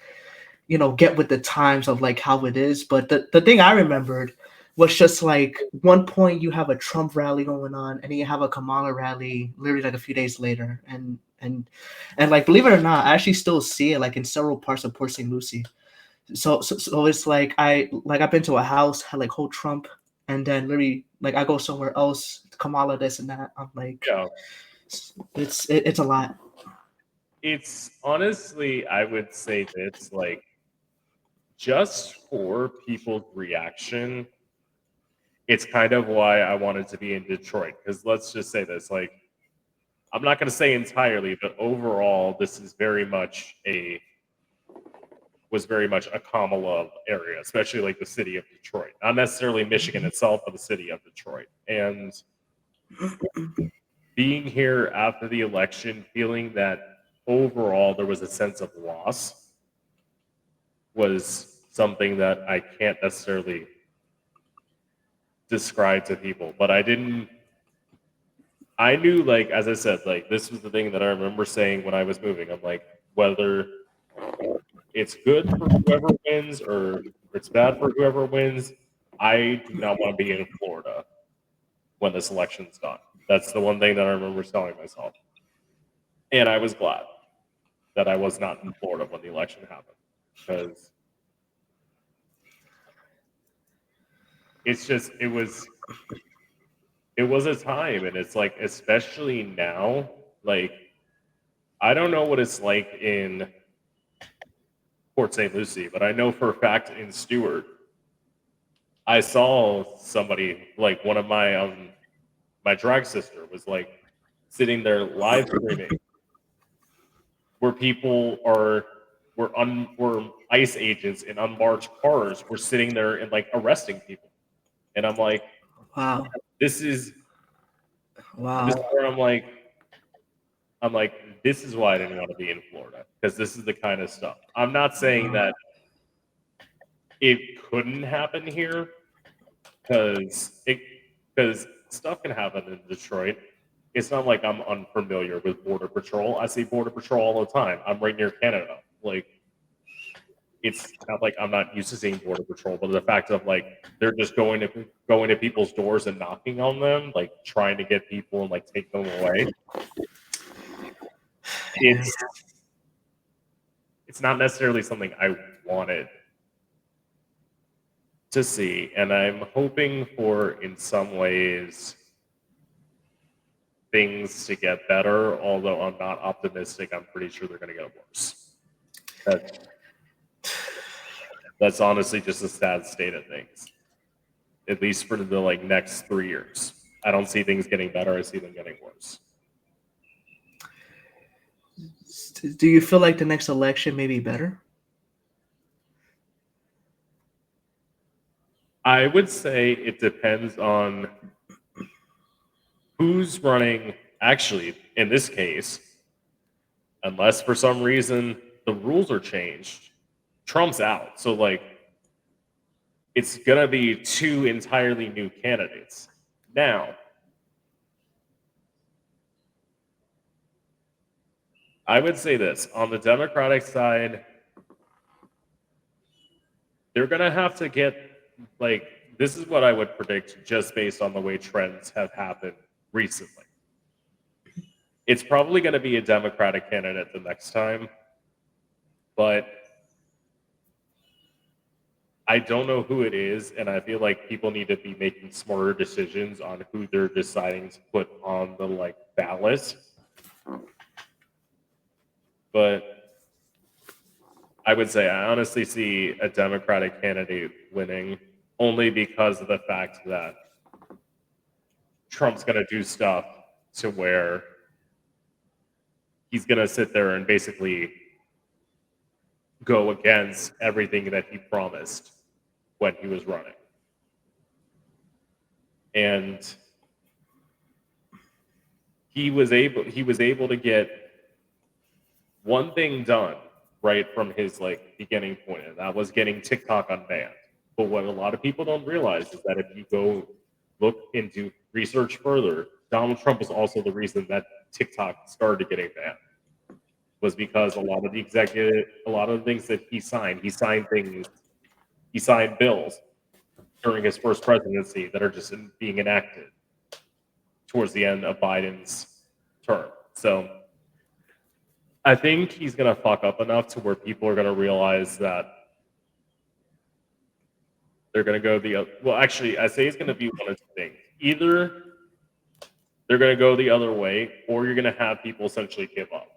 get with the times of like how it is. But the thing I remembered was just like one point you have a Trump rally going on, and then you have a Kamala rally literally like a few days later, and like believe it or not, I actually still see it like in several parts of Port St. Lucie. So it's like I've been to a house had like whole Trump, and then literally like I go somewhere else, Kamala this and that. I'm like, Yeah. it's a lot. It's honestly, I would say this like just for people's reaction, it's kind of why I wanted to be in Detroit. Because let's just say this, like, I'm not going to say entirely, but overall, this is very much a was very much a Kamala area, especially like the city of Detroit, not necessarily Michigan itself, but the city of Detroit. And being here after the election, feeling that overall there was a sense of loss was something that I can't necessarily describe to people. But I didn't. I knew, like as I said, like this was the thing that I remember saying when I was moving. I'm like, whether it's good for whoever wins or it's bad for whoever wins, I do not want to be in Florida when this election's done. That's the one thing that I remember telling myself. And I was glad that I was not in Florida when the election happened because it's just it was a time, and it's like especially now, like I don't know what it's like in Port St. Lucie, but I know for a fact in Stewart, I saw somebody like one of my drag sister was like sitting there live streaming where people were ICE agents in unmarked cars were sitting there and like arresting people, and I'm like, Wow, this is this is wow. where I'm like, this is why I didn't want to be in Florida because this is the kind of stuff. I'm not saying Wow. that it couldn't happen here because stuff can happen in Detroit. It's not like I'm unfamiliar with Border Patrol. I see Border Patrol all the time. I'm right near Canada. Like it's not like I'm not used to seeing Border Patrol, but the fact of like they're just going to people's doors and knocking on them, like trying to get people and like take them away. Yeah. It's it's not necessarily something I wanted to see, and I'm hoping for in some ways things to get better, although I'm not optimistic. I'm pretty sure they're going to get worse. That's honestly just a sad state of things, at least for the next 3 years. I don't see things getting better. I see them getting worse. Do you feel like the next election may be better? I would say it depends on who's running. Actually, in this case, unless for some reason the rules are changed, Trump's out. So it's gonna be 2 entirely new candidates. Now, I would say this on the Democratic side, they're gonna have to get this is what I would predict just based on the way trends have happened recently. It's probably going to be a Democratic candidate the next time, but I don't know who it is, and I feel like people need to be making smarter decisions on who they're deciding to put on the ballot. But I would say I honestly see a Democratic candidate winning only because of the fact that Trump's going to do stuff to where he's going to sit there and basically go against everything that he promised when he was running. And he was able to get one thing done right from his beginning point, and that was getting TikTok unbanned. But what a lot of people don't realize is that if you go look into research further, Donald Trump was also the reason that TikTok started getting banned. Was because a lot of the things that he signed bills during his first presidency that are just being enacted towards the end of Biden's term. So I think he's going to fuck up enough to where people are going to realize that they're going to go well, actually, I say it's going to be one of two things. Either they're going to go the other way, or you're going to have people essentially give up,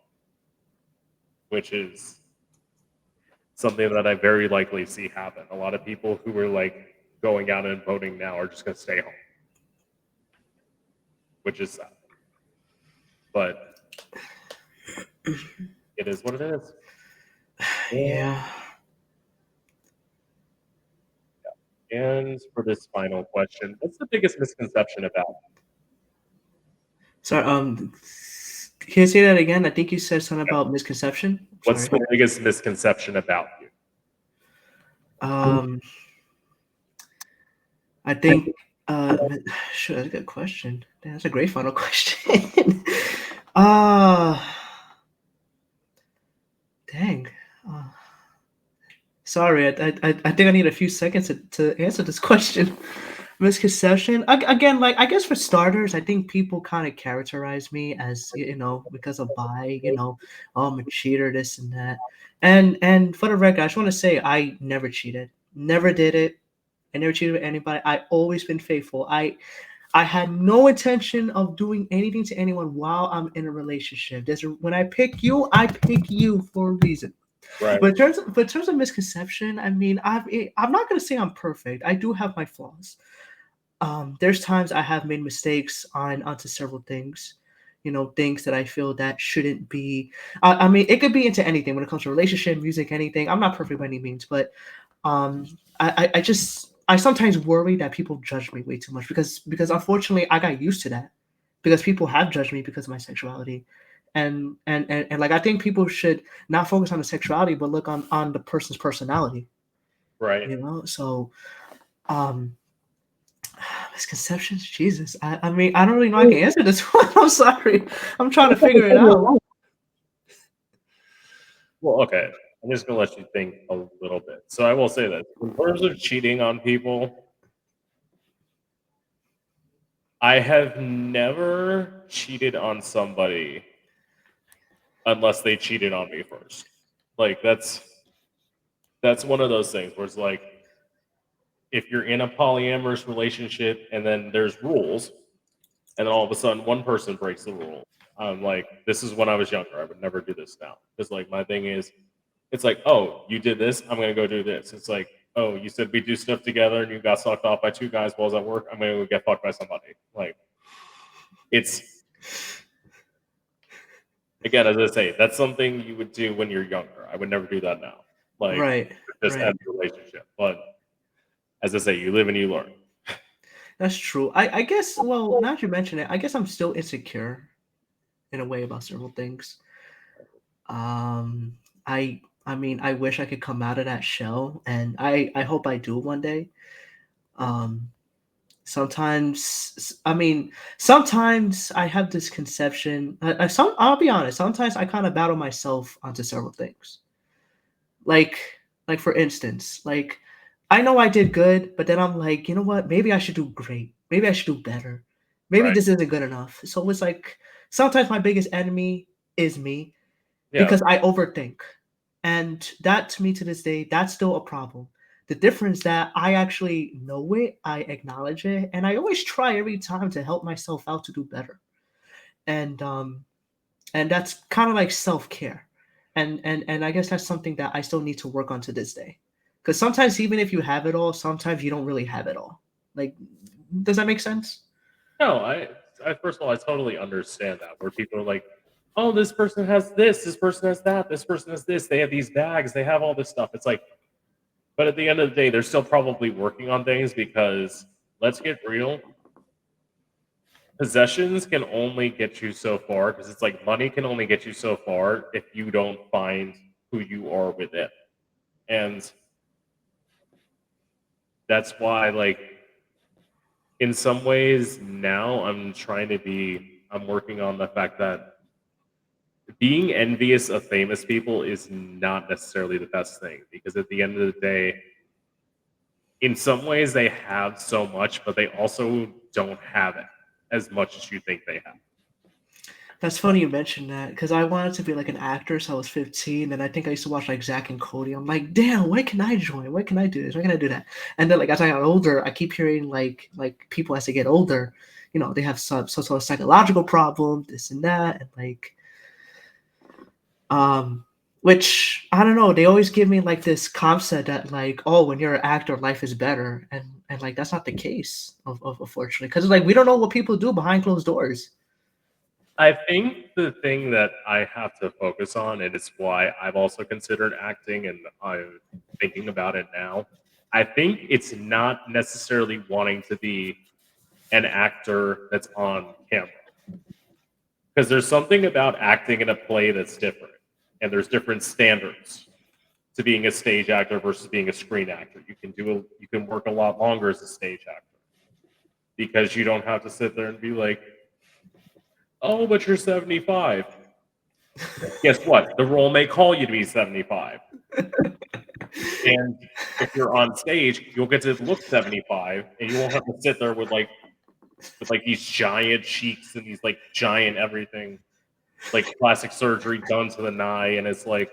which is something that I very likely see happen. A lot of people who are going out and voting now are just going to stay home, which is sad. But it is what it is. Yeah. And for this final question, what's the biggest misconception about you? Sorry, can you say that again? I think you said something about misconception. What's the biggest misconception about you? I think sure, that's a good question. That's a great final question. Dang. Sorry, I think I need a few seconds to answer this question. Misconception again, I guess for starters, I think people kind of characterize me as because of oh, I'm a cheater, this and that. And for the record, I just want to say I never cheated, never did it. I never cheated with anybody. I always been faithful. I had no intention of doing anything to anyone while I'm in a relationship. When I pick you for a reason. Right. But in terms of misconception, I mean, I'm not gonna say I'm perfect. I do have my flaws. There's times I have made mistakes onto several things, things that I feel that shouldn't be. I mean, it could be into anything when it comes to relationship, music, anything. I'm not perfect by any means, but I sometimes worry that people judge me way too much because unfortunately I got used to that because people have judged me because of my sexuality. And I think people should not focus on the sexuality, but look on the person's personality. Right. So misconceptions, Jesus. I mean, I don't really know I can answer this one. I'm sorry. I'm trying to figure it out. Well, okay. I'm just gonna let you think a little bit. So I will say that in terms of cheating on people, I have never cheated on somebody unless they cheated on me first. That's one of those things where it's if you're in a polyamorous relationship and then there's rules, and then all of a sudden one person breaks the rule. I'm like, this is when I was younger. I would never do this now. Because like my thing is, it's like, oh, you did this, I'm gonna go do this. It's like, oh, you said we do stuff together and you got sucked off by two guys while I was at work, I'm gonna go get fucked by somebody. Like it's again, as I say, that's something you would do when you're younger. I would never do that now. Like Right, just right. end the relationship. But as I say, you live and you learn. That's true. I guess. Well, now that you mention it, I guess I'm still insecure in a way about several things. Um, I mean, I wish I could come out of that shell, and I hope I do one day. Um, sometimes, I mean, sometimes I have this conception. I'll be honest. Sometimes I kind of battle myself onto several things. Like, like for instance, like I know I did good, but then I'm like, you know what? Maybe I should do great. Maybe I should do better. Maybe Right. this isn't good enough. So it's like sometimes my biggest enemy is me Yeah. because I overthink. And that to me to this day, that's still a problem. The difference that I actually know it, I acknowledge it, and I always try every time to help myself out to do better. And and that's kind of like self-care. And I guess that's something that I still need to work on to this day. Because sometimes even if you have it all, sometimes you don't really have it all. Like, does that make sense? No, I first of all, I totally understand that where people are like, oh, this person has that, this person has this, they have these bags, they have all this stuff. It's like, but at the end of the day, they're still probably working on things because let's get real. Possessions can only get you so far because it's like money can only get you so far if you don't find who you are with it. And that's why, like, in some ways, now I'm working on the fact that being envious of famous people is not necessarily the best thing because at the end of the day, in some ways they have so much, but they also don't have it as much as you think they have. That's funny you mentioned that because I wanted to be like an actor, so I was 15, and I think I used to watch like Zack and Cody. I'm like, damn, why can I join? Why can I do this? Why can I do that? And then like as I got older, I keep hearing like people as they get older, you know, they have some sort of psychological problem, this and that, and like um which I don't know, they always give me like this concept that like, oh, when you're an actor, life is better, and like that's not the case of unfortunately because like we don't know what people do behind closed doors. I think the thing that I have to focus on, and it's why I've also considered acting and I'm thinking about it now, I think it's not necessarily wanting to be an actor that's on camera. Because there's something about acting in a play that's different, and there's different standards to being a stage actor versus being a screen actor. You can work a lot longer as a stage actor because you don't have to sit there and be like, "Oh, but you're 75." Guess what? The role may call you to be 75, and if you're on stage, you'll get to look 75, and you won't have to sit there with like these giant cheeks and these like giant everything, like plastic surgery done to the eye, and it's like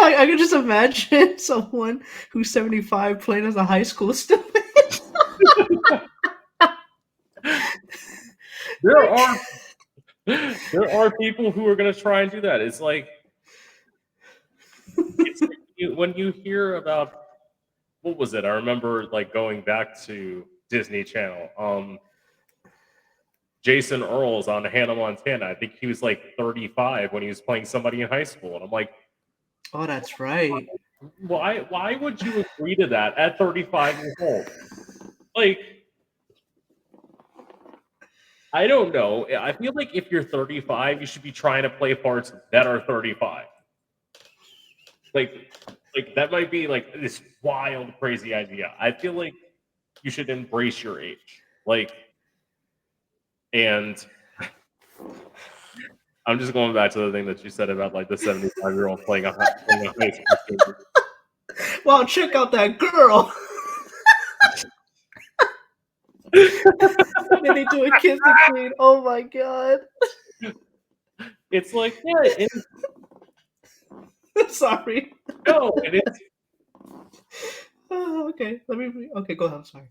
I can just imagine someone who's 75 playing as a high school student. there are there are people who are going to try and do that. It's like when you hear about what was it? I remember like going back to Disney Channel. Jason Earls on Hannah Montana. I think he was like 35 when he was playing somebody in high school, and I'm like, Oh, that's right. why would you agree to that at 35 years old? Like, I don't know. I feel like if you're 35, you should be trying to play parts that are 35. Like, like that might be like this wild, crazy idea. I feel like you should embrace your age. Like, and I'm just going back to the thing that you said about like the 75-year-old playing a high school student. Wow, check out that girl. And then they do a kiss the queen. Oh my god. It's like, yeah, Sorry. no, it is. Oh okay. Let me. Okay, go ahead. I'm sorry.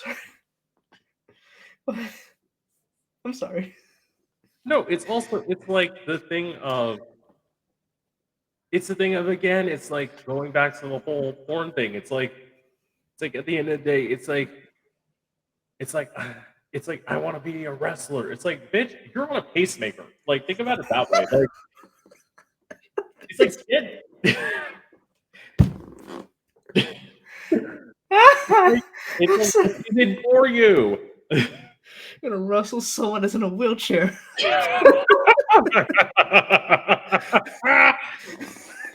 Sorry. Go ahead. I'm sorry. No, it's also it's like the thing of it's the thing of again, it's like going back to the whole porn thing. It's like at the end of the day, it's like it's like I want to be a wrestler. It's like, bitch, you're on a pacemaker. Like, think about it that way. Like, it's like, shit. It's I'm like sorry. it's even for you. You're gonna wrestle someone that's in a wheelchair.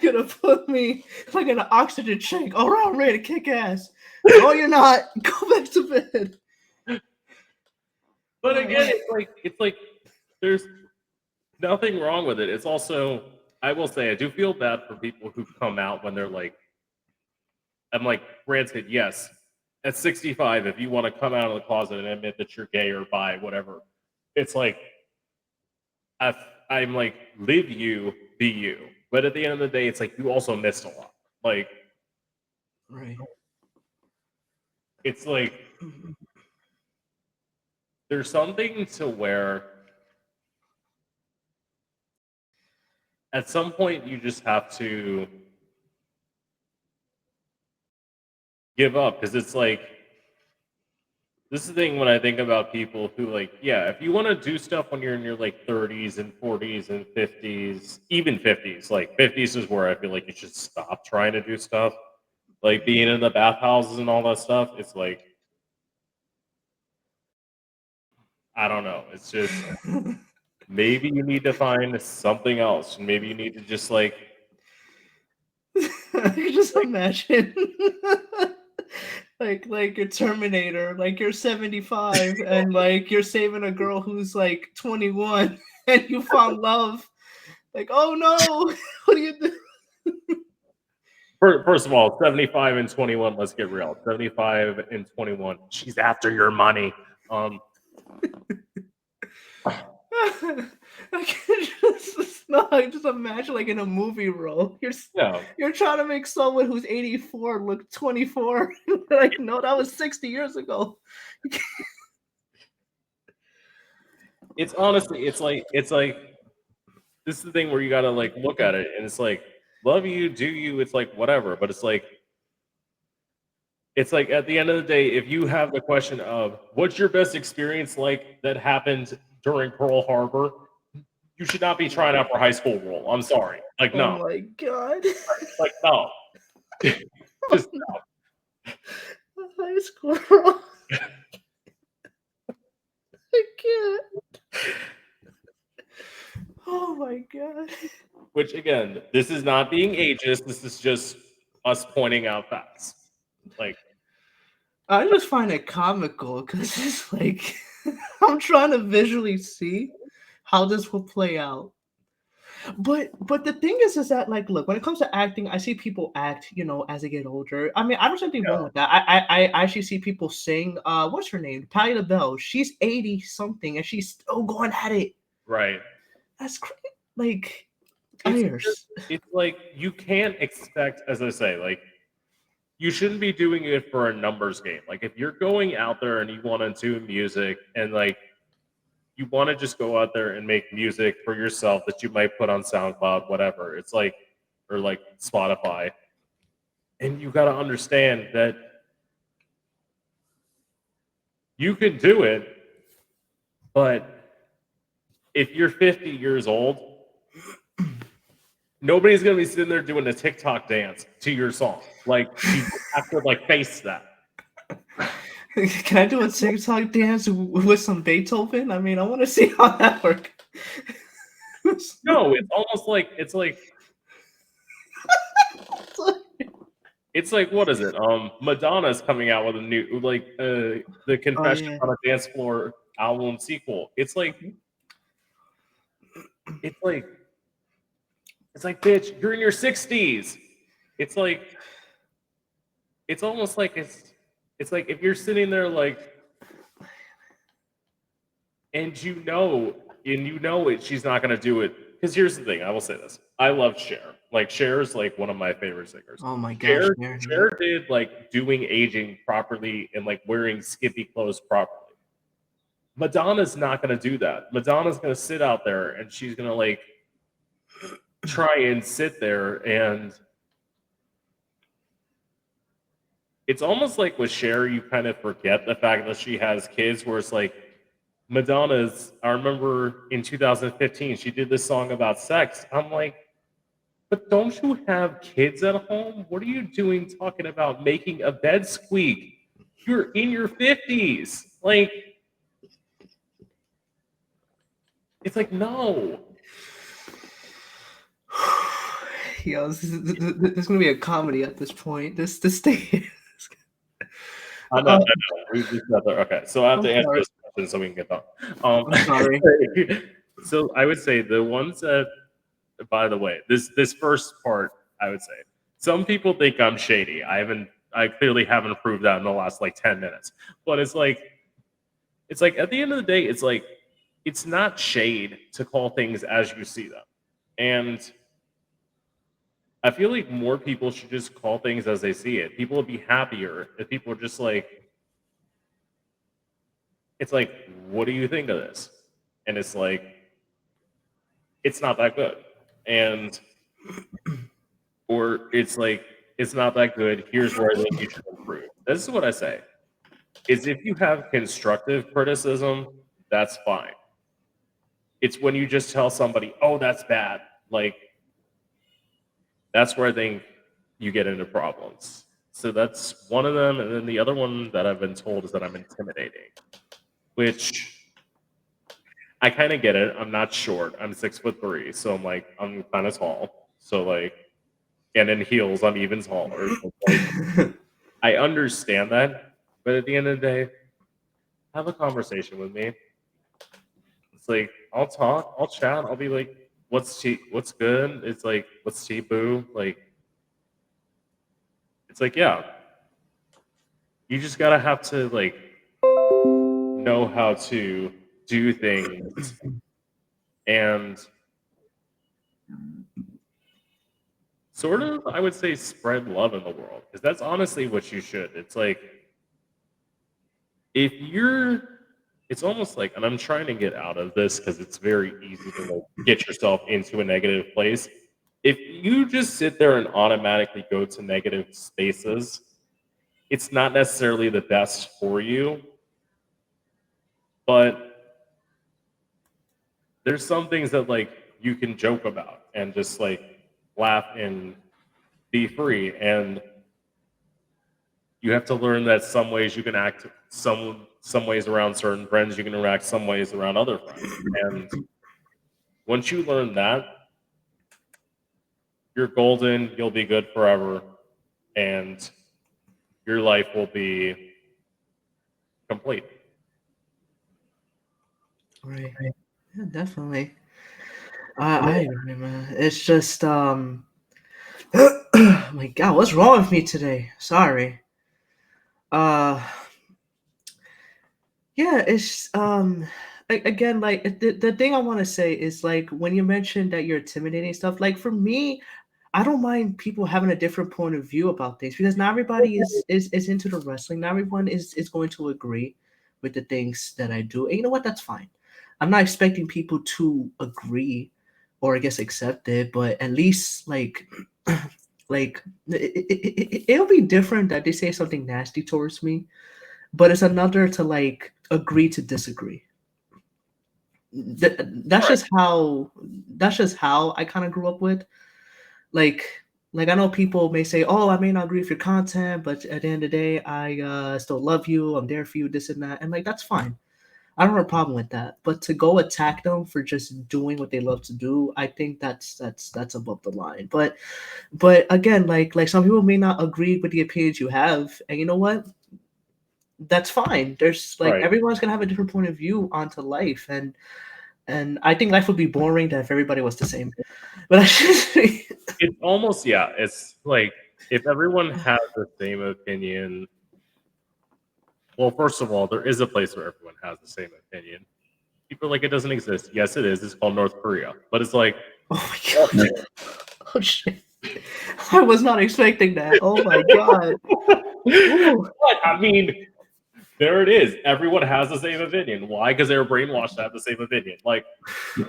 You're gonna put me like in an oxygen tank. All right, I'm ready to kick ass. No, you're not. Go back to bed. But Oh, again, it's like there's nothing wrong with it. It's also I will say I do feel bad for people who come out when they're like I'm like, granted, yes, at 65, if you want to come out of the closet and admit that you're gay or bi, whatever, it's like I, I'm like, live you, be you. But at the end of the day, it's like you also missed a lot. Like right. it's like there's something to where at some point you just have to give up because it's like this is the thing when I think about people who like, yeah, if you want to do stuff when you're in your like 30s and 40s and 50s, even 50s, like 50s is where I feel like you should stop trying to do stuff. Like being in the bathhouses and all that stuff, it's like I don't know. It's just maybe you need to find something else. Maybe you need to just I can just imagine. Like you're Terminator, like you're 75 and like you're saving a girl who's like 21 and you found love. Like, oh no, what do you do? first of all, 75 and 21, let's get real. 75 and 21, she's after your money. Um I can just no, I just imagine like in a movie role. yeah. You're trying to make someone who's 84 look 24. Like, no, that was 60 years ago. It's honestly, it's like this is the thing where you gotta like look at it and it's like love you, do you, it's like whatever. But it's like at the end of the day, if you have the question of what's your best experience like that happened during Pearl Harbor, you should not be trying out for high school role. I'm sorry. Like Oh no. my god. Like no. Just High school girl. I can't. Oh my god. which again, this is not being ageist, this is just us pointing out facts. Like I just find it comical because it's like I'm trying to visually see how this will play out. But the thing is that like look, when it comes to acting, I see people act, as they get older. I mean, I don't see anything wrong with that. I actually see people sing. What's her name? Patti LaBelle. She's 80 something and she's still going at it. right. That's crazy. Like It's just tires. it's like you can't expect, as I say, like you shouldn't be doing it for a numbers game. Like if you're going out there and you want to do music and like you want to just go out there and make music for yourself that you might put on SoundCloud, whatever. It's like or like Spotify. And you got to understand that you can do it, but if you're 50 years old, nobody's going to be sitting there doing a TikTok dance to your song. Like you have to like face that. Can I do a TikTok dance with some Beethoven? I mean, I want to see how that works. No, it's almost like it's like what is it? Madonna's coming out with a new like the Oh Confession yeah. on a Dance Floor album sequel. It's like it's like bitch, you're in your 60s. It's like it's almost like it's like if you're sitting there like and you know it she's not going to do it because here's the thing, I will say this. I love Cher. Like Cher is like one of my favorite singers. Oh my gosh, Cher, Aaron, yeah. Cher did like doing aging properly and like wearing skimpy clothes properly. Madonna's not gonna do that. Madonna's gonna sit out there and she's gonna like try and sit there, and it's almost like with Cher, you kind of forget the fact that she has kids, where it's like Madonna's. I remember in 2015, she did this song about sex. I'm like, but don't you have kids at home? What are you doing talking about making a bed squeak? You're in your 50s. Like, it's like, no. Yo, this is gonna be a comedy at this point. This thing. I know. We just got there. Okay, so I have I'm to answer sorry. this question so we can get done. I'm sorry. So I would say the ones that, by the way, this first part, I would say some people think I'm shady. I clearly haven't proved that in the last like 10 minutes. But it's like at the end of the day, it's like it's not shade to call things as you see them. And I feel like more people should just call things as they see it. People would be happier if people were just like, it's like, what do you think of this? And it's like, it's not that good. And, or it's like, it's not that good. Here's where I think you should improve. This is what I say is if you have constructive criticism, that's fine. It's when you just tell somebody, oh, that's bad. Like, that's where I think you get into problems. So that's one of them. And then the other one that I've been told is that I'm intimidating, which I kind of get it. I'm not short. I'm 6'3", so I'm like I'm kind of tall. So like, and in heels, I'm even taller. So like, I understand that, but at the end of the day, have a conversation with me. It's like I'll talk, I'll chat, I'll be like, "What's tea? What's good?" It's like, "What's tea, boo?" Like, it's like, yeah, you just gotta have to like know how to do things and sort of, I would say, spread love in the world because that's honestly what you should. It's like if you're, it's almost like, and I'm trying to get out of this because it's very easy to like get yourself into a negative place. If you just sit there and automatically go to negative spaces, it's not necessarily the best for you, but there's some things that like you can joke about and just like laugh and be free. And you have to learn that some ways you can act some ways around certain friends, you can interact some ways around other friends. And once you learn that, you're golden, you'll be good forever, and your life will be complete. Right. Yeah, definitely. I agree, man. It's just my God, what's wrong with me today? Sorry. Uh yeah, it's again, like the thing I want to say is like when you mentioned that you're intimidating stuff, like for me, I don't mind people having a different point of view about things because not everybody is into the wrestling. Not everyone is going to agree with the things that I do. And you know what? That's fine. I'm not expecting people to agree or I guess accept it, but at least like like it'll be different that they say something nasty towards me, but it's another to like agree to disagree. That's Right. just how I kind of grew up with like I know people may say, "Oh, I may not agree with your content, but at the end of the day, I still love you. I'm there for you, this and that," and like that's fine. I don't have a problem with that. But to go attack them for just doing what they love to do, I think that's above the line. But again, like some people may not agree with the opinions you have, and you know what? That's fine. There's like Right. everyone's gonna have a different point of view onto life, and I think life would be boring if everybody was the same. But I just It's almost, yeah, it's like if everyone has the same opinion, well, first of all, there is a place where everyone has the same opinion. People are like, it doesn't exist. Yes, it is. It's called North Korea. But it's like, Oh my god. Oh shit. I was not expecting that. Oh my god. Ooh. But I mean, there it is. Everyone has the same opinion. Why? Because they were brainwashed to have the same opinion. Like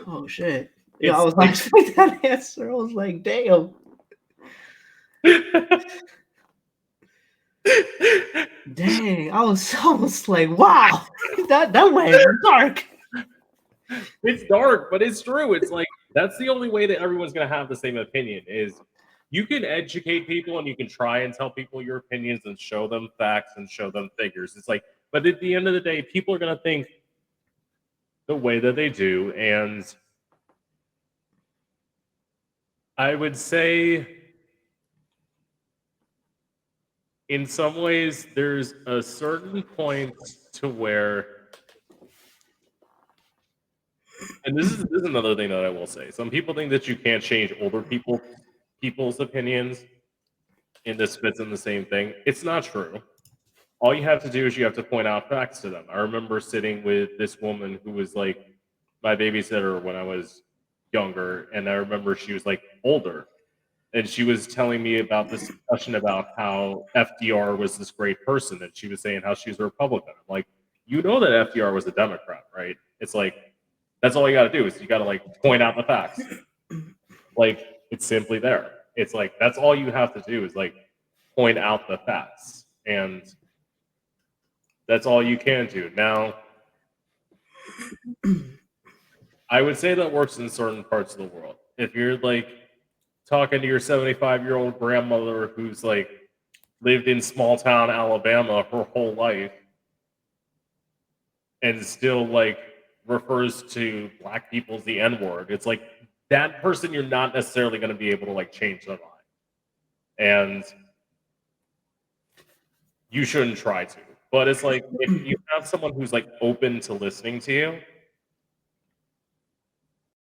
Oh shit. Yeah, I it's was not expecting that answer. I was like, damn. Dang. I was like, wow. That went dark. It's dark, but it's true. It's like that's the only way that everyone's gonna have the same opinion is you can educate people and you can try and tell people your opinions and show them facts and show them figures. It's like, but at the end of the day, people are gonna think the way that they do. And I would say in some ways there's a certain point to where and this is another thing that I will say. Some people think that you can't change older people's opinions, and this fits in the same thing. It's not true. All you have to do is you have to point out facts to them. I remember sitting with this woman who was like my babysitter when I was younger, and I remember she was like older, and she was telling me about this discussion about how FDR was this great person, and she was saying how she was a Republican. I'm like, you know that FDR was a Democrat, right? It's like that's all you got to do is you got to like point out the facts. Like it's simply there. It's like that's all you have to do is like point out the facts, and that's all you can do. Now, I would say that works in certain parts of the world. If you're like talking to your 75-year-old grandmother who's like lived in small town Alabama her whole life and still like refers to black people as the N-word, it's like that person you're not necessarily going to be able to like change their mind. And you shouldn't try to. But it's like if you have someone who's like open to listening to you,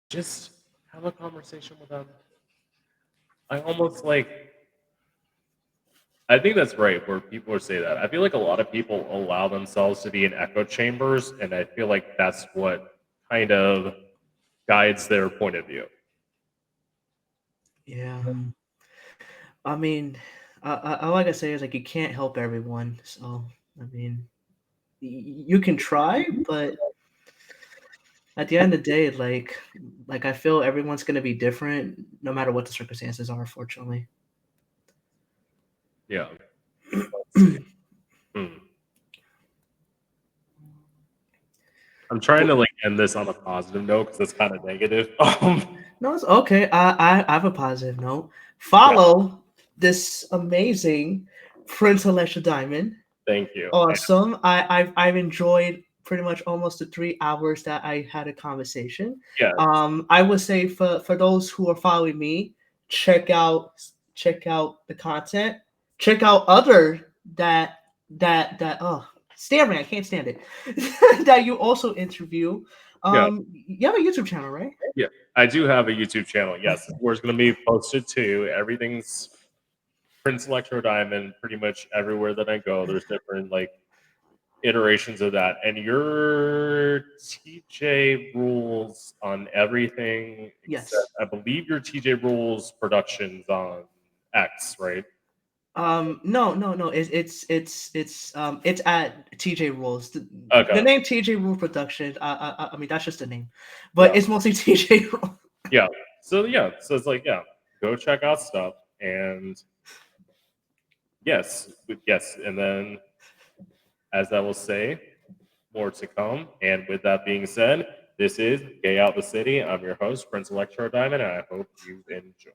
just have a conversation with them. I almost like I think that's right where people say that. I feel like a lot of people allow themselves to be in echo chambers, and I feel like that's what kind of guides their point of view. Yeah. I mean, all I can say is like you can't help everyone. So I mean, you can try, but at the end of the day, like I feel everyone's gonna be different no matter what the circumstances are. Fortunately. Yeah. Let's see. Hmm. I'm trying to like end this on a positive note because it's kind of negative. No, it's okay. I have a positive note. Yeah, Follow this amazing Prince Electra Diamond. thank you. And Awesome. I've enjoyed pretty much almost the 3 hours that I had a conversation. yeah, I would say for those who are following me, check out the content. Check out other that oh stammering, I can't stand it. That you also interview. yeah, You have a YouTube channel, right? yeah. I do have a YouTube channel. Yes, where it's going to be posted to. Everything's Prince Electro Diamond. Pretty much everywhere that I go, there's different like iterations of that. And your TJ Rules on everything except Yes. I believe your TJ Rules productions on X, right? No. It's at TJ Rules. The Okay. name TJ Rule Production. I mean that's just a name, but Yeah. it's mostly TJ Rule. Yeah. So it's like, yeah, go check out stuff. And yes. And then as I will say, more to come. And with that being said, this is Gay Out the City. I'm your host, Prince Electro Diamond, and I hope you enjoy.